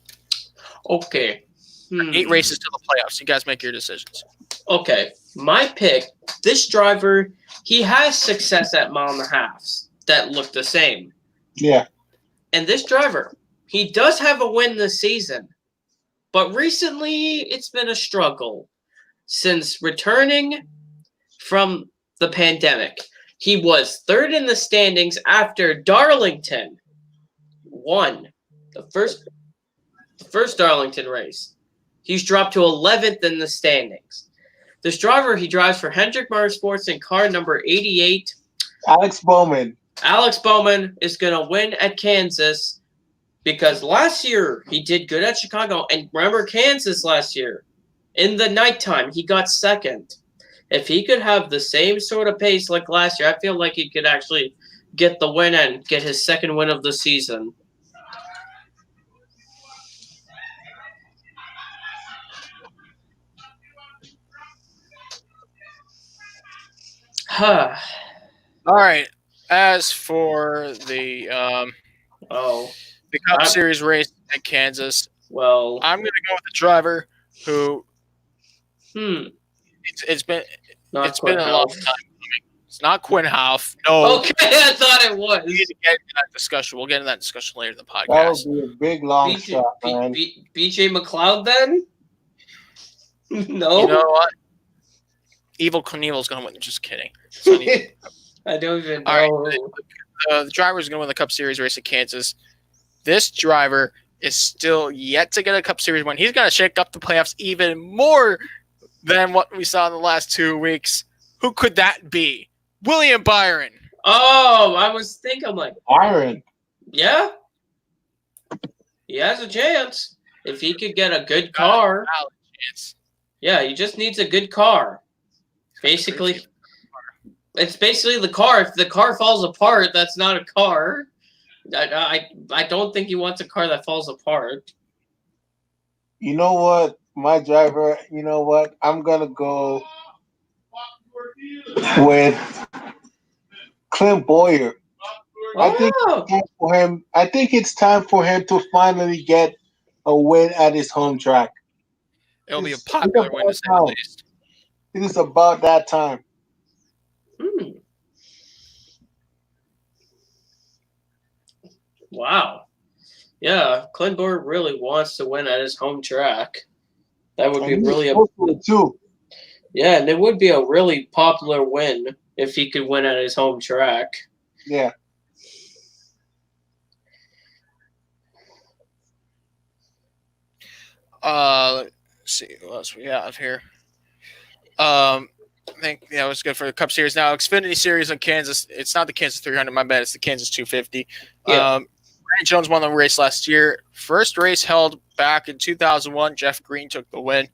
Okay. 8 races to the playoffs. You guys make your decisions. Okay. My pick, this driver, he has success at mile and a halfs that look the same. Yeah. And this driver, he does have a win this season. But recently, it's been a struggle. Since returning from the pandemic, he was 3rd in the standings after Darlington won the first Darlington race. He's dropped to 11th in the standings. This driver, he drives for Hendrick Motorsports in car number 88. Alex Bowman. Alex Bowman is going to win at Kansas. Because last year, he did good at Chicago. And remember Kansas last year? In the nighttime, he got 2nd. If he could have the same sort of pace like last year, I feel like he could actually get the win and get his 2nd win of the season. All right. As for the Cup Series race at Kansas, well, I'm going to go with the driver who it's been a long time coming. It's not Quinn Houff. No. Okay, I thought it was. We need to get into that discussion. We'll get into that discussion later in the podcast. That would be a big long shot, man. BJ McLeod then? No. You know what? Evil Knievel's going to win. Just kidding. I don't even know. All right, the driver is going to win the Cup Series race at Kansas. This driver is still yet to get a Cup Series win. He's going to shake up the playoffs even more than what we saw in the last 2 weeks. Who could that be? William Byron. Oh, I was thinking like Byron. Yeah. He has a chance. If he could get a good car. Yeah, he just needs a good car. Basically, it's basically the car. If the car falls apart, that's not a car. I don't think he wants a car that falls apart. You know what? My driver, you know what? I'm going to go with Clint Boyer. I think it's time for him to finally get a win at his home track. It'll be a popular win to say the least. It is about that time. Wow. Yeah, Clint Bowyer really wants to win at his home track. That would be really too. Yeah, and it would be a really popular win if he could win at his home track. Yeah. Let's see what else we have here. I think it was good for the Cup Series. Now, Xfinity Series in Kansas, it's not the Kansas 300, my bad. It's the Kansas 250. Yeah. Randy Jones won the race last year. First race held back in 2001. Jeff Green took the win.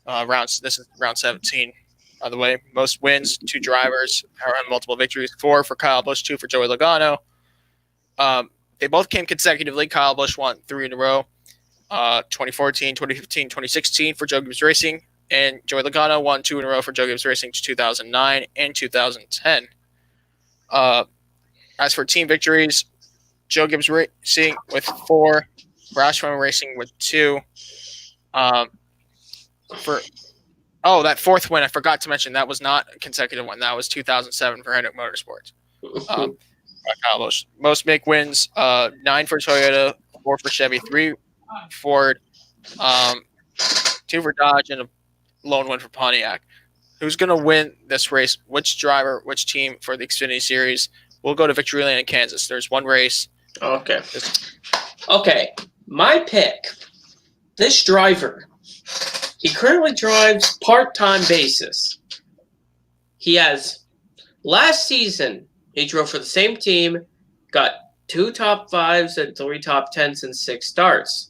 This is round 17, by the way. Most wins, 2 drivers, multiple victories, 4 for Kyle Busch, 2 for Joey Logano. They both came consecutively. Kyle Busch won 3 in a row. 2014, 2015, 2016 for Joe Gibbs Racing. And Joey Logano won 2 in a row for Joe Gibbs Racing, 2009 and 2010. As for team victories, Joe Gibbs Racing with 4, Roush Racing with 2. That 4th win, I forgot to mention, that was not a consecutive one. That was 2007 for Hendrick Motorsports. Most make wins, 9 for Toyota, 4 for Chevy, 3 Ford, 2 for Dodge, and a lone win for Pontiac. Who's going to win this race? Which driver, which team for the Xfinity Series? We'll go to Victory Lane in Kansas. There's one race. Okay. My pick. This driver, he currently drives part-time basis. He has, last season, he drove for the same team, got 2 top 5s and 3 top 10s and 6 starts.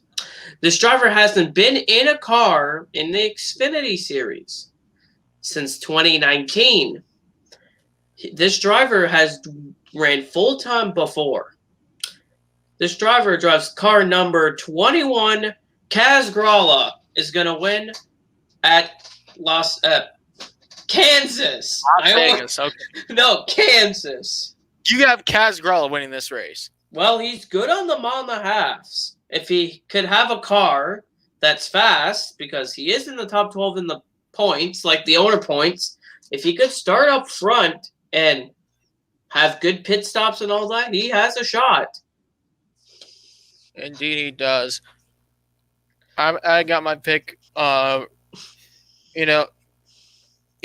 This driver hasn't been in a car in the Xfinity Series since 2019. This driver has ran full-time before. This driver drives car number 21. Kaz Gralla is going to win at Kansas. Vegas, okay. No, Kansas. You have Kaz Gralla winning this race. Well, he's good on the mile and a halves. If he could have a car that's fast, because he is in the top 12 in the points, like the owner points, if he could start up front and have good pit stops and all that, he has a shot. Indeed, he does. I got my pick. He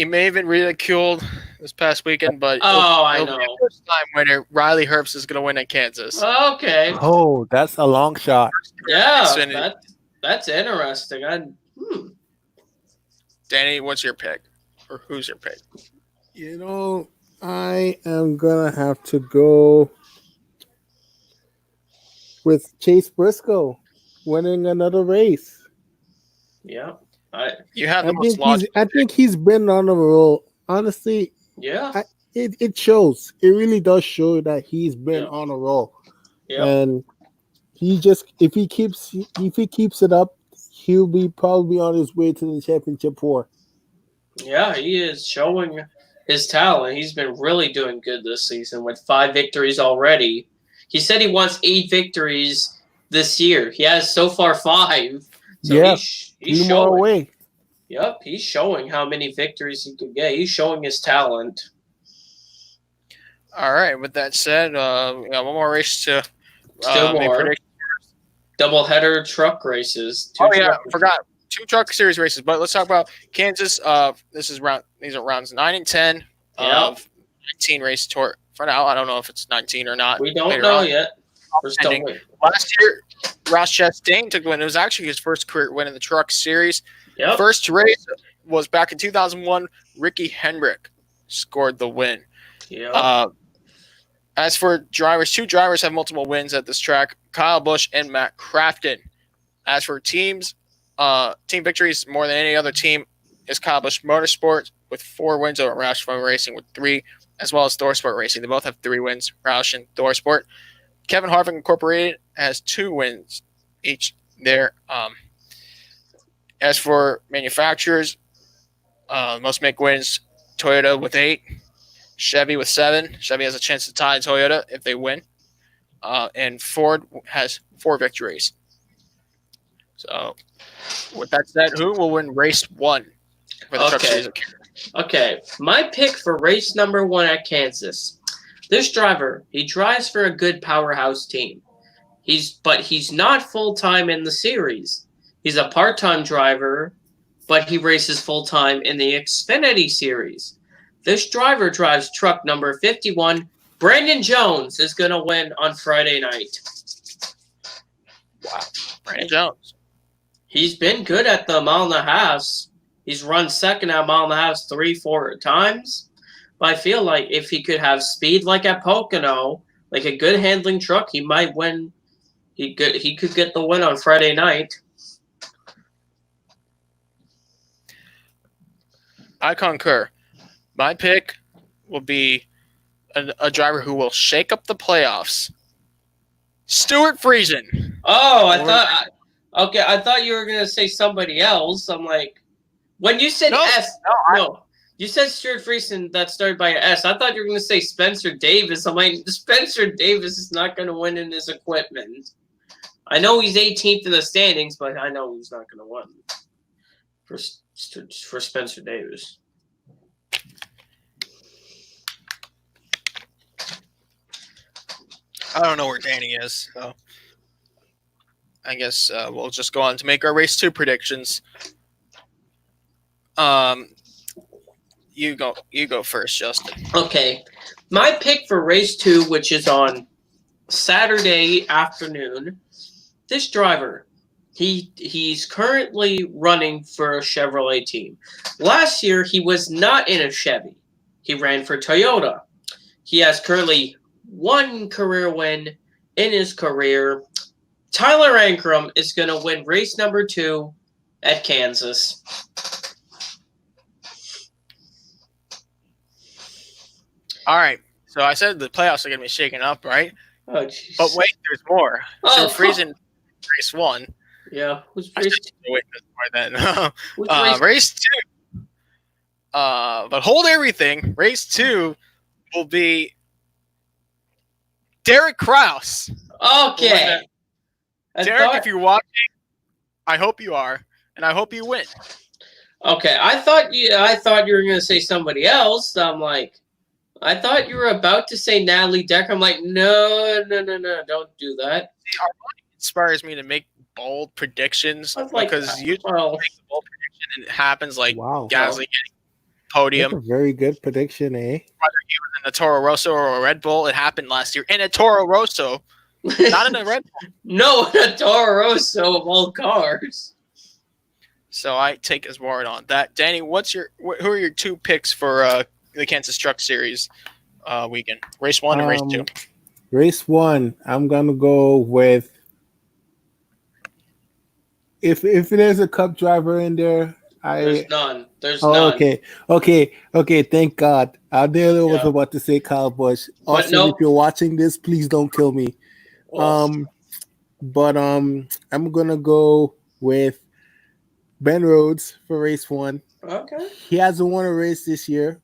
may have been ridiculed this past weekend, but I know. First time winner, Riley Herbst is going to win at Kansas. Okay. Oh, that's a long shot. Yeah, that's interesting. Danny, what's your pick? Or who's your pick? I am going to have to go with Chase Briscoe winning another race. Yeah. I think he's been on a roll. Honestly, yeah. It shows. It really does show that he's been on a roll. Yeah. And if he keeps it up, he'll be probably on his way to the championship 4. Yeah, he is showing his talent. He's been really doing good this season with 5 victories already. He said he wants 8 victories this year. He has so far 5. So he's showing. More away. Yep, he's showing how many victories he could get. He's showing his talent. All right. With that said, we got one more race to still more double-header truck races. I forgot 2 truck series races. But let's talk about Kansas. These are rounds 9 and 10 of 19 race tour. For now, I don't know if it's 19 or not. We don't know yet. We're still waiting. Last year, Ross Chastain took the win. It was actually his first career win in the truck series. Yep. First race was back in 2001. Ricky Hendrick scored the win. Yep. As for drivers, 2 drivers have multiple wins at this track, Kyle Busch and Matt Crafton. As for teams, team victories more than any other team is Kyle Busch Motorsport with 4 wins over Roush Racing with 3, as well as ThorSport Racing. They both have 3 wins, Roush and ThorSport. Kevin Harvick Incorporated has 2 wins each there. As for manufacturers, most make wins, Toyota with 8, Chevy with 7. Chevy has a chance to tie Toyota if they win. And Ford has 4 victories. So, with that said, who will win race 1 for the Truck Series? Okay, my pick for race number 1 at Kansas. This driver, he drives for a good powerhouse team. But he's not full-time in the series. He's a part-time driver, but he races full-time in the Xfinity Series. This driver drives truck number 51. Brandon Jones is going to win on Friday night. Wow. Brandon Jones. He's been good at the mile and a halves. He's run second at mile and a half 3-4 times. But I feel like if he could have speed like at Pocono, like a good handling truck, he might win. He could get the win on Friday night. I concur. My pick will be a driver who will shake up the playoffs. Stuart Friesen. Oh, I thought you were gonna say somebody else. I'm like, when you said you said Stuart Friesen that started by an S. I thought you were gonna say Spencer Davis. I'm like, Spencer Davis is not gonna win in his equipment. I know he's 18th in the standings, but I know he's not gonna win for Spencer Davis. I don't know where Danny is, so I guess we'll just go on to make our race 2 predictions. You go first, Justin. Okay, my pick for race 2, which is on Saturday afternoon. This driver, he's currently running for a Chevrolet team. Last year, he was not in a Chevy. He ran for Toyota. He has currently 1 career win in his career. Tyler Ankrum is going to win race number 2 at Kansas. All right. So I said the playoffs are going to be shaken up, right? Oh, jeez. But wait, there's more. Oh, so Friesen, race 1. Yeah. Who's I race should wait more then. Who's race 2. But hold everything. Race 2 will be Derek Kraus. Okay. Derek, if you're watching, I hope you are, and I hope you win. Okay, I thought you were going to say somebody else. I'm like, I thought you were about to say Natalie Decker. I'm like, no, don't do that. See, our money inspires me to make bold predictions because you make a bold prediction and it happens like Gasly getting podium. That's a very good prediction, eh? Whether he was in a Toro Rosso or a Red Bull, it happened last year in a Toro Rosso, not in a Red Bull. No, in a Toro Rosso of all cars. So I take his word on that. Danny, who are your 2 picks for the Kansas Truck Series weekend? Race 1 and race 2. Race 1, I'm gonna go with if there's a Cup driver in there. There's none. There's none. Okay. Thank God. I nearly was about to say Kyle Busch. Also, if you're watching this, please don't kill me. But I'm gonna go with Ben Rhodes for race 1. Okay. He hasn't won a race this year.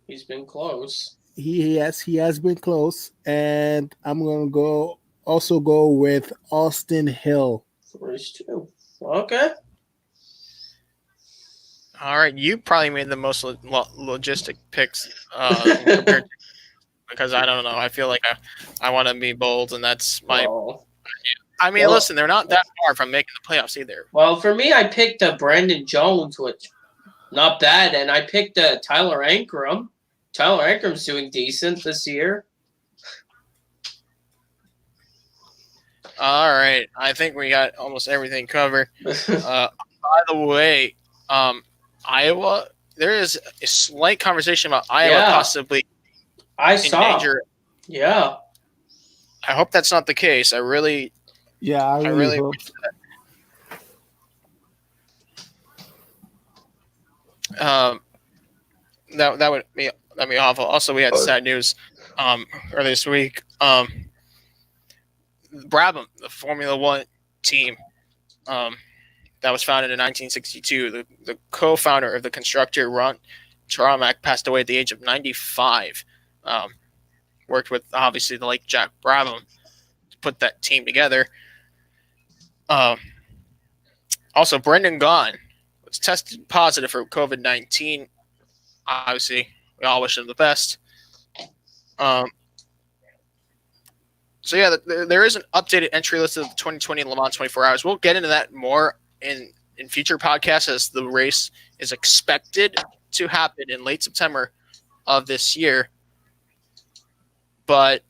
He's been close. He has been close, and I'm gonna go with Austin Hill for race 2. Okay. All right, you probably made the most logistic picks compared to, because I don't know. I feel like I want to be bold, and that's my. I mean, listen, they're not that far from making the playoffs either. Well, for me, I picked Brandon Jones, which not bad, and I picked Tyler Ankrum. Tyler Ankrum's doing decent this year. All right, I think we got almost everything covered. By the way, Iowa, there is a slight conversation about Iowa possibly in danger. Yeah. I hope that's not the case. I really hope that would be awful. Also, we had sad news earlier this week. Brabham, the Formula One team that was founded in 1962, the co-founder of the constructor, Ron Tarmac, passed away at the age of 95. Worked with, obviously, the late Jack Brabham to put that team together. Also, Brendan Gaughan was tested positive for COVID-19 obviously, we all wish them the best. So yeah, there is an updated entry list of the 2020 Le Mans 24 Hours. We'll get into that more in future podcasts as the race is expected to happen in late September of this year. But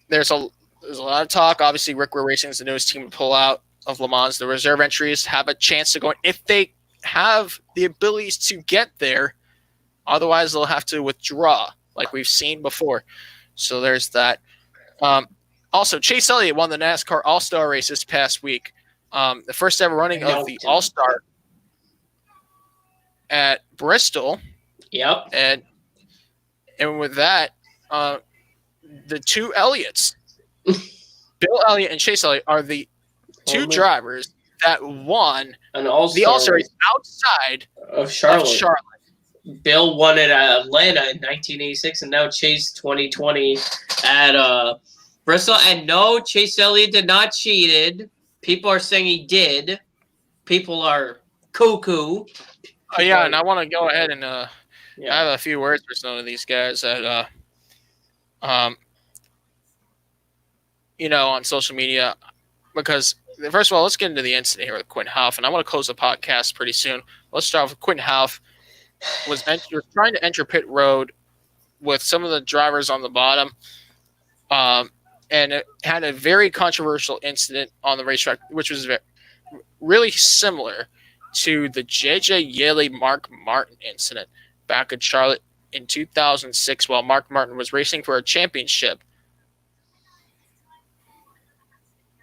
there's a lot of talk. Obviously, Rickware Racing is the newest team to pull out of Le Mans. The reserve entries have a chance to go in if they have the abilities to get there. Otherwise, they'll have to withdraw, like we've seen before. So there's that. Also, Chase Elliott won the NASCAR All-Star race this past week. The first ever running of the All-Star at Bristol. Yep. And with that, the two Elliots, Bill Elliott and Chase Elliott, are the two drivers that won the All-Star race outside of Charlotte. Bill won it at Atlanta in 1986, and now Chase 2020 at Bristol. And no, Chase Elliott did not cheated. People are saying he did. People are cuckoo. Oh yeah, and I want to go ahead and I have a few words for some of these guys that on social media, because first of all, let's get into the incident here with Quinn Houff, and I want to close the podcast pretty soon. Let's start off with Quinn Houff. Was trying to enter pit road with some of the drivers on the bottom, and it had a very controversial incident on the racetrack, which was really similar to the J.J. Yeley Mark Martin incident back in Charlotte in 2006 while Mark Martin was racing for a championship.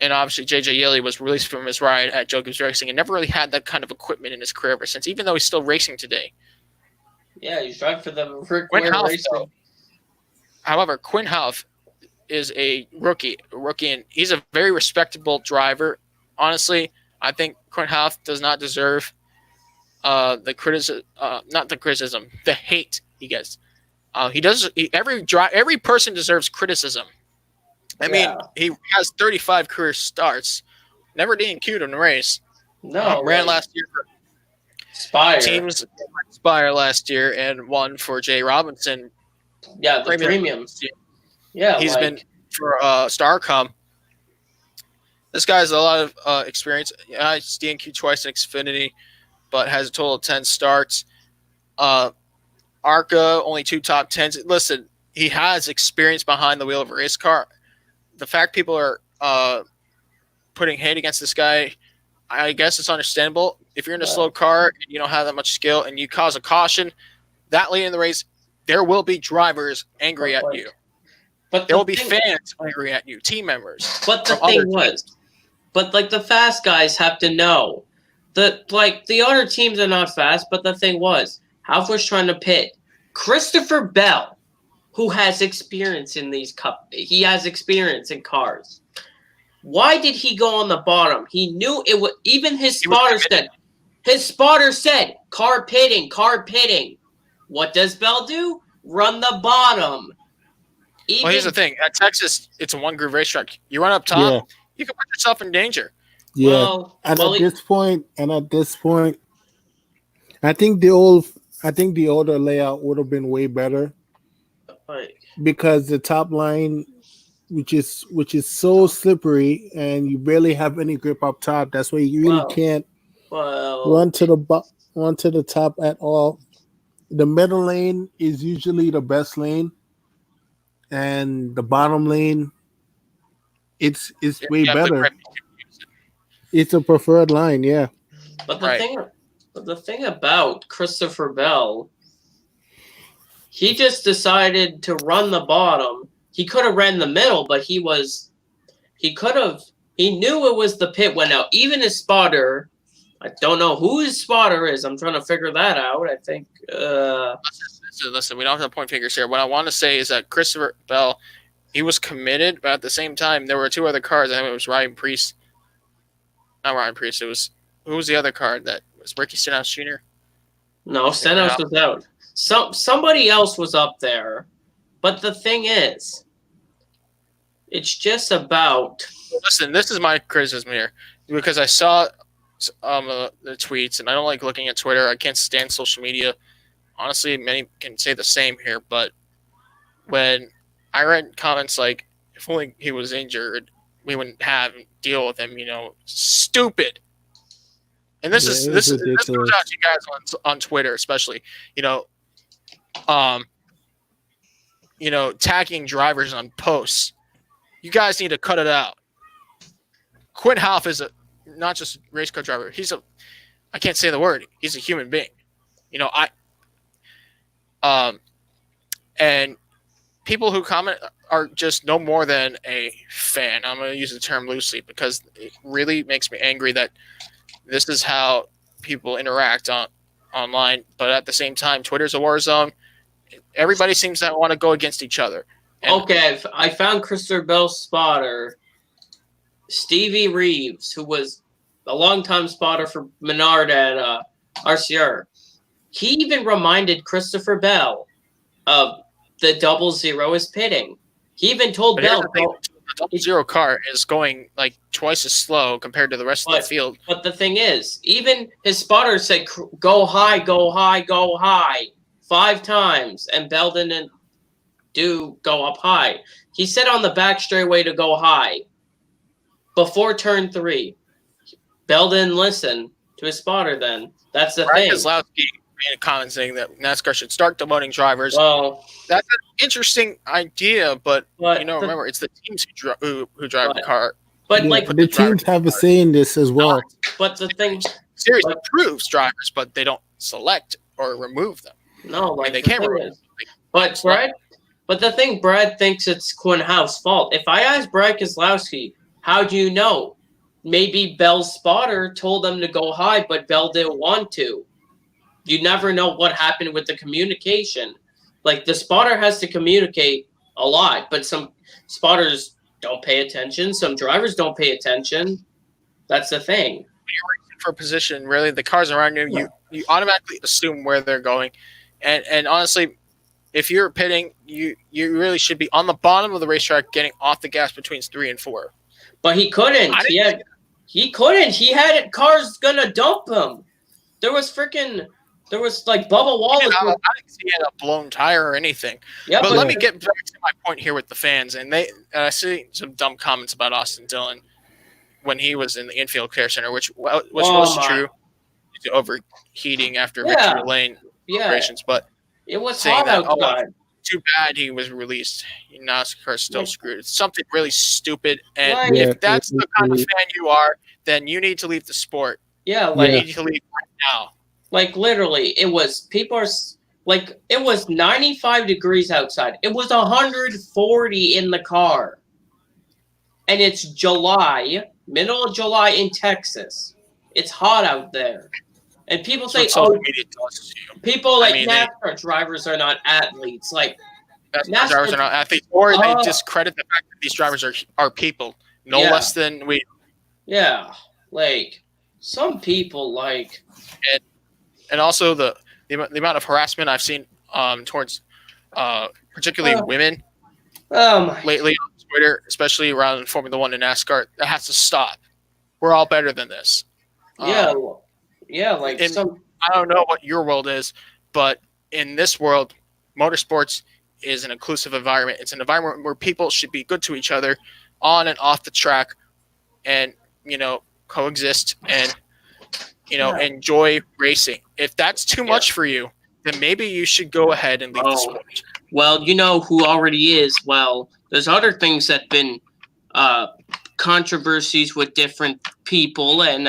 And obviously, J.J. Yeley was released from his ride at Joe Gibbs Racing and never really had that kind of equipment in his career ever since, even though he's still racing today. Yeah, he's driving for the Rickware Racing. However, Quinn Houff is a rookie, and he's a very respectable driver. Honestly, I think Quinn Houff does not deserve the hate he gets. Every person deserves criticism. I mean, he has 35 career starts, never DNQ'd in a race. No, ran last year for Spire. Teams Spire last year and won for Jay Robinson. Yeah, the premium. Yeah, he's been for Starcom. This guy has a lot of experience. He's DNQ twice in Xfinity, but has a total of 10 starts. ARCA, only 2 top 10s. Listen, he has experience behind the wheel of a race car. The fact people are putting hate against this guy, I guess it's understandable. If you're in a slow car and you don't have that much skill and you cause a caution, that late in the race, there will be drivers angry at you. But there will be fans angry at you, team members. But the thing was, the fast guys have to know that, the other teams are not fast. But the thing was, Houff was trying to pit Christopher Bell, who has experience in he has experience in cars. Why did he go on the bottom? He knew it would. Even his spotter said. His spotter said, "Car pitting, car pitting." What does Bell do? Run the bottom. Well, here's the thing. At Texas, it's a one-groove racetrack. You run up top, you can put yourself in danger. Yeah. At this point, I think the older layout would have been way better. Because the top line, which is so slippery, and you barely have any grip up top. That's why you really can't run to the top at all. The middle lane is usually the best lane, and the bottom lane, it's way better. It's a preferred line, yeah. But the thing about Christopher Bell, he just decided to run the bottom. He could have ran the middle, but he knew it was the pit went out. Even his spotter, I don't know who his spotter is. I'm trying to figure that out. I think. Listen, we don't have point figures here. What I want to say is that Christopher Bell, he was committed, but at the same time, there were 2 other cars. I think it was Ryan Preece. Not Ryan Preece. It was who was the other car that was Ricky Stenhouse Jr. No, Stenhouse was out. Somebody else was up there, but the thing is, it's just about. Listen, this is my criticism here because I saw the tweets, and I don't like looking at Twitter. I can't stand social media. Honestly, many can say the same here, but when I read comments like, if only he was injured, we wouldn't have deal with him, stupid. And this goes out to you guys on Twitter, especially, tagging drivers on posts. You guys need to cut it out. Quinn Half is not just a race car driver. I can't say the word. He's a human being. And people who comment are just no more than a fan. I'm going to use the term loosely because it really makes me angry that this is how people interact online. But at the same time, Twitter's a war zone. Everybody seems to want to go against each other. Okay, I found Christopher Bell's spotter, Stevie Reeves, who was a longtime spotter for Menard at RCR. He even reminded Christopher Bell of the 00 is pitting. He even told Bell the 00 car is going like twice as slow compared to the rest of the field. But the thing is, even his spotter said, go high, go high, go high 5 times, and Bell didn't go up high. He said on the back straightaway to go high before turn 3. Bell didn't listen to his spotter then. That's the thing. Keselowski made a comment saying that NASCAR should start demoting drivers. Well, that's an interesting idea, but remember, it's the teams who drive the car. But the teams have a say in this as well. But the thing, Series approves drivers, but they don't select or remove them. No, they can't remove them. But the thing, Brad thinks it's Quinn House's fault. If I ask Brad Keselowski, how do you know? Maybe Bell's spotter told them to go high, but Bell didn't want to. You never know what happened with the communication. Like, the spotter has to communicate a lot, but some spotters don't pay attention. Some drivers don't pay attention. That's the thing. When you're racing for a position, really, the cars around you, you automatically assume where they're going. And honestly, if you're pitting, you really should be on the bottom of the racetrack getting off the gas between 3 and 4. But he couldn't. He couldn't. He had cars going to dump him. There was like Bubba Wallace. I didn't see he had a blown tire or anything. Yeah, but let me get back to my point here with the fans. And I see some dumb comments about Austin Dillon when he was in the infield care center, which was true. Overheating after victory lane operations. But it was hot outside. Too bad he was released. NASCAR's still screwed. It's something really stupid. And if that's the kind of fan you are, then you need to leave the sport. Yeah, you need to leave right now. Like, literally, it was 95 degrees outside. It was 140 in the car. And it's July, middle of July in Texas. It's hot out there. And people say, people like NASCAR drivers are not athletes. Like, NASCAR drivers are not athletes. Or they discredit the fact that these drivers are people. No less than we. Yeah. Like, some people, like. And also the amount of harassment I've seen towards particularly women lately on Twitter, especially around Formula 1 and NASCAR, that has to stop. We're all better than this. I don't know what your world is, but in this world, motorsports is an inclusive environment. It's an environment where people should be good to each other on and off the track and, coexist and, enjoy racing. If that's too much for you, then maybe you should go ahead and leave the sport. Well, you know who already is. Well, there's other things that have been controversies with different people and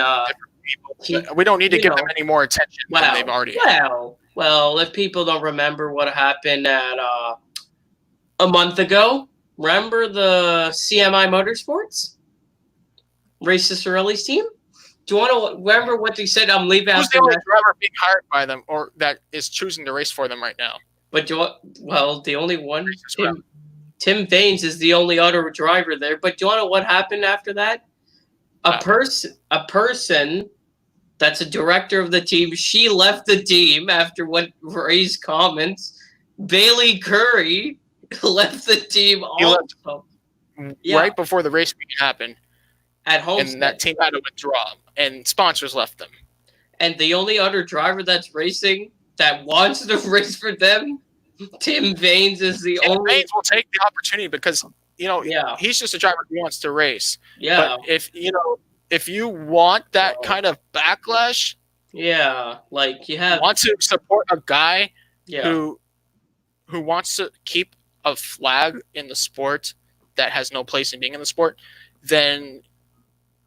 we don't need to give them any more attention than they've already had. Well, if people don't remember what happened at a month ago, remember the CMI Motorsports? Racist Pirelli's team? Do you want to remember what they said? I'm leaving. Who's the only driver being hired by them or that is choosing to race for them right now? But the only one, Tim Baines is the only other driver there. But do you want to know what happened after that? A person that's a director of the team, she left the team after what Ray's comments. Bailey Curry left the team also. Right before the race week happened. at Homestead. And that team had to withdraw, and sponsors left them. And the only other driver that's racing that wants to race for them, Tim Vaines is the only. Vaines will take the opportunity because he's just a driver who wants to race. Yeah. But if you want that kind of backlash, like you want to support a guy who wants to keep a flag in the sport that has no place in being in the sport, then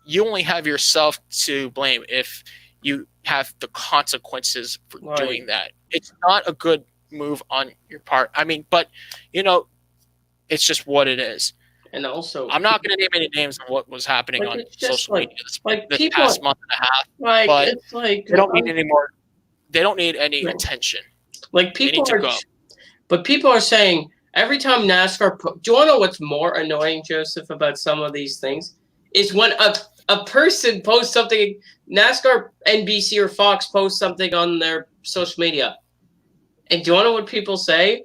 you only have yourself to blame if you have the consequences for doing that. It's not a good move on your part. I mean, but it's just what it is. And also, I'm not going to name any names of what was happening on social media this past month and a half. But it's they don't need any more. They don't need any attention. Like people but people are saying every time NASCAR. Do you want to know what's more annoying, Joseph, about some of these things? Is when a person posts something, NASCAR, NBC, or Fox posts something on their social media. And do you want to know what people say?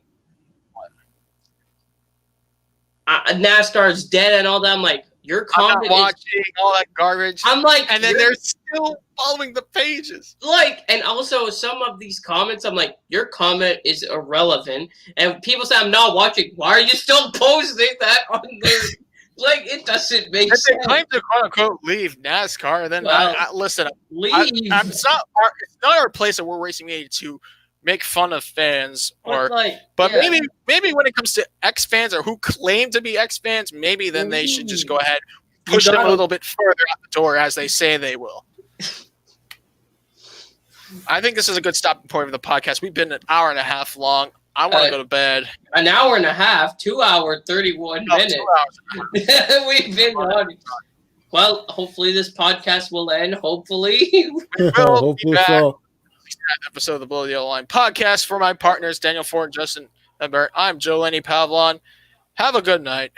NASCAR is dead and all that. I'm like, your comment I'm not watching all that garbage. I'm like, and then they're still following the pages. Like, and also some of these comments, I'm like, your comment is irrelevant. And people say, I'm not watching. Why are you still posting that on there? Like, it doesn't make sense. They claim to quote unquote leave NASCAR. Then listen, it's not our place that we're racing media to make fun of fans, maybe when it comes to X fans or who claim to be X fans, maybe then they should just go ahead, push them a little bit further out the door as they say they will. I think this is a good stopping point of the podcast. We've been an hour and a half long. I want to go to bed. An hour and a half, 2 hour, 31 minutes. 2 hours. We've been on. Well, hopefully this podcast will end. Hopefully. Hopefully so. Episode of the Below the Yellow Line podcast. For my partners, Daniel Ford and Justin Ebert, I'm Joe Lenny Pavlon. Have a good night.